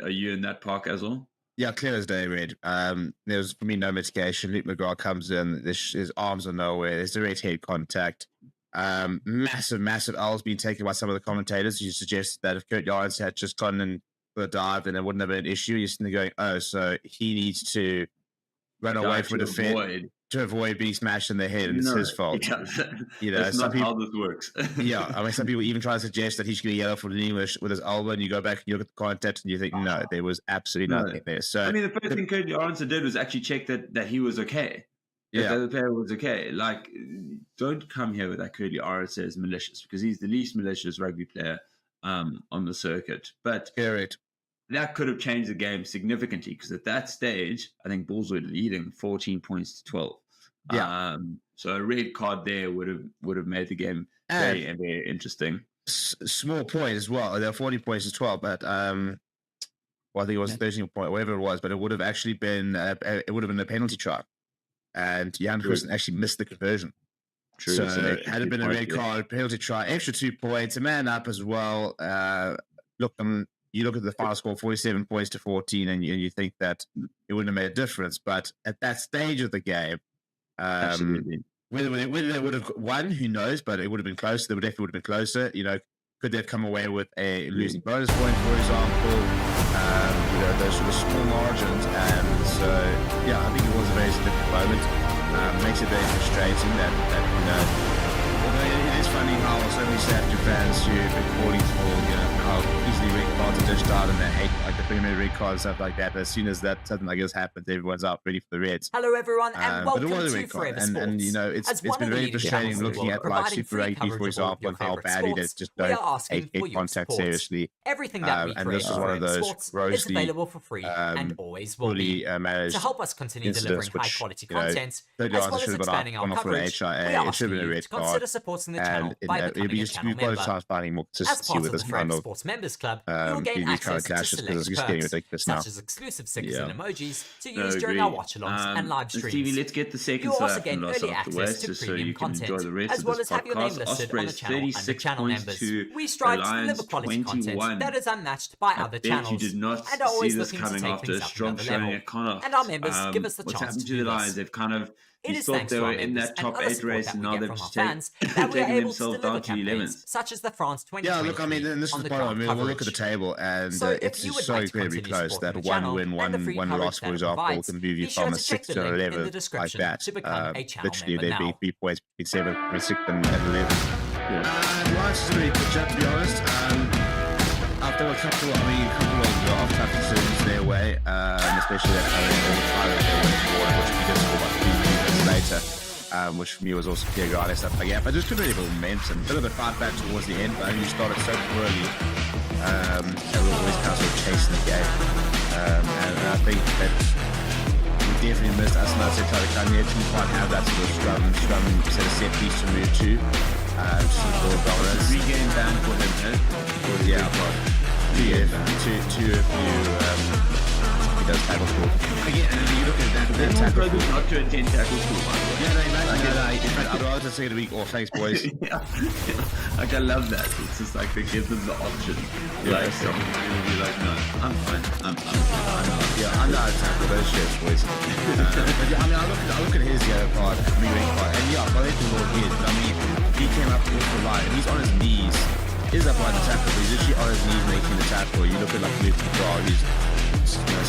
Are you in that park as well? Yeah, clear as day red. There was for me no mitigation. Luke McGrath comes in, his arms are nowhere. There's direct head contact. Massive L's being taken by some of the commentators who suggest that if Kurt Jarens had just gone in for a dive, then it wouldn't have been an issue. You're sitting there going, so he needs to run away from the defense to avoid being smashed in the head, and it's his fault. Yeah. That's not how this works. Some people even try to suggest that he should get a yellow for leaning with his elbow, and you go back and you look at the context and you think, no, there was absolutely nothing there. So the first thing Currie Arnson did was actually check that he was okay. That the player was okay. Like, don't come here with that Currie Arnson is malicious, because he's the least malicious rugby player on the circuit. But correct. That could have changed the game significantly, because at that stage, I think Bulls were leading 14 points to 12. Yeah. So a red card there would have made the game very interesting. Small point as well. There were 40 points to 12, but I think it was 13 point, whatever it was. But it would have actually been a penalty try, and Jan Christen actually missed the conversion. True. So had it been a red card, penalty try, extra 2 points, a man up as well. You look at the final score, 47 points to 14, and you think that it wouldn't have made a difference. But at that stage of the game, whether they would have won, who knows? But it would have been closer. They definitely would have been closer. Could they have come away with a losing bonus point, for example? Those sort of small margins. And so, I think it was a very significant moment. Makes it very frustrating that although it is funny how so many South African fans who've been calling for, how easily red cards are dished out and they hate like the Premier red card and stuff like that. But as soon as something like this happens, everyone's out ready for the Reds. Hello everyone, and welcome to Forever Sports. And it's been very frustrating looking at like Super Rugby, for example, and how badly they just don't take head contact seriously. Everything that we and this is one of those is available for free and always will be. To help us continue delivering high quality content, as well as expanding our coverage, we ask you to consider supporting the channel by becoming a channel member. As part of the Forever Sports Members Club, you will gain access to select perks, such as exclusive stickers and emojis to use during our watch-alongs and live streams. Stevie, let's get the second You'll also gain early access to premium content, as well as have your name listed on the channel under channel members. We strive to deliver quality content that is unmatched by other channels, and are always looking to take things up another level. And our members give us the chance to do this. They've kind of It is thanks to our members and other support that we get from our fans that we are able to deliver campaigns such as the France 2023. Yeah, look, and this is the point. We'll look at the table, and it's just so incredibly close that one win, one loss, for example, can move you from a 6 to 11 like that. Literally, there'd be 3 points between 7 and 6 and 11. Lawrence is a really good job, to be honest. I there were a couple of off-track decisions their way, especially that which we did score about 3 minutes later, which for me was also clear guard and stuff like that. But just couldn't really momentum. A bit of a fight back towards the end, but I mean, you started so poorly. And we were always kind of chasing the game. And I think that we definitely missed us. And I said, Kanye didn't quite have that sort of scrum set piece to move to. Regain band for him, yeah, two he does tackle school. Again, and you look at that tackle school. Not to attend tackle school, by the way. Yeah, I'd rather just take it a week off. Thanks, boys. Like, I love that. It's just like they give them the option. Like, someone will be like, no, I'm fine. I'm not a tackle those shits, boys. But yeah, I mean, I look at his part, and yeah, I think the Lord is. I mean, he came up with the line, and he's on his knees. He's up on the tackle, but he's actually on his knees making the tackle. You look at like Luke McGraw, he's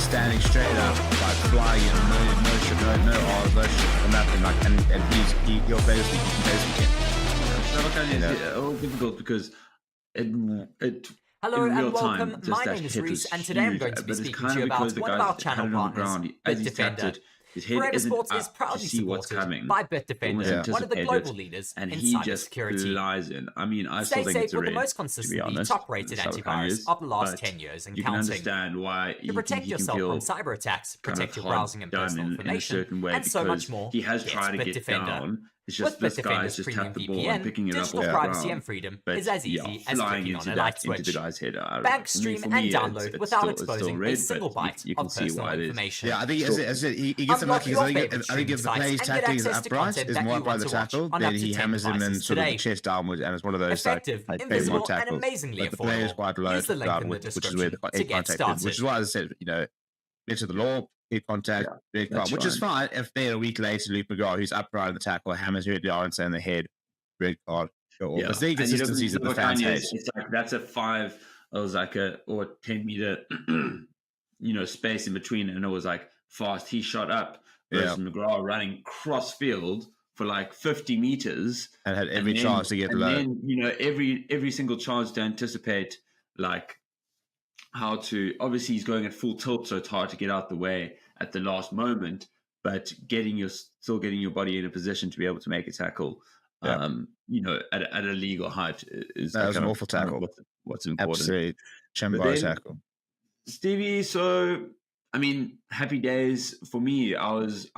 standing straight up, like flying, no shit, no arms, no shit, nothing. Like, and he'll play this week, he can play this weekend. It's all difficult because it Hello in real and welcome. time, My name is Reese, and today I'm going to be speaking to you about one of our channel partners, BITDEFENDER. Forever Sports is proudly supported by BITDEFENDER, one of the global leaders in cybersecurity. Flies in. I mean, I Stay still think safe it's a with the red, most consistently top-rated antivirus of the last 10 years and you counting. Can understand why to protect yourself from cyber attacks, protect your browsing and personal information, and so much more. He has tried to get down. It's just this guy just tapped the ball and picking it up off the ground. Privacy and freedom is as easy as clicking on a light switch. Bank, Bank, stream, and download without exposing a single byte of personal information. Yeah, I think he gets him lucky. I think if the player's tackling is upright, is more by the tackle, then he hammers him in sort of the chest downwards, and it's one of those effective, invisible, and amazingly affordable. The player is quite low downwards, which is where the contact is. Which is why I said, into the law. Hit contact, red card, which is fine if they're a week later, Luke McGraw, who's upright in the tackle, hammers Red Lawrence in the head, red card. Sure. But the inconsistencies that the fans hate. It's like that's a 5, it was like or 10 meter, space in between, and it was like fast. He shot up versus McGraw running cross field for like 50 meters and had every chance to get low. And then, every single chance to anticipate like how to, obviously he's going at full tilt, so it's hard to get out the way at the last moment, but still getting your body in a position to be able to make a tackle, at a legal height is that was an awful tackle. What's important. Absolutely. Chambo tackle. Stevie, so, I mean, happy days for me. I was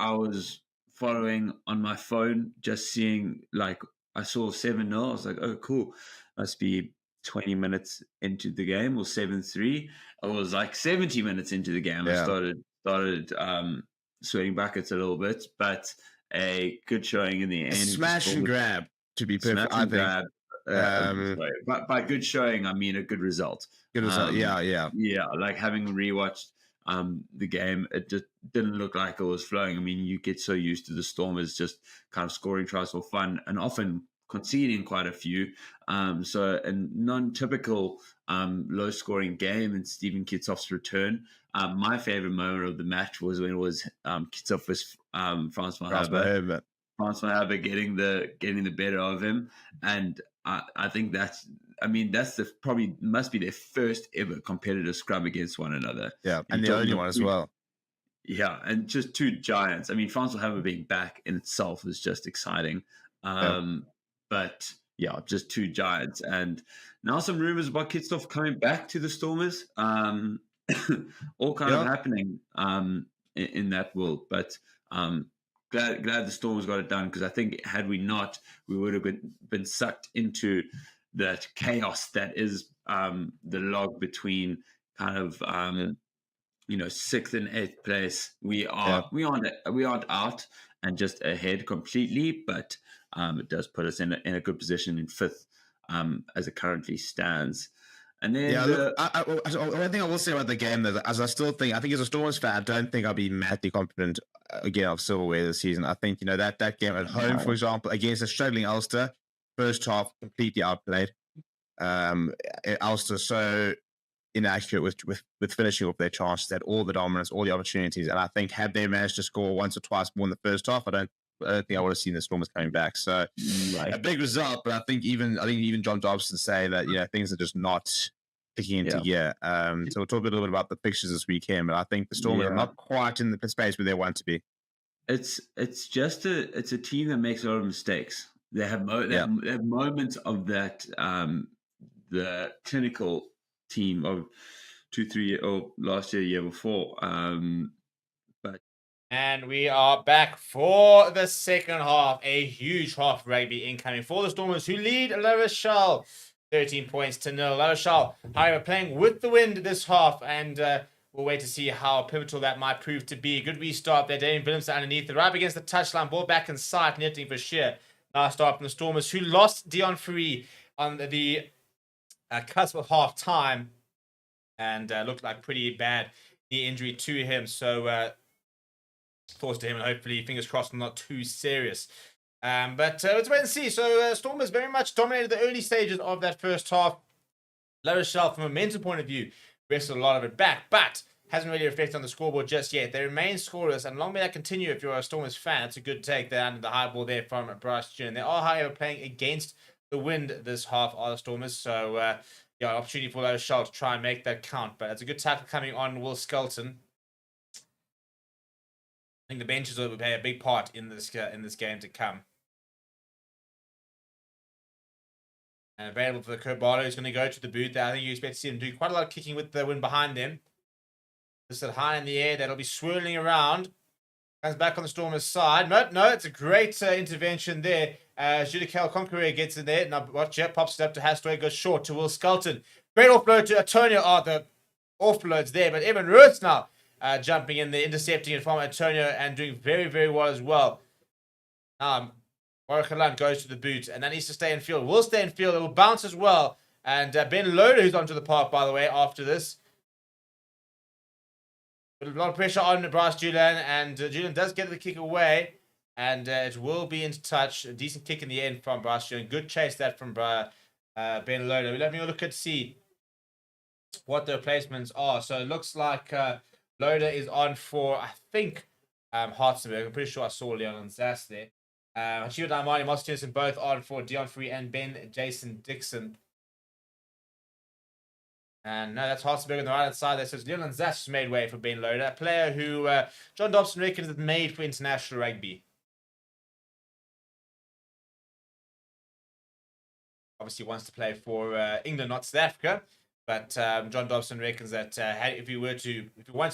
following on my phone, just seeing, like, I saw 7-0. I was like, oh, cool. Must be 20 minutes into the game or 7-3. I was like 70 minutes into the game. I started sweating buckets a little bit, but a good showing in the end. Smash and grab, to be perfect. I think. But by good showing, I mean a good result. Good result, yeah. Like having rewatched the game, it just didn't look like it was flowing. I mean, you get so used to the Stormers just kind of scoring tries for fun and often conceding quite a few. So a non-typical low-scoring game in Stephen Kitsoff's return. My favorite moment of the match was when it was Kitsoff versus Frans van Haber. Frans van Haber getting the better of him, and I think that's must be their first ever competitive scrum against one another. Yeah, and the only one as well. Yeah, and just two giants. I mean, Frans van Haber being back in itself is just exciting. But yeah, just two giants. And now some rumors about Kitsoff coming back to the Stormers. All kind of happening in that world. But glad the Stormers got it done, because I think had we not, we would have been sucked into that chaos that is the log between kind of 6th and 8th place. We aren't out and just ahead completely, but it does put us in a good position in 5th as it currently stands. And then one thing I will say about the game, though, as I think as a Stormers fan, I don't think I'll be madly confident again of silverware this season. I think that game at home, for example, against a struggling Ulster, first half completely outplayed. Ulster so inaccurate with finishing off their chances, had all the dominance, all the opportunities, and I think had they managed to score once or twice more in the first half, I don't think I would have seen the Stormers coming back. So a big result, but I think even John Dobson saying that things are just not kicking into gear. So we'll talk a little bit about the fixtures this weekend, but I think the Stormers are not quite in the space where they want to be. It's a team that makes a lot of mistakes. They have moments of that the clinical team of 2-3 or last year before. And we are back for the second half. A huge half rugby incoming for the Stormers, who lead La Rochelle 13 points to 0. La Rochelle, however, playing with the wind this half, and we'll wait to see how pivotal that might prove to be. Good restart there. Damien Williamson underneath, right against the touchline, ball back in sight, netting for sheer. Nice start from the Stormers, who lost Dion Free on the cusp of half time, and looked like pretty bad knee injury to him. So thoughts to him, and hopefully, fingers crossed, not too serious. But let's wait and see. So Stormers very much dominated the early stages of that first half. La Rochelle, from a momentum point of view, wrestled a lot of it back, but hasn't really reflected on the scoreboard just yet. They remain scoreless, and long may that continue if you're a Stormers fan. It's a good take there under the high ball there from Bryce June. They are, however, playing against the wind this half, are the Stormers. So, opportunity for La Rochelle to try and make that count. But it's a good tackle coming on Will Skelton. I think the benches will play a big part in this game to come. And available for the Kerbalo, who's going to go to the boot there. I think you expect to see him do quite a lot of kicking with the wind behind them. Just at high in the air, that'll be swirling around. Comes back on the Stormers' side. No, it's a great intervention there. Judical Conqueror gets in there. Now, watch it, pops it up to Hastway, goes short to Will Skelton. Great offload to Antonio. Oh, the offload's there, but Evan Roos now jumping in there, intercepting it from Antonio and doing very, very well as well. Warwick goes to the boot, and that needs to stay in field. Will stay in field. It will bounce as well. And Ben Loader, who's onto the park, by the way, after this. Put a lot of pressure on Bryce Julian, and Julian does get the kick away, and it will be into touch. A decent kick in the end from Bryce Julian. Good chase that from Ben Loader. We'll have a look and see what the replacements are. So it looks like Loader is on for, I think, Hartzenberg. I'm pretty sure I saw Leon and Zass there. Hashira Daimani, Moss Jensen both on for Dion Free and Ben Jason Dixon. And no, that's Hartzenberg on the right hand side. That says Leon Zass made way for Ben Loader, a player who John Dobson reckons is made for international rugby. Obviously wants to play for England, not South Africa. But John Dobson reckons that if he wants to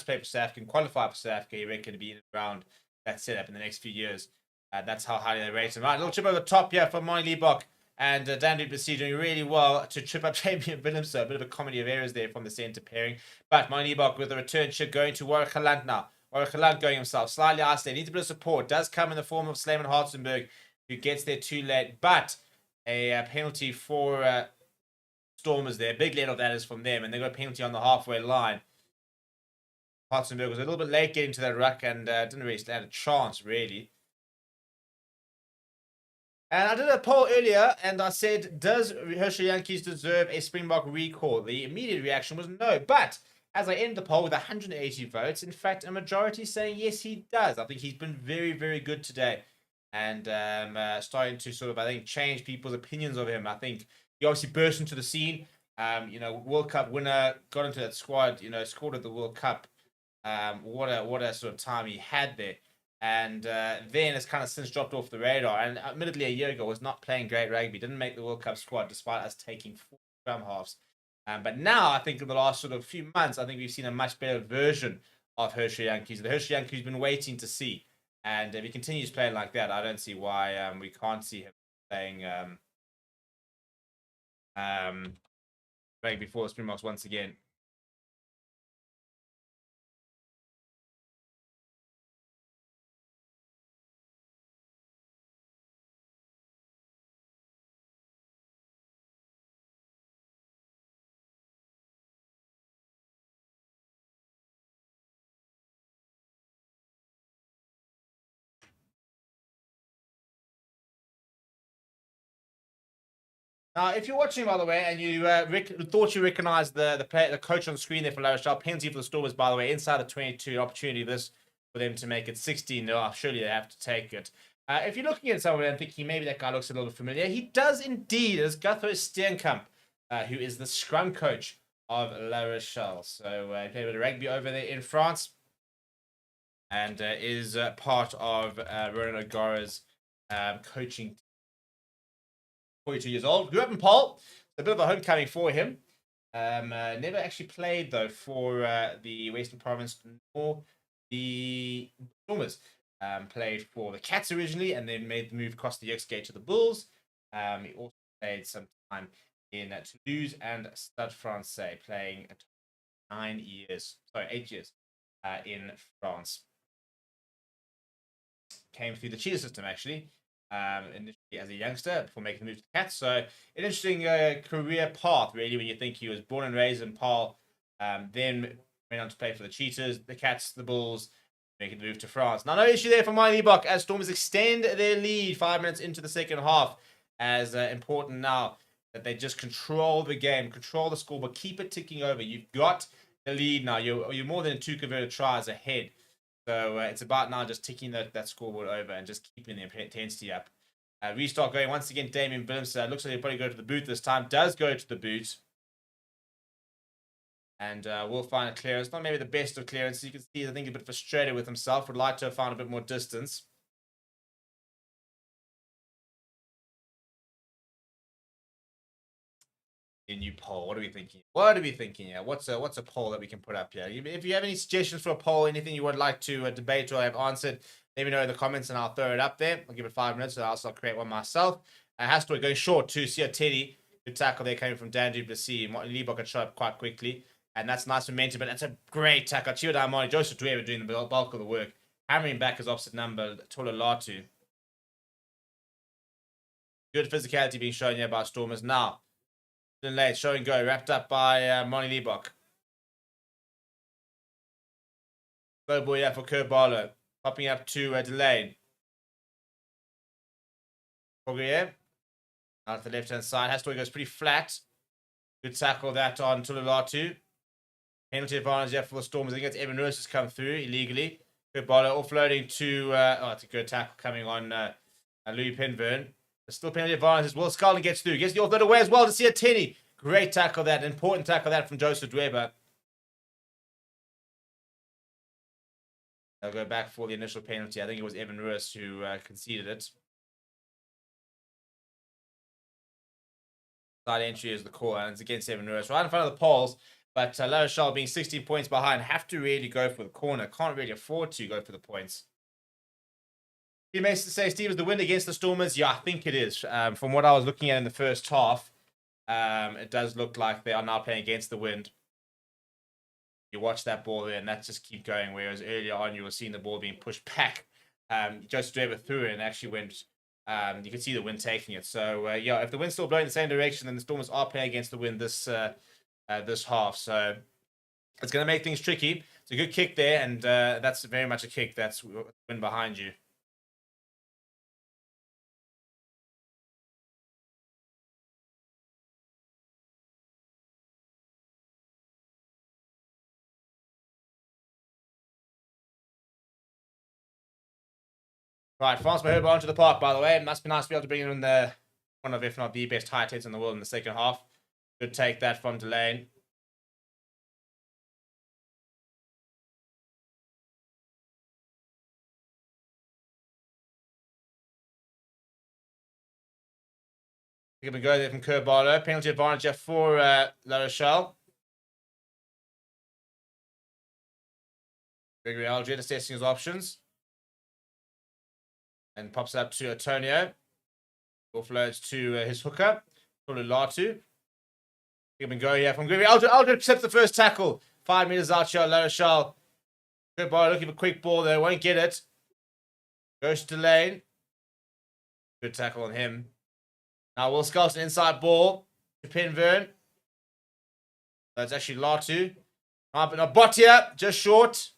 play for South Africa and qualify for South Africa, he reckons to be around that setup in the next few years. That's how highly they rate him. Right, a little chip over the top here from Moni Liebach. And Dan Duplessis doing really well to trip up Damien Williamson. A bit of a comedy of errors there from the centre pairing. But Moni Liebach with a return chip going to Warwick Halant now. Warwick Halant going himself. Slightly isolated. Needs a bit of support. Does come in the form of Slayman Hartzenberg, who gets there too late. But a penalty for Stormers there. Big let of that is from them. And they got a penalty on the halfway line. Hartzenberg was a little bit late getting to that ruck and didn't really stand a chance, really. And I did a poll earlier, and I said, does Hershey Yankees deserve a Springbok recall? The immediate reaction was no. But as I end the poll with 180 votes, in fact, a majority saying yes, he does. I think he's been very, very good today. And starting to sort of, I think, change people's opinions of him. I think he obviously burst into the scene. World Cup winner, got into that squad, scored at the World Cup. What a sort of time he had there. And then it's kind of since dropped off the radar. And admittedly, a year ago was not playing great rugby. Didn't make the World Cup squad despite us taking 4 scrum halves. But now, I think in the last sort of few months, I think we've seen a much better version of Hershey Yankees. The Hershey Yankees we've been waiting to see. And if he continues playing like that, I don't see why we can't see him playing rugby for the Springboks once again. Now, if you're watching, by the way, and you thought you recognized the coach on the screen there for La Rochelle, penalty for the Stormers, by the way, inside of 22, opportunity for them to make it 16. No, surely they have to take it. If you're looking at someone and thinking maybe that guy looks a little bit familiar, he does indeed. It's Guthrie Steenkamp, who is the scrum coach of La Rochelle. So he played a bit of rugby over there in France, and is part of Ronan O'Gara's coaching team. 42 years old, grew up in Paul. A bit of a homecoming for him. Never actually played though for the Western Province nor the Stormers. Played for the Cats originally, and then made the move across the X-Gate to the Bulls. He also played some time in Toulouse and Stade Francais, playing 8 years in France. Came through the cheetah system actually, initially as a youngster before making the move to the Cats. So an interesting career path really, when you think he was born and raised in Paul, then went on to play for the Cheetahs, the Cats, the Bulls, making the move to France. Now no issue there for Mike Liebach as Stormers extend their lead 5 minutes into the second half. As important now that they just control the game, control the score, but keep it ticking over. You've got the lead now. You're more than 2 converted tries ahead. So it's about now just ticking that scoreboard over and just keeping the intensity up. Restart going once again. Damien Williams looks like he'll probably go to the boot this time. Does go to the boot. And we'll find a clearance. Not maybe the best of clearance. You can see, I think, he's a bit frustrated with himself. Would like to have found a bit more distance. A new poll. What are we thinking? What are we thinking here? What's a poll that we can put up here? If you have any suggestions for a poll, anything you would like to debate or have answered, let me know in the comments and I'll throw it up there. I'll give it 5 minutes, so I'll create one myself. Hastaway going short to Teddy. Good tackle there coming from Dan Duplessis. Liebach could show up quite quickly, and that's nice momentum. But that's a great tackle. Chio Daimoni, Joseph Dwyer doing the bulk of the work, hammering back his opposite number, Tola Latu. Good physicality being shown here by Stormers now. Late, show and go, wrapped up by Moni Liebach. Slow boy there for Currie. Popping up to Delane. Currie. Out to the left-hand side. Hastaway goes pretty flat. Good tackle that on Tululatu. Penalty advantage there for the Stormers. I think it's Evan Lewis has come through illegally. Currie offloading to... it's a good tackle coming on Louis Penverne. There's still penalty advantage as well. Scarlett gets through. Gets the offload away as well to see a Tenny. Great tackle that. Important tackle that from Joseph Dwyer. They'll go back for the initial penalty. I think it was Evan Lewis who conceded it. Side entry is the call, and it's against Evan Lewis. Right in front of the poles, but La Rochelle being 16 points behind have to really go for the corner. Can't really afford to go for the points. He makes to say, Steve, is the win against the Stormers? Yeah, I think it is. From what I was looking at in the first half, it does look like they are now playing against the wind. You watch that ball there, and that just keep going. Whereas earlier on, you were seeing the ball being pushed back. Joseph Dwyer threw it and actually went. You can see the wind taking it. So yeah, if the wind's still blowing the same direction, then the Stormers are playing against the wind this half. So it's going to make things tricky. It's a good kick there, and that's very much a kick. That's wind behind you. Right, France Maherba onto the park, by the way. It must be nice to be able to bring in one of, if not the best height heads in the world in the second half. Good take that from Delane. Give and go there from Currie. Penalty advantage for La Rochelle. Gregory Aldred assessing his options. And pops up to Antonio. Offloads to his hooker. Latu. Give and go here from Gregory Aldred. Aldred accepts the first tackle. 5 meters out here, La Rochelle. Good ball, looking for a quick ball there. Won't get it. Goes to Delane. Good tackle on him. Now Will Skelton inside ball to Penverne. That's actually Latu. But Botia, just short.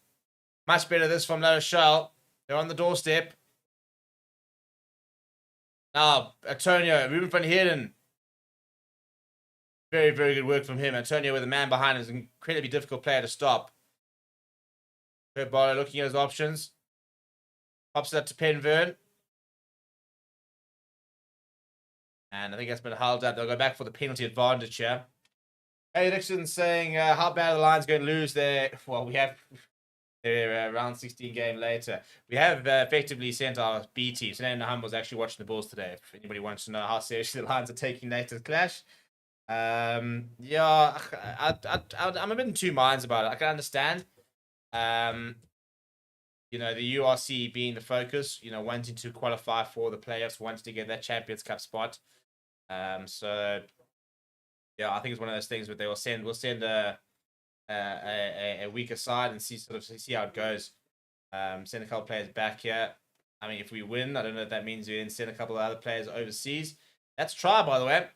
Much better this from La Rochelle. They're on the doorstep. Now, Antonio, Ruben van Heerden. Very, very good work from him. Antonio with a man behind him is an incredibly difficult player to stop. Currie looking at his options. Pops it up to Penverne. And I think that's been held up. They'll go back for the penalty advantage here. Hey, Dixon saying, how bad are the Lions going to lose there? Well, we have their round 16 game later. We have effectively sent our B team. So Nana Humble's actually watching the Bulls today. If anybody wants to know how seriously the Lions are taking Nathan's clash. Yeah, I'm a bit in two minds about it. I can understand. You know, the URC being the focus, you know, wanting to qualify for the playoffs, wanting to get that Champions Cup spot. So yeah, I think it's one of those things where we'll send a weaker side and see how it goes. Send a couple players back here. I mean, if we win, I don't know if that means we then send a couple of other players overseas. That's a try, by the way.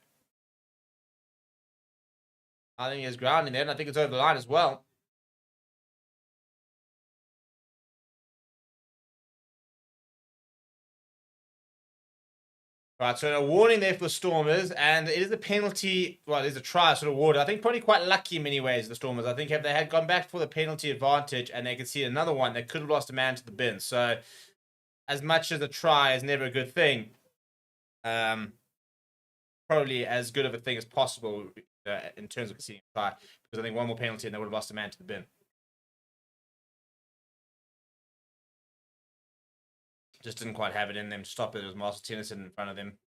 I think there's ground in there, and I think it's over the line as well. Right, so a warning there for the Stormers, and it is a penalty. Well, it is a try sort of awarded. I think probably quite lucky in many ways, the Stormers. I think if they had gone back for the penalty advantage and they could see another one, they could have lost a man to the bin. So, as much as a try is never a good thing, probably as good of a thing as possible in terms of conceding a try, because I think one more penalty and they would have lost a man to the bin. Just didn't quite have it in them to stop it. It was Marcel Tennyson in front of them.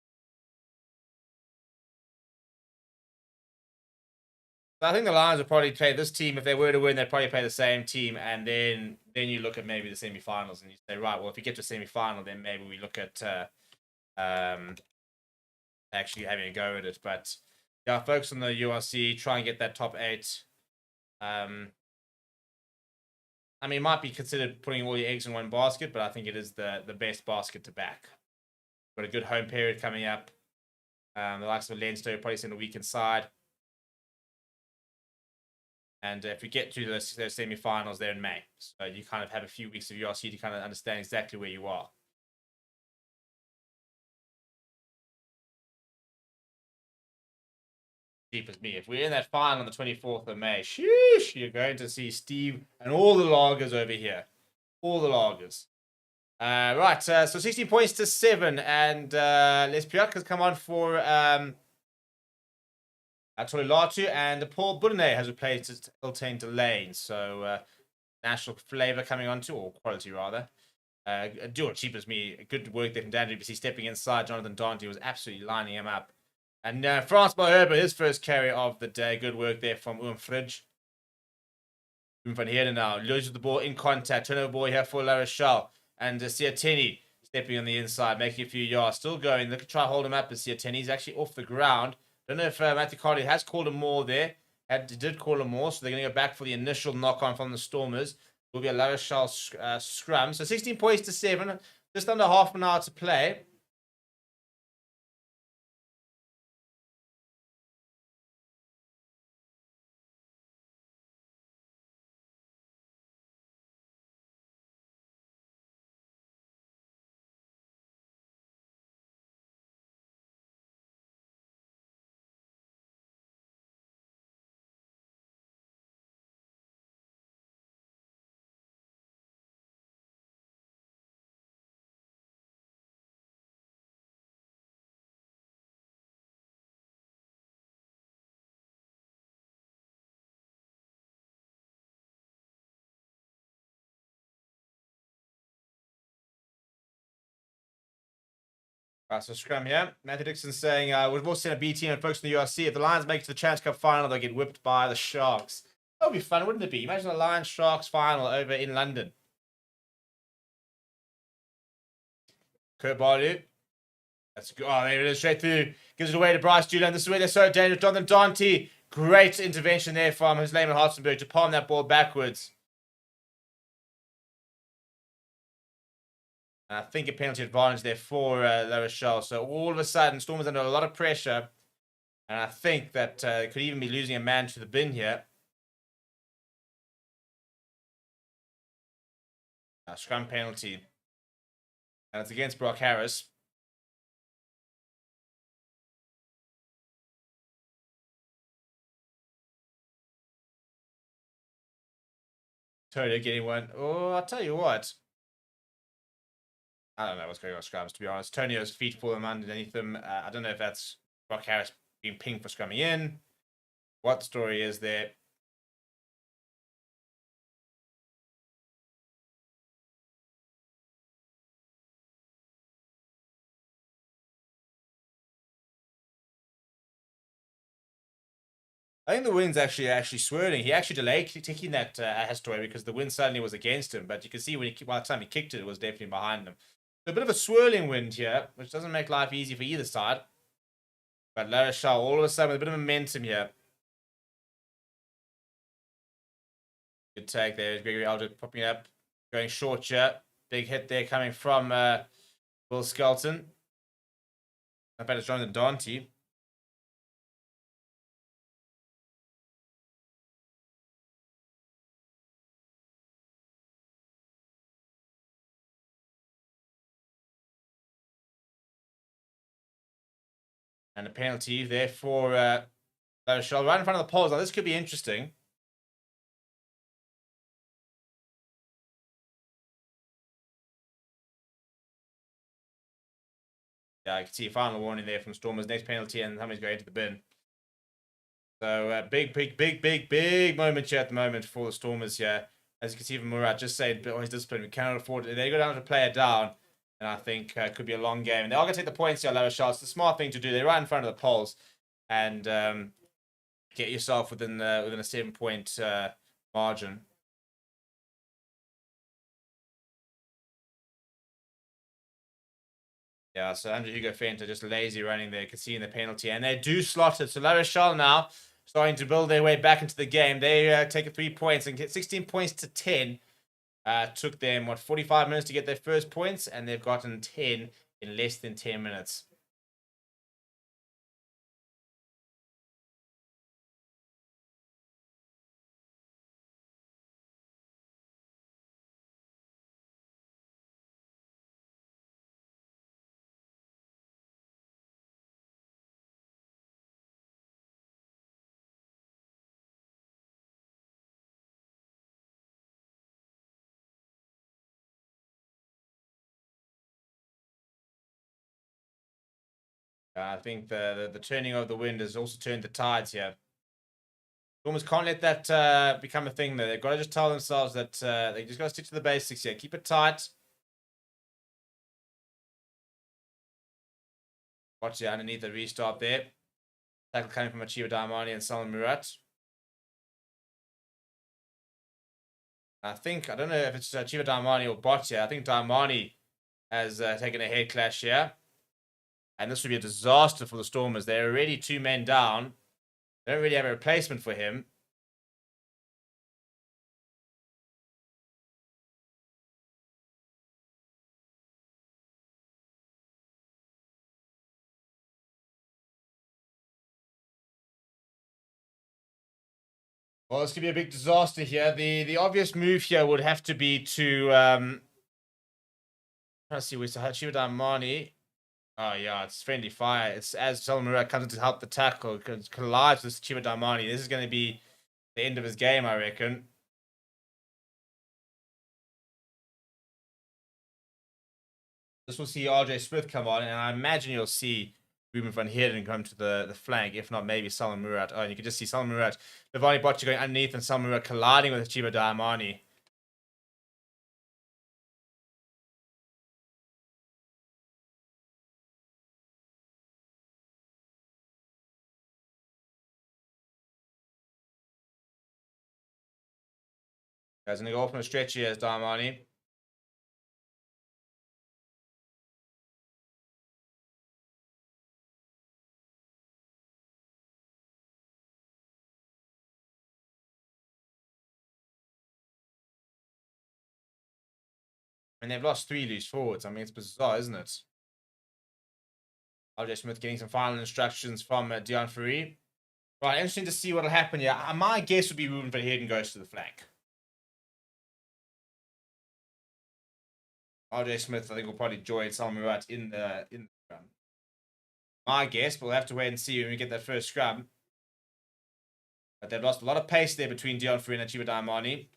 So I think the Lions would probably play this team. If they were to win, they'd probably play the same team. And then you look at maybe the semi-finals and you say, right, well, if we get to a semi-final, then maybe we look at actually having a go at it. But yeah, focus on the URC, try and get that top 8. I mean, it might be considered putting all your eggs in one basket, but I think it is the best basket to back. Got a good home period coming up. The likes of Leinster probably send a weekend side. And if we get to those semi-finals, they're in May. So you kind of have a few weeks of URC to kind of understand exactly where you are. Deep as me. If we're in that final on the 24th of May, sheesh, you're going to see Steve and all the lagers over here. All the lagers. Right, so 16 points to 7. And Les Piak has come on for Tolilatu, and Paul Budene has replaced Iltain Delane. So national flavour coming on to, or quality rather. Dual cheap as me. Good work there from Dan DBC stepping inside. Jonathan Dante was absolutely lining him up. And Francois Herbert, his first carry of the day. Good work there from Fridge. Van Heerden now loses the ball in contact. Turnover ball here for La Rochelle. And Siateni stepping on the inside, making a few yards. Still going. Look at try to hold him up as Siateni's actually off the ground. Don't know if Matthew Carly has called him more there. Did call him more, so they're going to go back for the initial knock-on from the Stormers. Will be a La Rochelle scrum. So 16 points to 7. Just under half an hour to play. So scrum here. Matthew Dixon saying, we've also seen a B team and focus on the URC. If the Lions make it to the Challenge Cup final, they'll get whipped by the Sharks. That would be fun, wouldn't it be? Imagine a Lions Sharks final over in London. Kurt Barlow. That's good. Oh, there it is, straight through. Gives it away to Bryce Julian. This is where they're so dangerous. Jonathan Dante. Great intervention there from his Lehman Hartzenberg to palm that ball backwards. I think a penalty advantage there for La Rochelle. So all of a sudden, Stormers under a lot of pressure. And I think that could even be losing a man to the bin here. Scrum penalty. And it's against Brock Harris. Totally getting one. Oh, I'll tell you what. I don't know what's going on with scrums, to be honest. Tonio's feet falling underneath him. I don't know if that's Brock Harris being pinged for scrumming in. what story is there. I think the wind's actually swirling. He actually delayed taking that Astor because the wind suddenly was against him. But you can see by the time he kicked it, it was definitely behind him. So a bit of a swirling wind here, which doesn't make life easy for either side. But La Rochelle, all of a sudden, with a bit of momentum here. Good take there. Gregory Aldred popping up, going short here. Big hit there coming from Will Skelton. Not bad as Jonathan Dante. And a penalty there for La Rochelle right in front of the poles. Now, this could be interesting. Yeah, I can see a final warning there from Stormers. Next penalty, and somebody's going into the bin. So, big moment here at the moment for the Stormers here. As you can see from Murat just saying, oh, he's disciplined. We cannot afford it. They go down to play it down. And I think it could be a long game. And they are going to take the points here, La Rochelle. It's the smart thing to do. They're right in front of the poles. And get yourself within a 7-point margin. Yeah, so Andrew Hugo Fenter just lazy running there, conceding the penalty. And they do slot it. So La Rochelle now starting to build their way back into the game. They take 3 points and get 16 points to 10. Took them, 45 minutes to get their first points. And they've gotten 10 in less than 10 minutes. I think the turning of the wind has also turned the tides here. Stormers can't let that become a thing, though. They've got to just tell themselves that they just got to stick to the basics here. Keep it tight. Watch it underneath the restart there. Tackle coming from Achiva Daimani and Salman Murat. I don't know if it's Achiva Daimani or Bottia. I think Daimani has taken a head clash here. And this would be a disaster for the Stormers. They're already 2 men down. They don't really have a replacement for him. Well, this could be a big disaster here. The obvious move here would have to be to trying to see where's Achiva Daimani. Oh, yeah, it's friendly fire. It's as Salman Murat comes in to help the tackle, collides with Achiva Daimani. This is going to be the end of his game, I reckon. This will see RJ Smith come on, and I imagine you'll see Ruben van Heerden come to the flank. If not, maybe Salman Murat. Oh, and you can just see Salman Murat, Levani Botcha going underneath, and Salman Murat colliding with Achiva Daimani. Guys, going to go off on a stretch here as Daimani. And they've lost 3 loose forwards. I mean, it's bizarre, isn't it? RJ Smith getting some final instructions from Dion Currie. Right, interesting to see what will happen here. My guess would be Ruben van Heerden goes to the flank. RJ Smith, I think, will probably join Salman Murat in the scrum. My guess, but we'll have to wait and see when we get that first scrum. But they've lost a lot of pace there between Dion Currie and Achiva Daimani.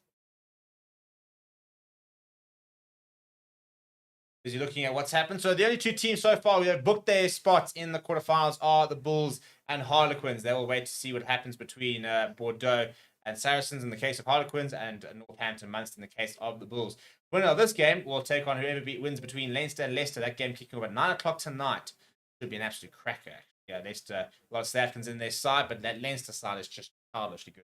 Busy looking at what's happened. So the only 2 teams so far who have booked their spots in the quarterfinals are the Bulls and Harlequins. They will wait to see what happens between Bordeaux and Saracens in the case of Harlequins and Northampton Munster in the case of the Bulls. Winner of this game will take on whoever wins between Leinster and Leicester. That game kicking off at 9 o'clock tonight. Should be an absolute cracker. Yeah, Leicester, a lot of South Africans in their side, but that Leinster side is just childishly good.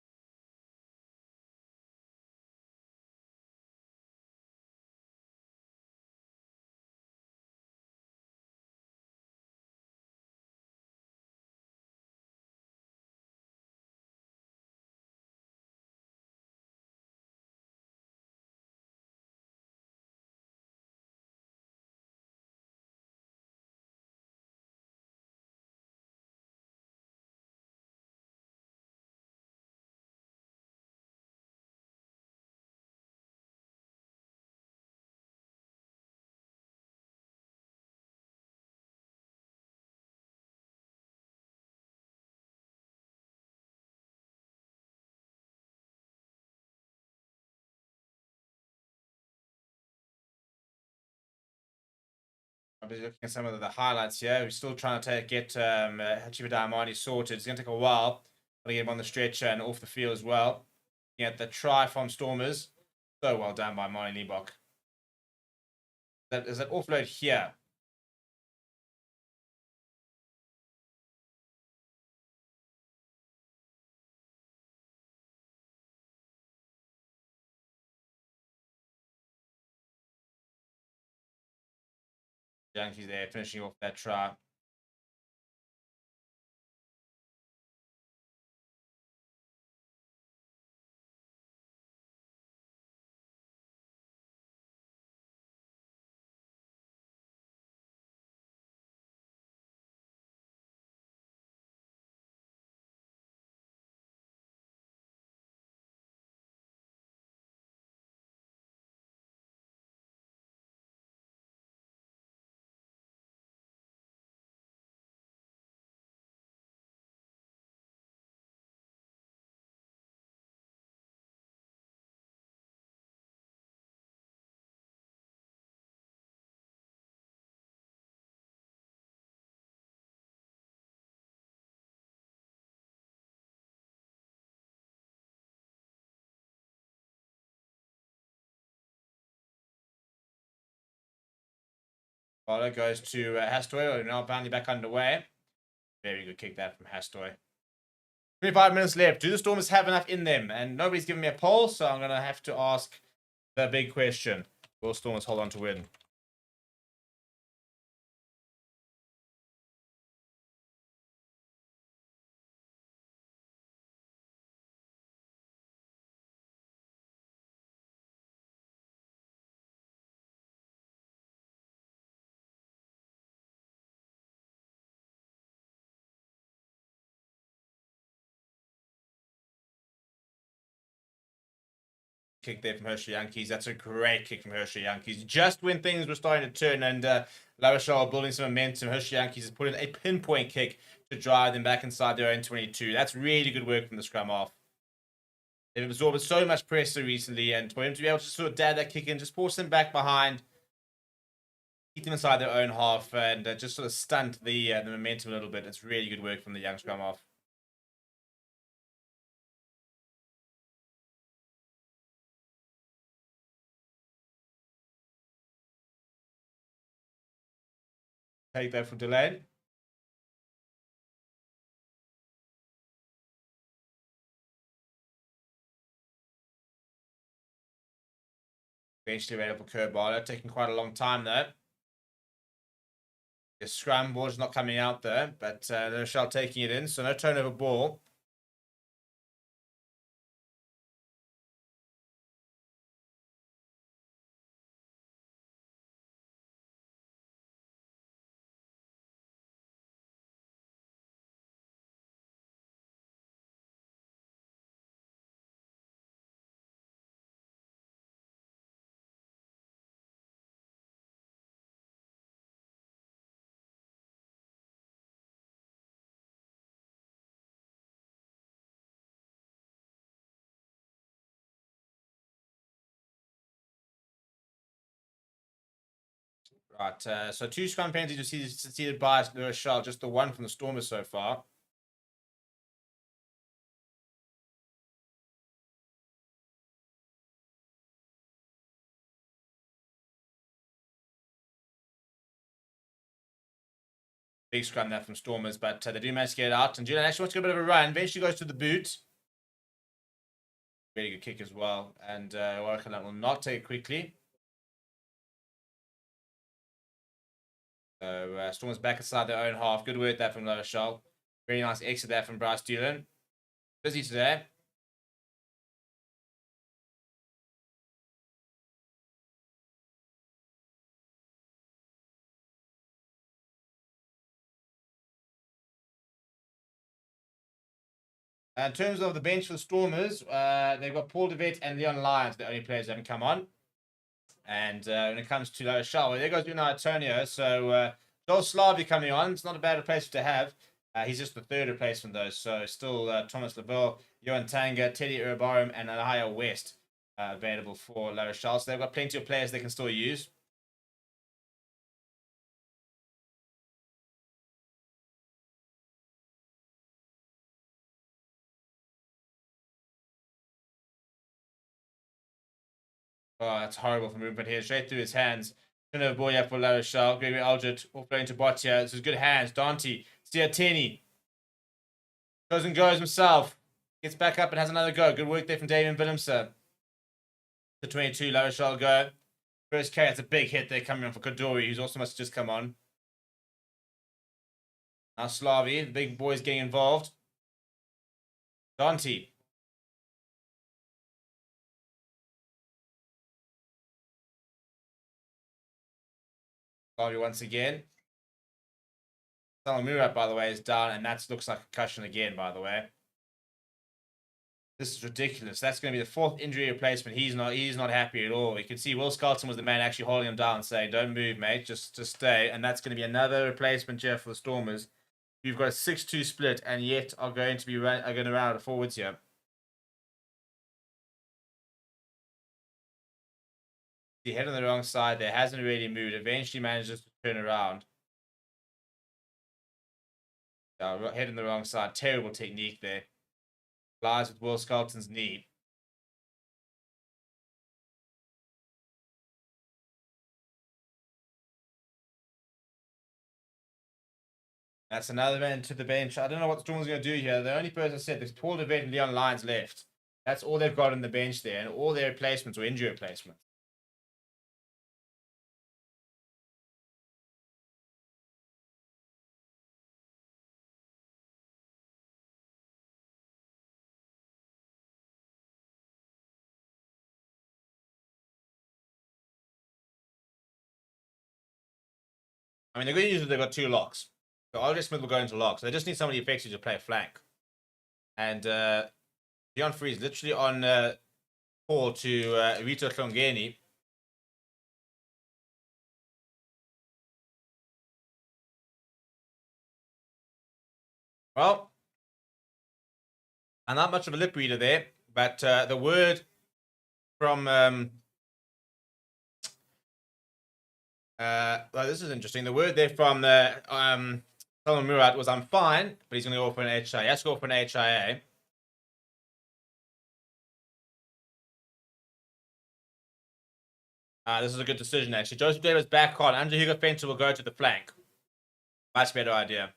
I'm just looking at some of the highlights here. We're still trying to get Hachiba Diamani sorted. It's going to take a while. Got to get him on the stretcher and off the field as well. Looking at the try from Stormers. So well done by Marnie Liebach. Is that offload here? Yankees there finishing off that try. Ball goes to Hastoy. Now bounding back underway. Very good kick that from Hastoy. 25 minutes left. Do the Stormers have enough in them? And nobody's giving me a poll, so I'm going to have to ask the big question. Will Stormers hold on to win? Kick there from Hershey Yankees. That's a great kick from Hershey Yankees. Just when things were starting to turn and La Rochelle building some momentum, Hershey Yankees has put in a pinpoint kick to drive them back inside their own 22. That's really good work from the scrum half. They've absorbed so much pressure recently, and for him to be able to sort of dab that kick in, just force them back behind, keep them inside their own half, and just sort of stunt the momentum a little bit. It's really good work from the young scrum half. Take that from delayed. Eventually available curve baller, taking quite a long time though. The scrum ball's not coming out there, but Rochelle taking it in, so no turnover ball. Right. So 2 scrum penalties succeeded by Rochelle, just the 1 from the Stormers so far. Big scrum there from Stormers, but they do manage to get it out. And Julian actually wants to get a bit of a run. Eventually goes to the boot. Very good kick as well. And Watchalong will not take it quickly. So Stormers back inside their own half. Good work there from Rochelle. Very nice exit there from Bryce Doolan. Busy today. In terms of the bench for the Stormers, they've got Paul DeVette and Leon Lyons, the only players that haven't come on. And when it comes to Rochelle, there goes Antonio. So Joel Slavy coming on. It's not a bad replacement to have. He's just the 3rd replacement, though. So still Thomas Lavelle, Johan Tanga, Teddy Urbarum, and Alaya West available for La Rochelle. So they've got plenty of players they can still use. Oh, that's horrible for movement here. Straight through his hands. Turnover ball here for La Rochelle. Gregory Aldred offloading to Botia. This is good hands. Dante. Stiatini. Goes and goes himself. Gets back up and has another go. Good work there from Damien Willemser. The 22, La Rochelle go. First carry, that's a big hit there coming on for Kadori, who's also must have just come on. Now Slavy, the big boys getting involved. Dante. Slavy once again. Salamurat, by the way, is down, and that looks like a concussion again, by the way. This is ridiculous. That's going to be the 4th injury replacement. He's not happy at all. You can see Will Skelton was the man actually holding him down, saying, "Don't move, mate. Just stay." And that's going to be another replacement here for the Stormers. You've got a 6-2 split, and yet are going to run out of forwards here. The head on the wrong side there, hasn't really moved. Eventually manages to turn around. Head on the wrong side. Terrible technique there. Lies with Will Skelton's knee. That's another man to the bench. I don't know what the Stormers are going to do here. The only person I said, there's Paul DeVette and Leon Lyons left. That's all they've got on the bench there, and all their replacements or injury replacements. I mean, the good news is they've got 2 locks. So Aldrich Smith will go into lock. So they just need somebody effective to play a flank. And Dion Free is literally on call to Rito Klongeni. Well, I'm not much of a lip reader there, but the word from well, this is interesting. The word there from the Solomon Murat was, "I'm fine," but he's going to go for an HIA. He has to go for an HIA. This is a good decision, actually. Joseph Davis back on. Andrew Hugo Fenter will go to the flank. Much better idea.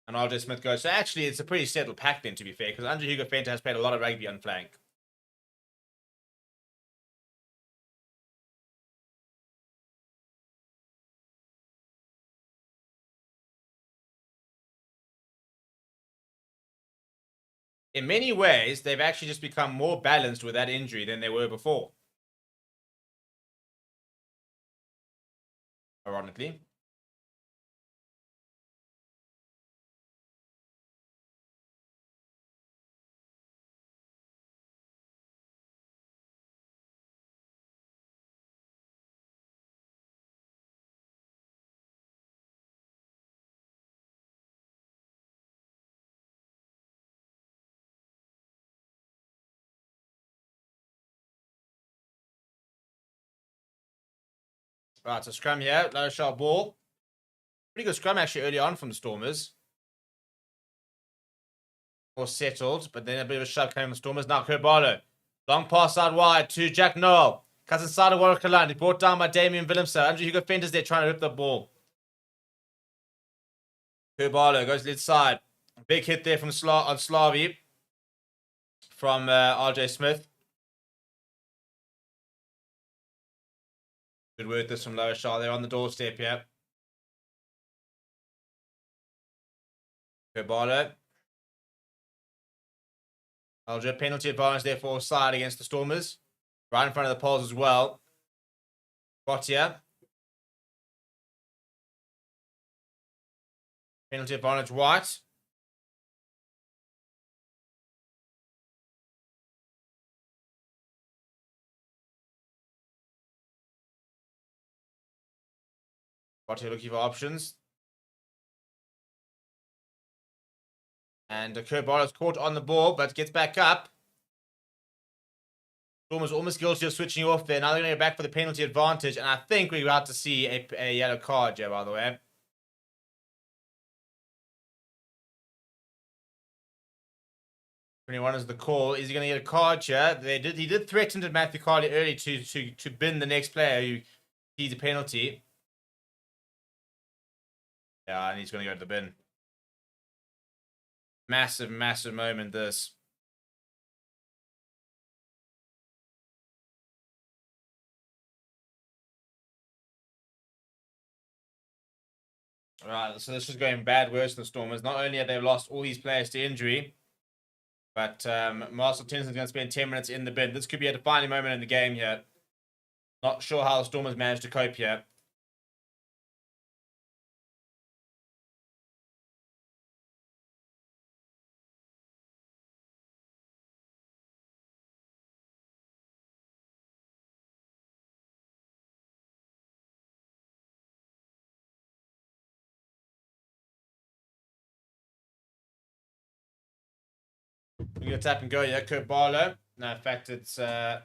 And RJ Smith goes. So actually, it's a pretty settled pack then, to be fair, because Andrew Hugo Fenter has played a lot of rugby on flank. In many ways, they've actually just become more balanced with that injury than they were before. Ironically. Right, so scrum here. Low shot ball. Pretty good scrum actually early on from the Stormers. More settled, but then a bit of a shove came from the Stormers. Now Kerbalo. Long pass out wide to Jack Noel. Cuts inside of Watchalong. He's brought down by Damien Willemse. Andrew Hugo Fenders there trying to rip the ball. Kerbalo goes left side. Big hit there from on Slavi. From RJ Smith. Good work this from Lower Shah. They're on the doorstep here. Kerbalo. Alger, penalty advantage there for offside against the Stormers. Right in front of the poles as well. Botia. Penalty advantage, White. Botia looking for options. And Kerbalo's caught on the ball, but gets back up. Stormers almost guilty of switching off there. Now they're going to go back for the penalty advantage. And I think we're about to see a yellow card here, by the way. Anyone is the call. Is he going to get a card here? He did threaten to Matthew Carley early to bin the next player who sees a penalty. Yeah, and he's going to go to the bin. Massive, massive moment, this. All right, so this is going bad worse than the Stormers. Not only have they lost all these players to injury, but Marcel Tennyson's going to spend 10 minutes in the bin. This could be a defining moment in the game here. Not sure how the Stormers managed to cope here. We're going to tap and go, yeah. Kerbalo. No, in fact, it's... the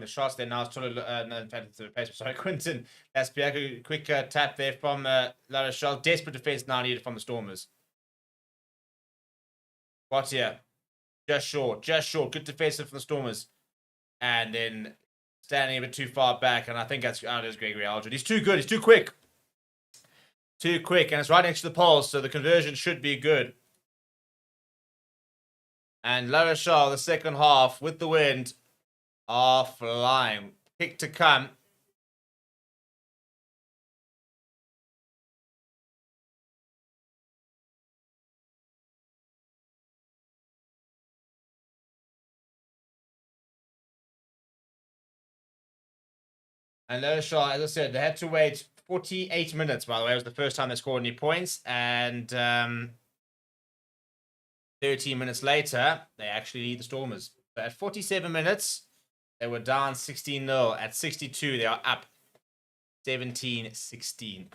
shots there now. It's totally, no, in fact, it's a replacement. Sorry, Quinton Laspiaco. Quick tap there from La Rochelle. Desperate defense now needed from the Stormers. What's here? Just short. Just short. Good defensive from the Stormers. And then standing a bit too far back. And I think that's... Oh, there's Gregory Aldred. He's too good. He's too quick. Too quick. And it's right next to the poles. So the conversion should be good. And La Rochelle, the second half, with the wind, are flying. Kick to come. And La Rochelle, as I said, they had to wait 48 minutes, by the way. It was the first time they scored any points. And 13 minutes later, they actually lead the Stormers. So at 47 minutes, they were down 16-0. At 62, they are up 17-16.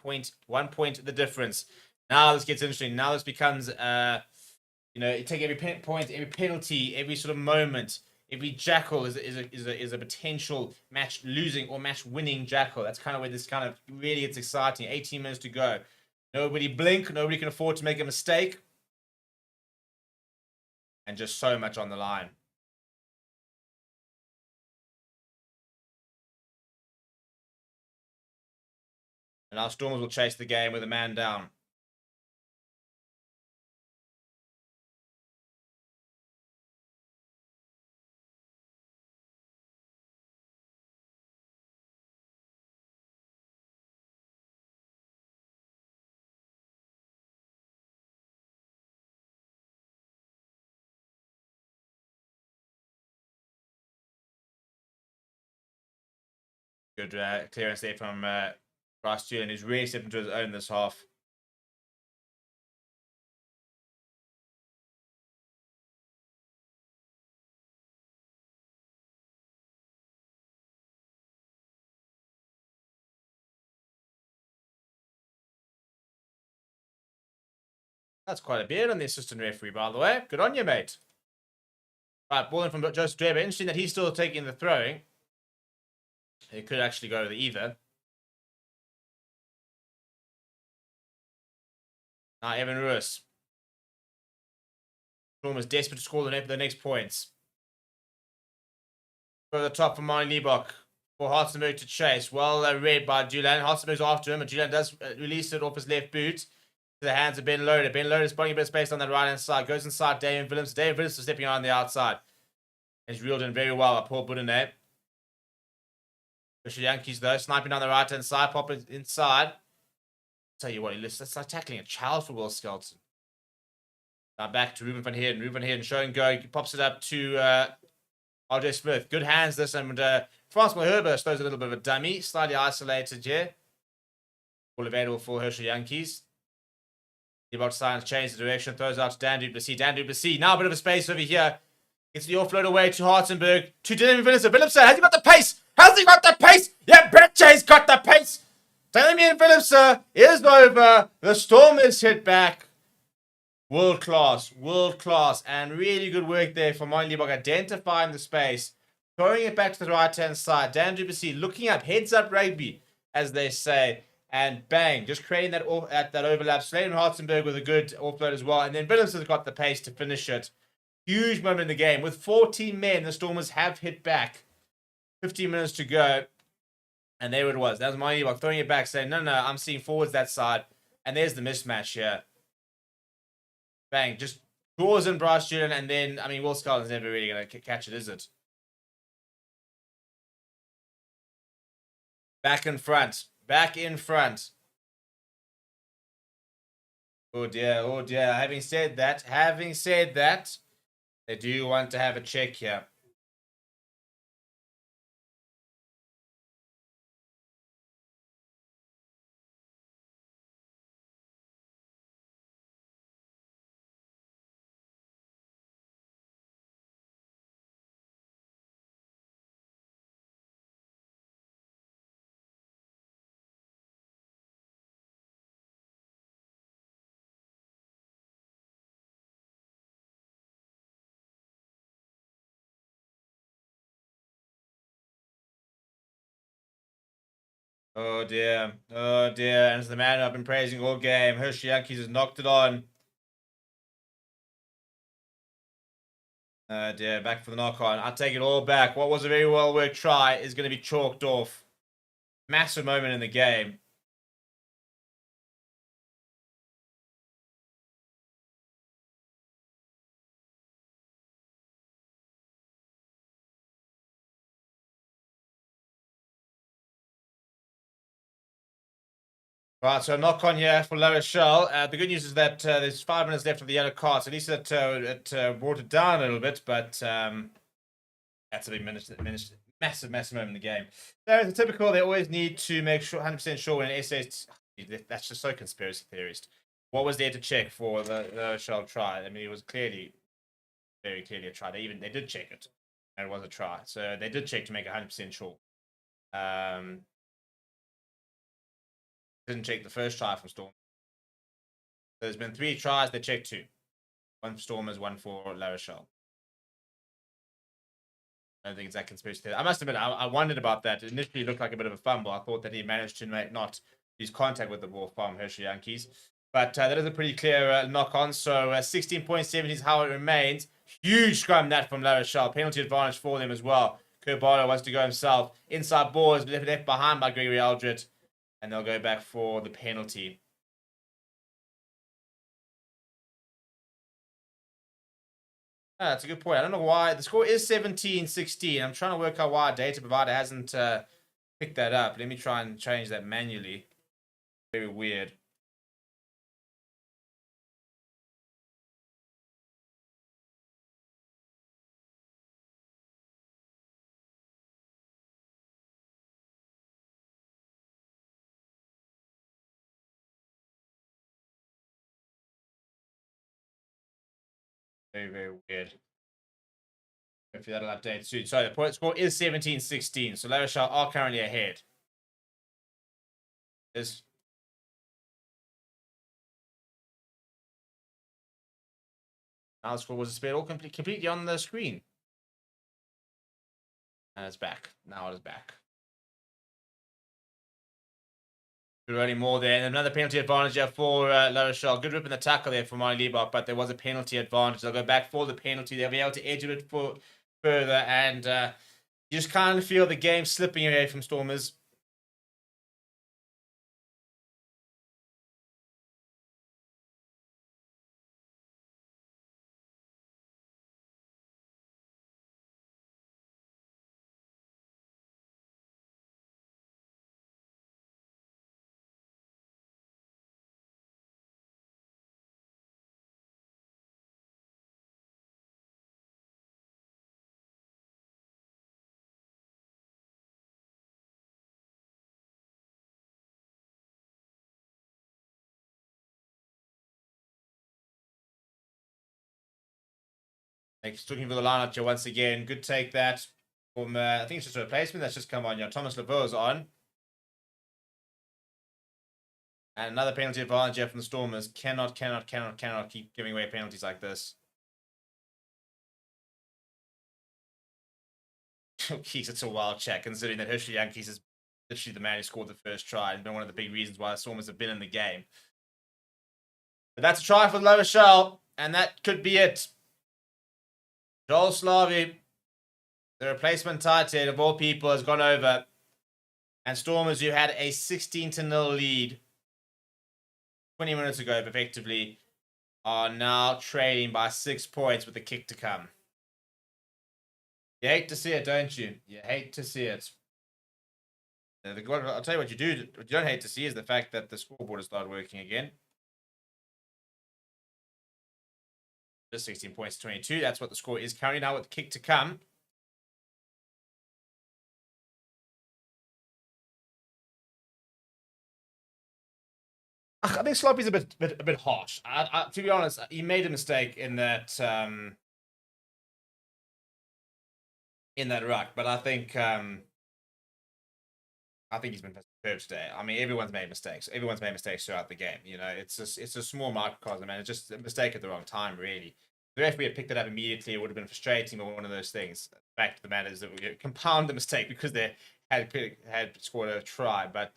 1 point the difference. Now this gets interesting. Now this becomes, you take every point, every penalty, every sort of moment, every jackal is a potential match losing or match winning jackal. That's kind of where this kind of really gets exciting. 18 minutes to go. Nobody blink. Nobody can afford to make a mistake. And just so much on the line. And our Stormers will chase the game with a man down. Good clearance there from Bryce Julian, who's really stepped into his own this half. That's quite a beard on the assistant referee, by the way. Good on you, mate. Right, ball in from Joseph Dreber. Interesting that he's still taking the throwing. It could actually go to either. Now Evan Ruiz. Storm is desperate to score the next points. Go to the top for Marnie Liebach. For Hartzenberg to chase. Well read by Julian. Hartzenberg's after him, and Julian does release it off his left boot to the hands of Ben Loader. Ben Loader is putting a bit of space on that right-hand side. Goes inside David Willems. David Willems is stepping on the outside. He's reeled in very well by Paul Boudinot. Push the Yankees, though. Sniping down the right-hand side. Pop it inside. Tell you what, that's like tackling a child for Will Skelton. Now back to Ruben van Heerden. Ruben van Heerden showing go. He pops it up to RJ Smith. Good hands this. And Francois Herbert throws a little bit of a dummy. Slightly isolated here. All available for Herschel Yankees. Liebach Science changes the direction. Throws out to Dan Duplessis. Dan Duplessis. Now a bit of a space over here. Gets the offload away to Hartzenberg. To Damian Phillipson. Phillipson, has he got the pace? Has he got the pace? Yeah, Breccia's got the pace. Damian Phillipson is over. The Storm is hit back. World class, and really good work there for Marnie Liebach, identifying the space, throwing it back to the right-hand side. Dan Duplessis looking up, heads up rugby, as they say, and bang, just creating that overlap. Sladen Hartzenberg with a good offload as well, and then Willems has got the pace to finish it. Huge moment in the game. With 14 men, the Stormers have hit back. 15 minutes to go, and there it was. That was Marnie Liebach throwing it back, saying, no, I'm seeing forwards that side, and there's the mismatch here. Bang, just draws in Bryce Julian, and then, I mean, Will Skelton's never really going to catch it, is it? Back in front. Oh dear. Having said that, they do want to have a check here. Oh dear. And it's the man I've been praising all game. Hershey Yankees has knocked it on. Oh dear, back for the knock on. I'll take it all back. What was a very well worked try is going to be chalked off. Massive moment in the game. Right, so knock on here for La Rochelle. The good news is that there's 5 minutes left of the yellow card, so at least it brought it down a little bit, but that's a big massive moment in the game. So it's typical, they always need to make sure 100% sure when an SS. That's just so conspiracy theorist. What was there to check for the La Rochelle try? I mean, it was very clearly a try. They did check it, and it was a try. So they did check to make 100% sure. Didn't check the first try from Storm. So there's been 3 tries, they checked 2. 1 for Stormers, 1 for La Rochelle. I don't think it's that conspiracy theory. I must admit, I wondered about that. It initially looked like a bit of a fumble. I thought that he managed to not use contact with the ball from Hershey Yankees. But that is a pretty clear knock-on. So 16.7 is how it remains. Huge scrum that from La Rochelle. Penalty advantage for them as well. Kurbalo wants to go himself. Inside ball is left behind by Gregory Aldred. And they'll go back for the penalty. That's a good point. I don't know why. The score is 17-16. I'm trying to work out why our data provider hasn't picked that up. Let me try and change that manually. Very weird. Very weird. Hopefully that'll update soon. So the point score is 17-16. So La Rochelle are currently ahead. Now the score was displayed all completely on the screen. And it's back. Now it is back. Running more there. And another penalty advantage there for La Rochelle. Good rip in the tackle there for Marty Liebach, but there was a penalty advantage. They'll go back for the penalty. They'll be able to edge it further. And you just kind of feel the game slipping away from Stormers. Thanks. Looking for the lineup here once again. Good take that from, I think it's just a replacement that's just come on. Thomas Laveau's on. And another penalty advantage here from the Stormers. Cannot keep giving away penalties like this. Keys, it's a wild check, considering that Herschel Yankees is literally the man who scored the first try and been one of the big reasons why the Stormers have been in the game. But that's a try for La Rochelle, and that could be it. Joel Slavy, the replacement tight head of all people, has gone over. And Stormers, who had a 16-0 lead 20 minutes ago, effectively, are now trailing by 6 points with the kick to come. You hate to see it, don't you? You hate to see it. I'll tell you what you do. What you don't hate to see is the fact that the scoreboard has started working again. Just 16 points to 22. That's what the score is currently now with the kick to come. I think Sloppy's a bit harsh. To be honest, he made a mistake in that ruck, but I think he's been superb today. I mean, everyone's made mistakes. Everyone's made mistakes throughout the game. You know, it's a small microcosm, and it's just a mistake at the wrong time, really. The referee had picked it up immediately. It would have been frustrating, but one of those things. The fact of the matter is that we compound the mistake because they had scored a try. But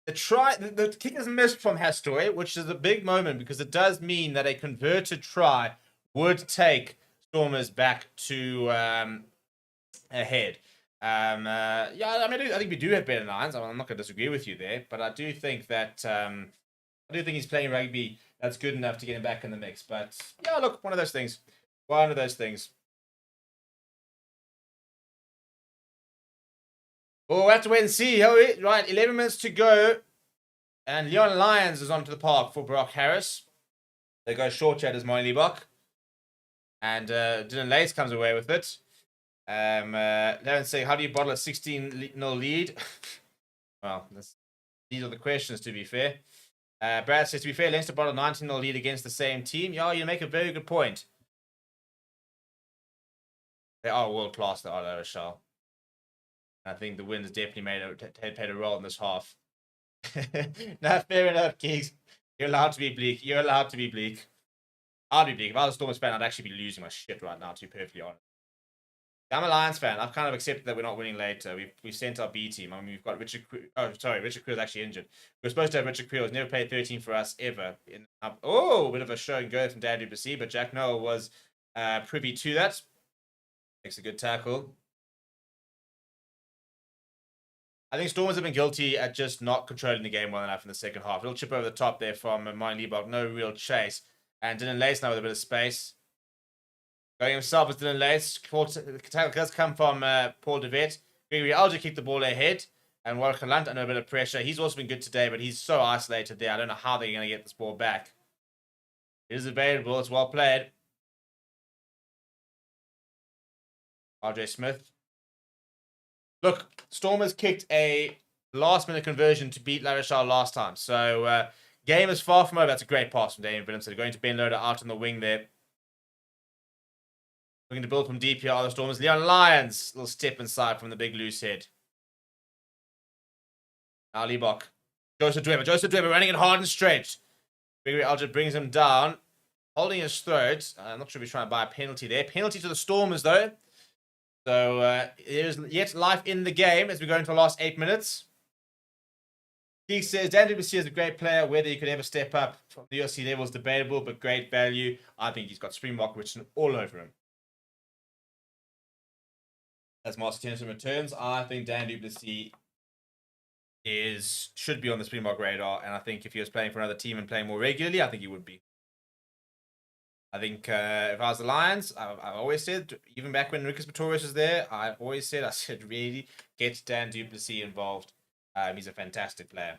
the kick is missed from Hastoy, which is a big moment because it does mean that a converted try would take Stormers back to ahead. Yeah, I mean, I think we do have better lines. I'm not going to disagree with you there, but I do think that he's playing rugby that's good enough to get him back in the mix. But yeah, look, one of those things. One of those things. Oh, we'll have to wait and see. Right, 11 minutes to go, and Leon Lyons is onto the park for Brock Harris. They go short chat as Marty Liebach, and Dylan Lace comes away with it. Darren saying, how do you bottle a 16-0 lead? Well, these are the questions, to be fair. Brad says, to be fair, Leinster bottled a 19-0 lead against the same team. Yeah, you make a very good point. They are world-class, they are, La Rochelle. I think the wins definitely played a role in this half. Nah, fair enough, Keeks. You're allowed to be bleak. You're allowed to be bleak. I'd be bleak. If I was a Stormers fan, I'd actually be losing my shit right now, to be perfectly honest. I'm a Lions fan. I've kind of accepted that we're not winning later. We've sent our B team. I mean, we've got Richard Creel. Oh, sorry, Richard Creel is actually injured. We're supposed to have Richard Creel. He's never played 13 for us ever. A bit of a show and go from Dan Duplessis, but Jack Noel was privy to that. Makes a good tackle. I think Stormers have been guilty at just not controlling the game well enough in the second half. A little chip over the top there from Martin Liebach. No real chase. And Dylan Lace now with a bit of space. Going himself as Dylan Lace. The tackle does come from Paul de Vet. Gregory Alger kicked the ball ahead. And Warwick Lunt under a bit of pressure. He's also been good today, but he's so isolated there. I don't know how they're going to get this ball back. It is available. It's well played. RJ Smith. Look, Stormers kicked a last-minute conversion to beat La Rochelle last time. So, game is far from over. That's a great pass from Damien Williamson. Going to Ben Loader out on the wing there. Looking to build from deep here are the Stormers. Leon Lyons, little step inside from the big loose head. Now Liebach. Joseph Dweber running it hard and straight. Gregory Alger brings him down. Holding his throat. I'm not sure if he's trying to buy a penalty there. Penalty to the Stormers, though. So, there's yet life in the game as we go into the last 8 minutes. Geek says, Dan Duplessis is a great player. Whether he could ever step up from the UFC level is debatable, but great value. I think he's got Springbok written all over him. As Master Tennyson returns, I think Dan Duplessis should be on the Springbok radar, and I think if he was playing for another team and playing more regularly, I think he would be. I think if I was the Lions, I've always said, even back when Lucas Pretorius was there, I said, really get Dan Duplessis involved. He's a fantastic player.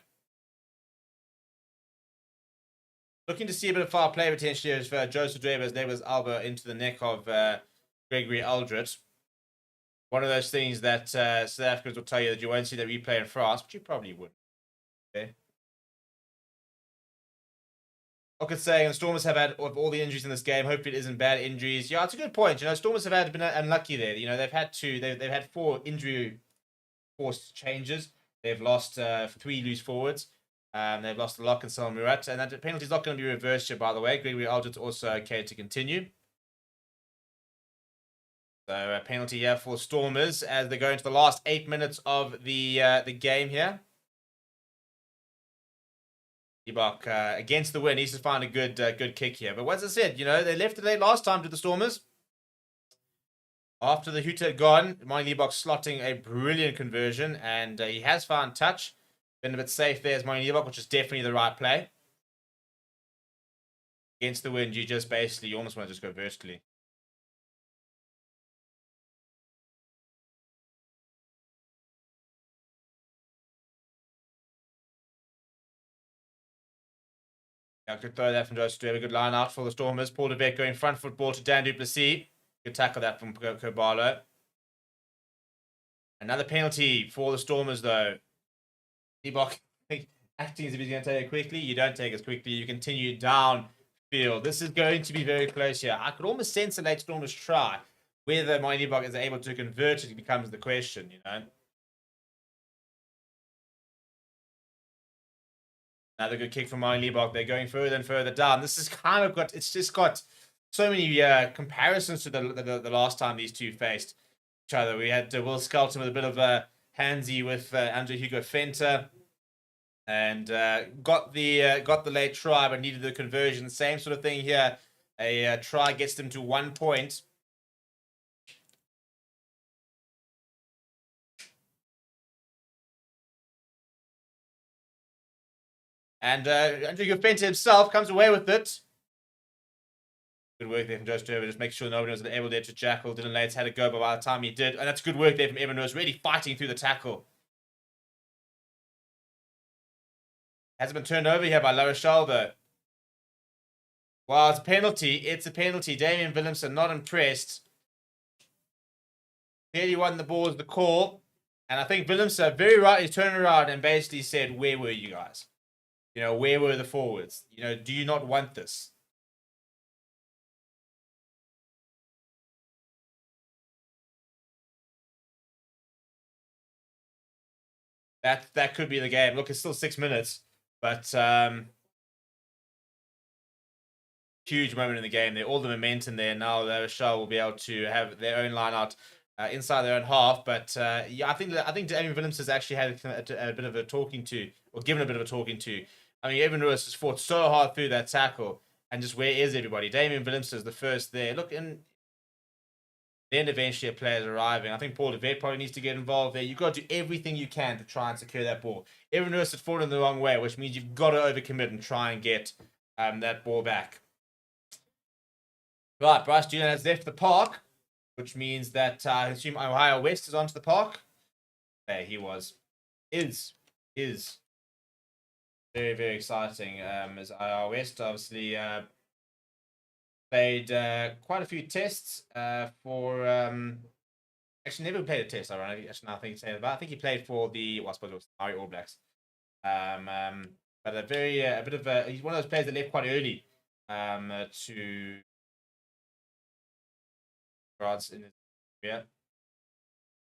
Looking to see a bit of foul play potentially for Joseph Dweber's Davis Alba into the neck of Gregory Aldrich. One of those things that South Africans will tell you that you won't see the replay in France, but you probably wouldn't. Okay. Okay, saying the Stormers have had all the injuries in this game. Hopefully it isn't bad injuries. Yeah, it's a good point. Stormers have been unlucky there. They've had 4 injury forced changes. They've lost 3 loose forwards. They've lost the lock and Samuel Murat, and that penalty is not going to be reversed here, by the way. Gregory Aldrich also okay to continue. So a penalty here for Stormers as they go into the last 8 minutes of the game here. Ebok against the win needs to find a good kick here. But as I said, they left it late last time to the Stormers. After the hooter had gone, Mani Ebok slotting a brilliant conversion, and he has found touch. Been a bit safe there as Mani Ebok, which is definitely the right play. Against the wind, you almost want to just go vertically. Yeah, good throw there from Joseph Dweber. Good line out for the Stormers. Paul de Beek going front football to Dan Duplessis. Good tackle that from Kobalo. Another penalty for the Stormers, though. Ebok acting as if he's going to take it quickly. You don't take it quickly. You continue downfield. This is going to be very close here. I could almost sense a late Stormers try. Whether Mani Ebok is able to convert it becomes the question, Another good kick from Mani Ebok. They're going further and further down. This is kind of it's just got so many comparisons to the last time these two faced each other. We had Will Skelton with a bit of a handsy with Andre Hugo Fenter, and got the late try, but needed the conversion. Same sort of thing here. A try gets them to 1 point. And Andre Hugo Fenter himself comes away with it. Good work there from Joseph Dweber. Just make sure nobody was able there to jackal. Dylan Lates had a go, but by the time he did, and that's good work there from Evan Lewis, really fighting through the tackle. Hasn't been turned over here by La Rochelle, though. Well, it's a penalty. It's a penalty. Damian Willemse not impressed. Clearly won the ball as the call. And I think Willemse very rightly turned around and basically said, where were you guys? Where were the forwards? Do you not want this? That could be the game. Look, it's still 6 minutes, but huge moment in the game there. All the momentum there. Now La Rochelle will be able to have their own line out inside their own half. But yeah, I think Damian Willemse has actually had a bit of a talking to, or given a bit of a talking to. I mean, Evan Lewis has fought so hard through that tackle, and just where is everybody? Damian Willemse is the first there. Look, and then eventually a player's arriving. I think Paul de Beek probably needs to get involved there. You've got to do everything you can to try and secure that ball. Evan Lewis has fallen the wrong way, which means you've got to overcommit and try and get that ball back. Right, Bryce Julian has left the park, which means that I assume Ohio West is onto the park. There he was. Is very, very exciting. As Ohio West obviously played quite a few tests for actually never played a test, ironically. Actually, now I think saying about, I think he played for the I suppose it was the All Blacks. But he's one of those players that left quite early to France in his career.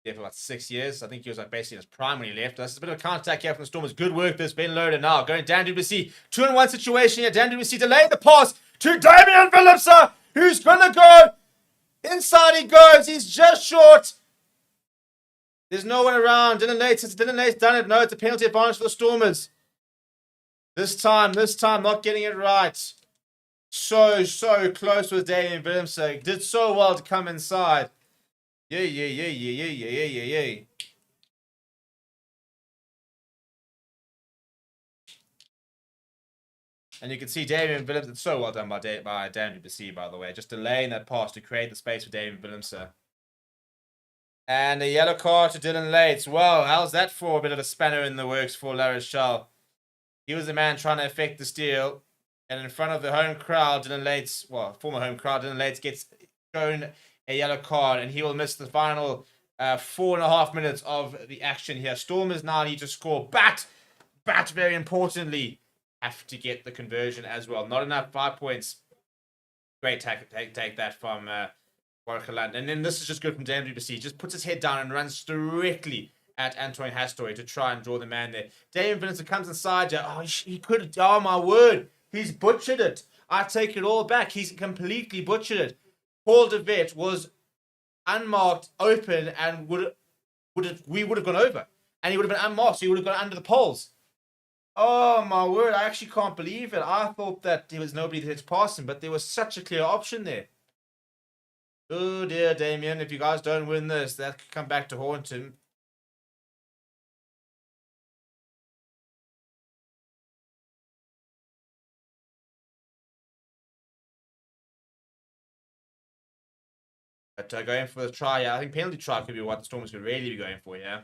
Yeah, for about 6 years. I think he was basically in his prime when he left. This is a bit of a counter-attack here from the Stormers. Good work, this Ben Loader now. Going Dan Duplessis. 2-on-1 situation here. Dan Duplessis delayed the pass to Damian Willemse, who's going to go. Inside he goes. He's just short. There's no one around. Dylan Lates done it. No, it's a penalty advantage for the Stormers. This time, not getting it right. So close with Damian Willemse. Did so well to come inside. Yeah. And you can see Damian Willemse. It's so well done by Dan BC, by the way. Just delaying that pass to create the space for Damian Willemse. And a yellow card to Dylan Lates. Well, how's that for a bit of a spanner in the works for La Rochelle? He was the man trying to effect the steal. And in front of the home crowd, Dylan Lates, well, former home crowd, Dylan Lates gets shown a yellow card. And he will miss the final 4.5 minutes of the action here. Stormers now need to score. Bat, very importantly, have to get the conversion as well. Not enough, 5 points. Great take that from Watchalong. And then this is just good from Dan WBC. Just puts his head down and runs directly at Antoine Hastoy to try and draw the man there. Damian Willemse comes inside. Oh, he could have. Oh, my word. He's butchered it. I take it all back. He's completely butchered it. Paul de Vet was unmarked, open, and we would have gone over. And he would have been unmarked, so he would have gone under the poles. Oh, my word. I actually can't believe it. I thought that there was nobody there to pass him, but there was such a clear option there. Oh, dear, Damien. If you guys don't win this, that could come back to haunt him. But going for the try, yeah, I think penalty try could be what the Stormers could really be going for, yeah.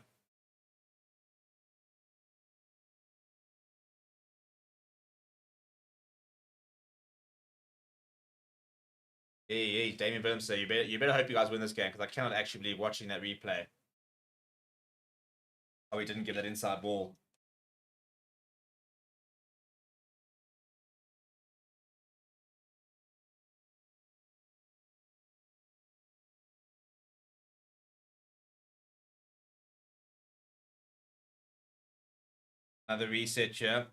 Hey, Damian Willemse, you better hope you guys win this game, because I cannot actually believe watching that replay. Oh, he didn't give that inside ball. Another reset here.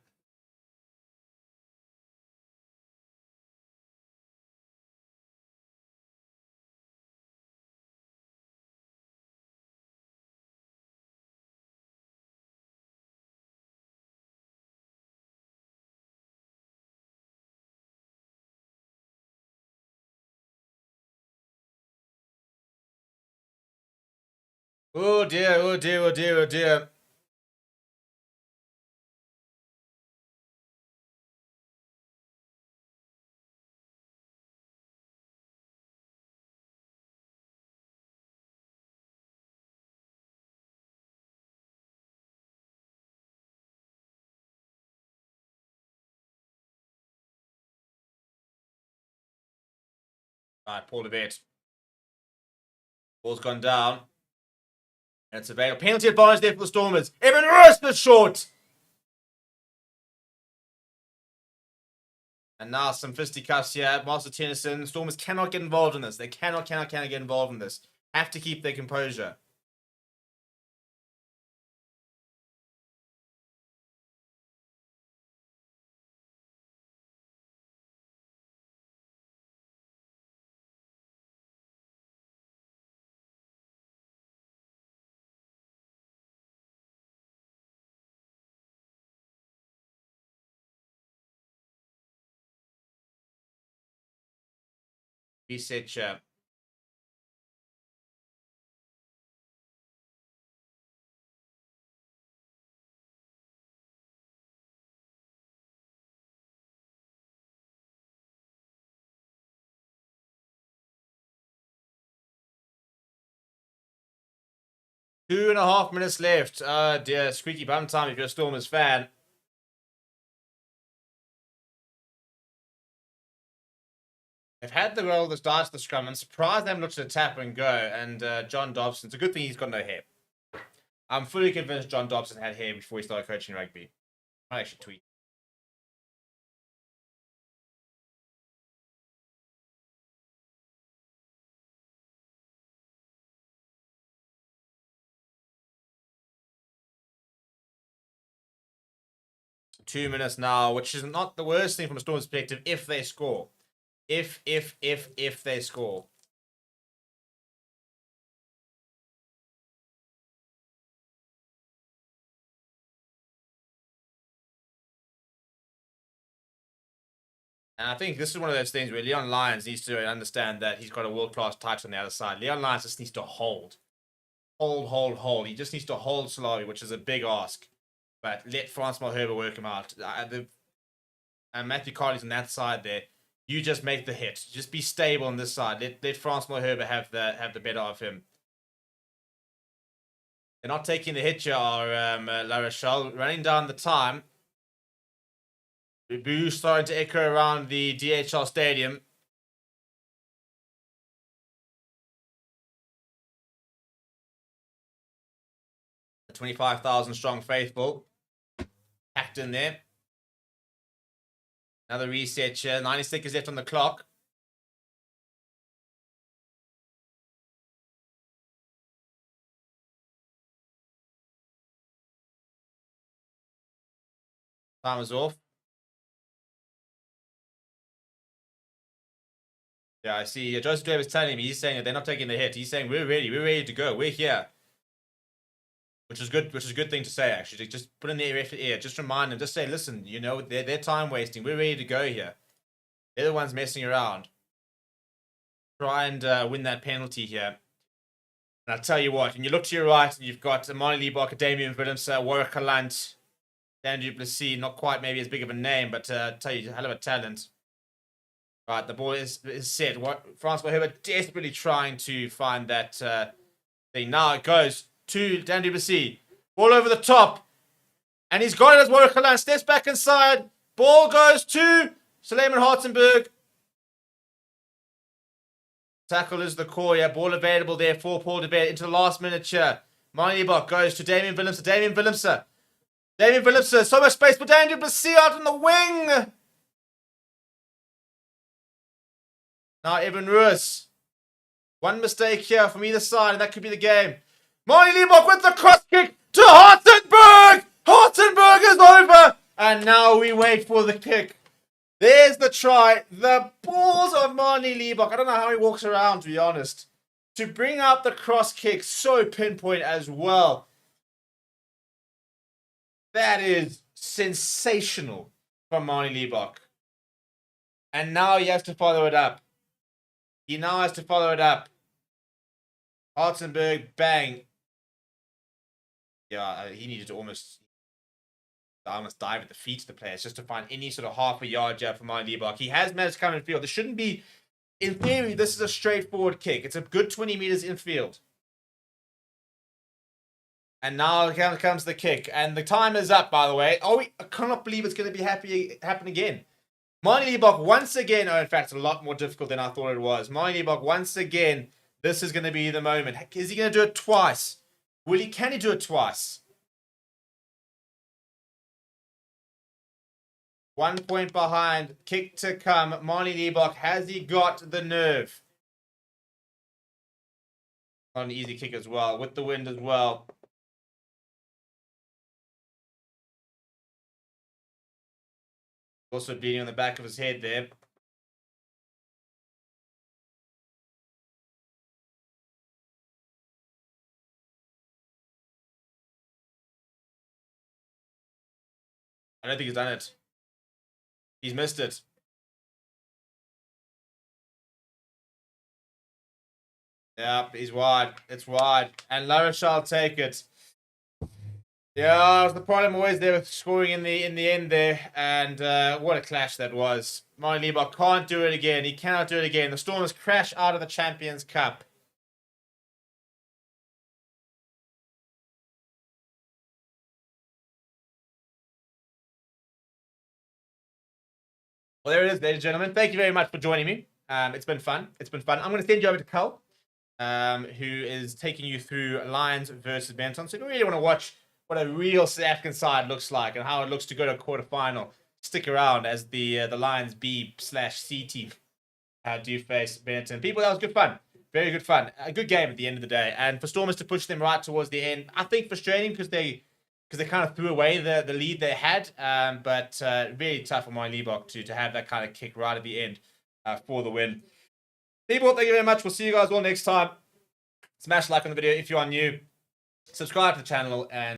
Oh dear, oh dear, oh dear, oh dear. Alright, Paul de Vet. Ball's gone down. And it's available. Penalty advantage there for the Stormers. Evan Roast is short. And now some fisticuffs here. Master Tennyson. Stormers cannot get involved in this. They cannot get involved in this. Have to keep their composure. Reset here. Two and a half minutes left. Oh dear, squeaky bum time if you're a Stormers fan. They've had the roll that starts the scrum. I'm surprised they haven't looked at the tap and go. And John Dobson, it's a good thing he's got no hair. I'm fully convinced John Dobson had hair before he started coaching rugby. I actually tweet. Two minutes now, which is not the worst thing from a Storm's perspective if they score. If they score. And I think this is one of those things where Leon Lyons needs to understand that he's got a world-class touch on the other side. Leon Lyons just needs to hold. Hold. He just needs to hold Salawi, which is a big ask. But let Francois Herbert work him out. And Matthew Carley's on that side there. You just make the hit. Just be stable on this side. Let Francois Herbert have the better of him. They're not taking the hit here, La Rochelle. Running down the time. Boo starting to echo around the DHL stadium. The 25,000 strong faithful. Packed in there. Another reset here. 90 seconds left on the clock. Time is off. Yeah, I see. Joseph Davis telling me, he's saying that they're not taking the hit. He's saying we're ready to go. We're here. Which is good. Which is a good thing to say, actually. Just put in the ear. Just remind them. Just say, listen, you know, they're time wasting. We're ready to go here. They're the ones messing around. Try and win that penalty here. And I'll tell you what, when you look to your right, you've got Amani Liebach, Damian Willems, Warwick Lant, Dan du Plessis, not quite maybe as big of a name, but tell you, a hell of a talent. Right, the ball is set. Francois Herbert desperately trying to find that thing. Now it goes to Dan du Plessis. Ball over the top. And he's got it as Warwick Lant steps back inside. Ball goes to Suleiman Hartenberg. Tackle is the core. Yeah, ball available there for Paul de Beer into the last minute here. Mani Liebach goes to Damian Willems. Damian Willems. So much space for Dan du Plessis out on the wing. Now Evan Ruiz. One mistake here from either side, and that could be the game. Mani Liebach with the cross kick to Hartenberg. Hartenberg is over. And now we wait for the kick. There's the try. The balls of Mani Liebach. I don't know how he walks around, to be honest. To bring out the cross kick so pinpoint as well. That is sensational from Mani Liebach. And now he has to follow it up. Hartenberg, bang. Yeah, he needed to almost dive at the feet of the players just to find any sort of half a yard jab for Mani Liebach. He has managed to come in field. This shouldn't be, in theory, this is a straightforward kick. It's a good 20 meters in field. And now comes the kick. And the time is up, by the way. Oh, I cannot believe it's going to happen again. Mani Liebach once again, in fact, it's a lot more difficult than I thought it was. Mani Liebach once again, this is going to be the moment. Is he going to do it twice? Can he do it twice? 1 point behind. Kick to come. Mani Liebach, has he got the nerve? Not an easy kick as well. With the wind as well. Also bleeding on the back of his head there. I don't think he's done it. He's missed it. Yeah, he's wide. It's wide. And La Rochelle take it. Yeah, the problem always there with scoring in the end there. And what a clash that was. Mani Liebach can't do it again. He cannot do it again. The Stormers crash out of the Champions Cup. Well, there it is, ladies and gentlemen. Thank you very much for joining me. It's been fun. I'm going to send you over to Cull, who is taking you through Lions versus Benton. So if you really want to watch what a real South African side looks like and how it looks to go to a quarterfinal, stick around as the Lions B/C team do face Benton. People, that was good fun. Very good fun. A good game at the end of the day. And for Stormers to push them right towards the end, I think frustrating because they kind of threw away the lead they had. But really tough for Mani Liebach to have that kind of kick right at the end for the win. People, thank you very much. We'll see you guys all next time. Smash like on the video if you are new. Subscribe to the channel and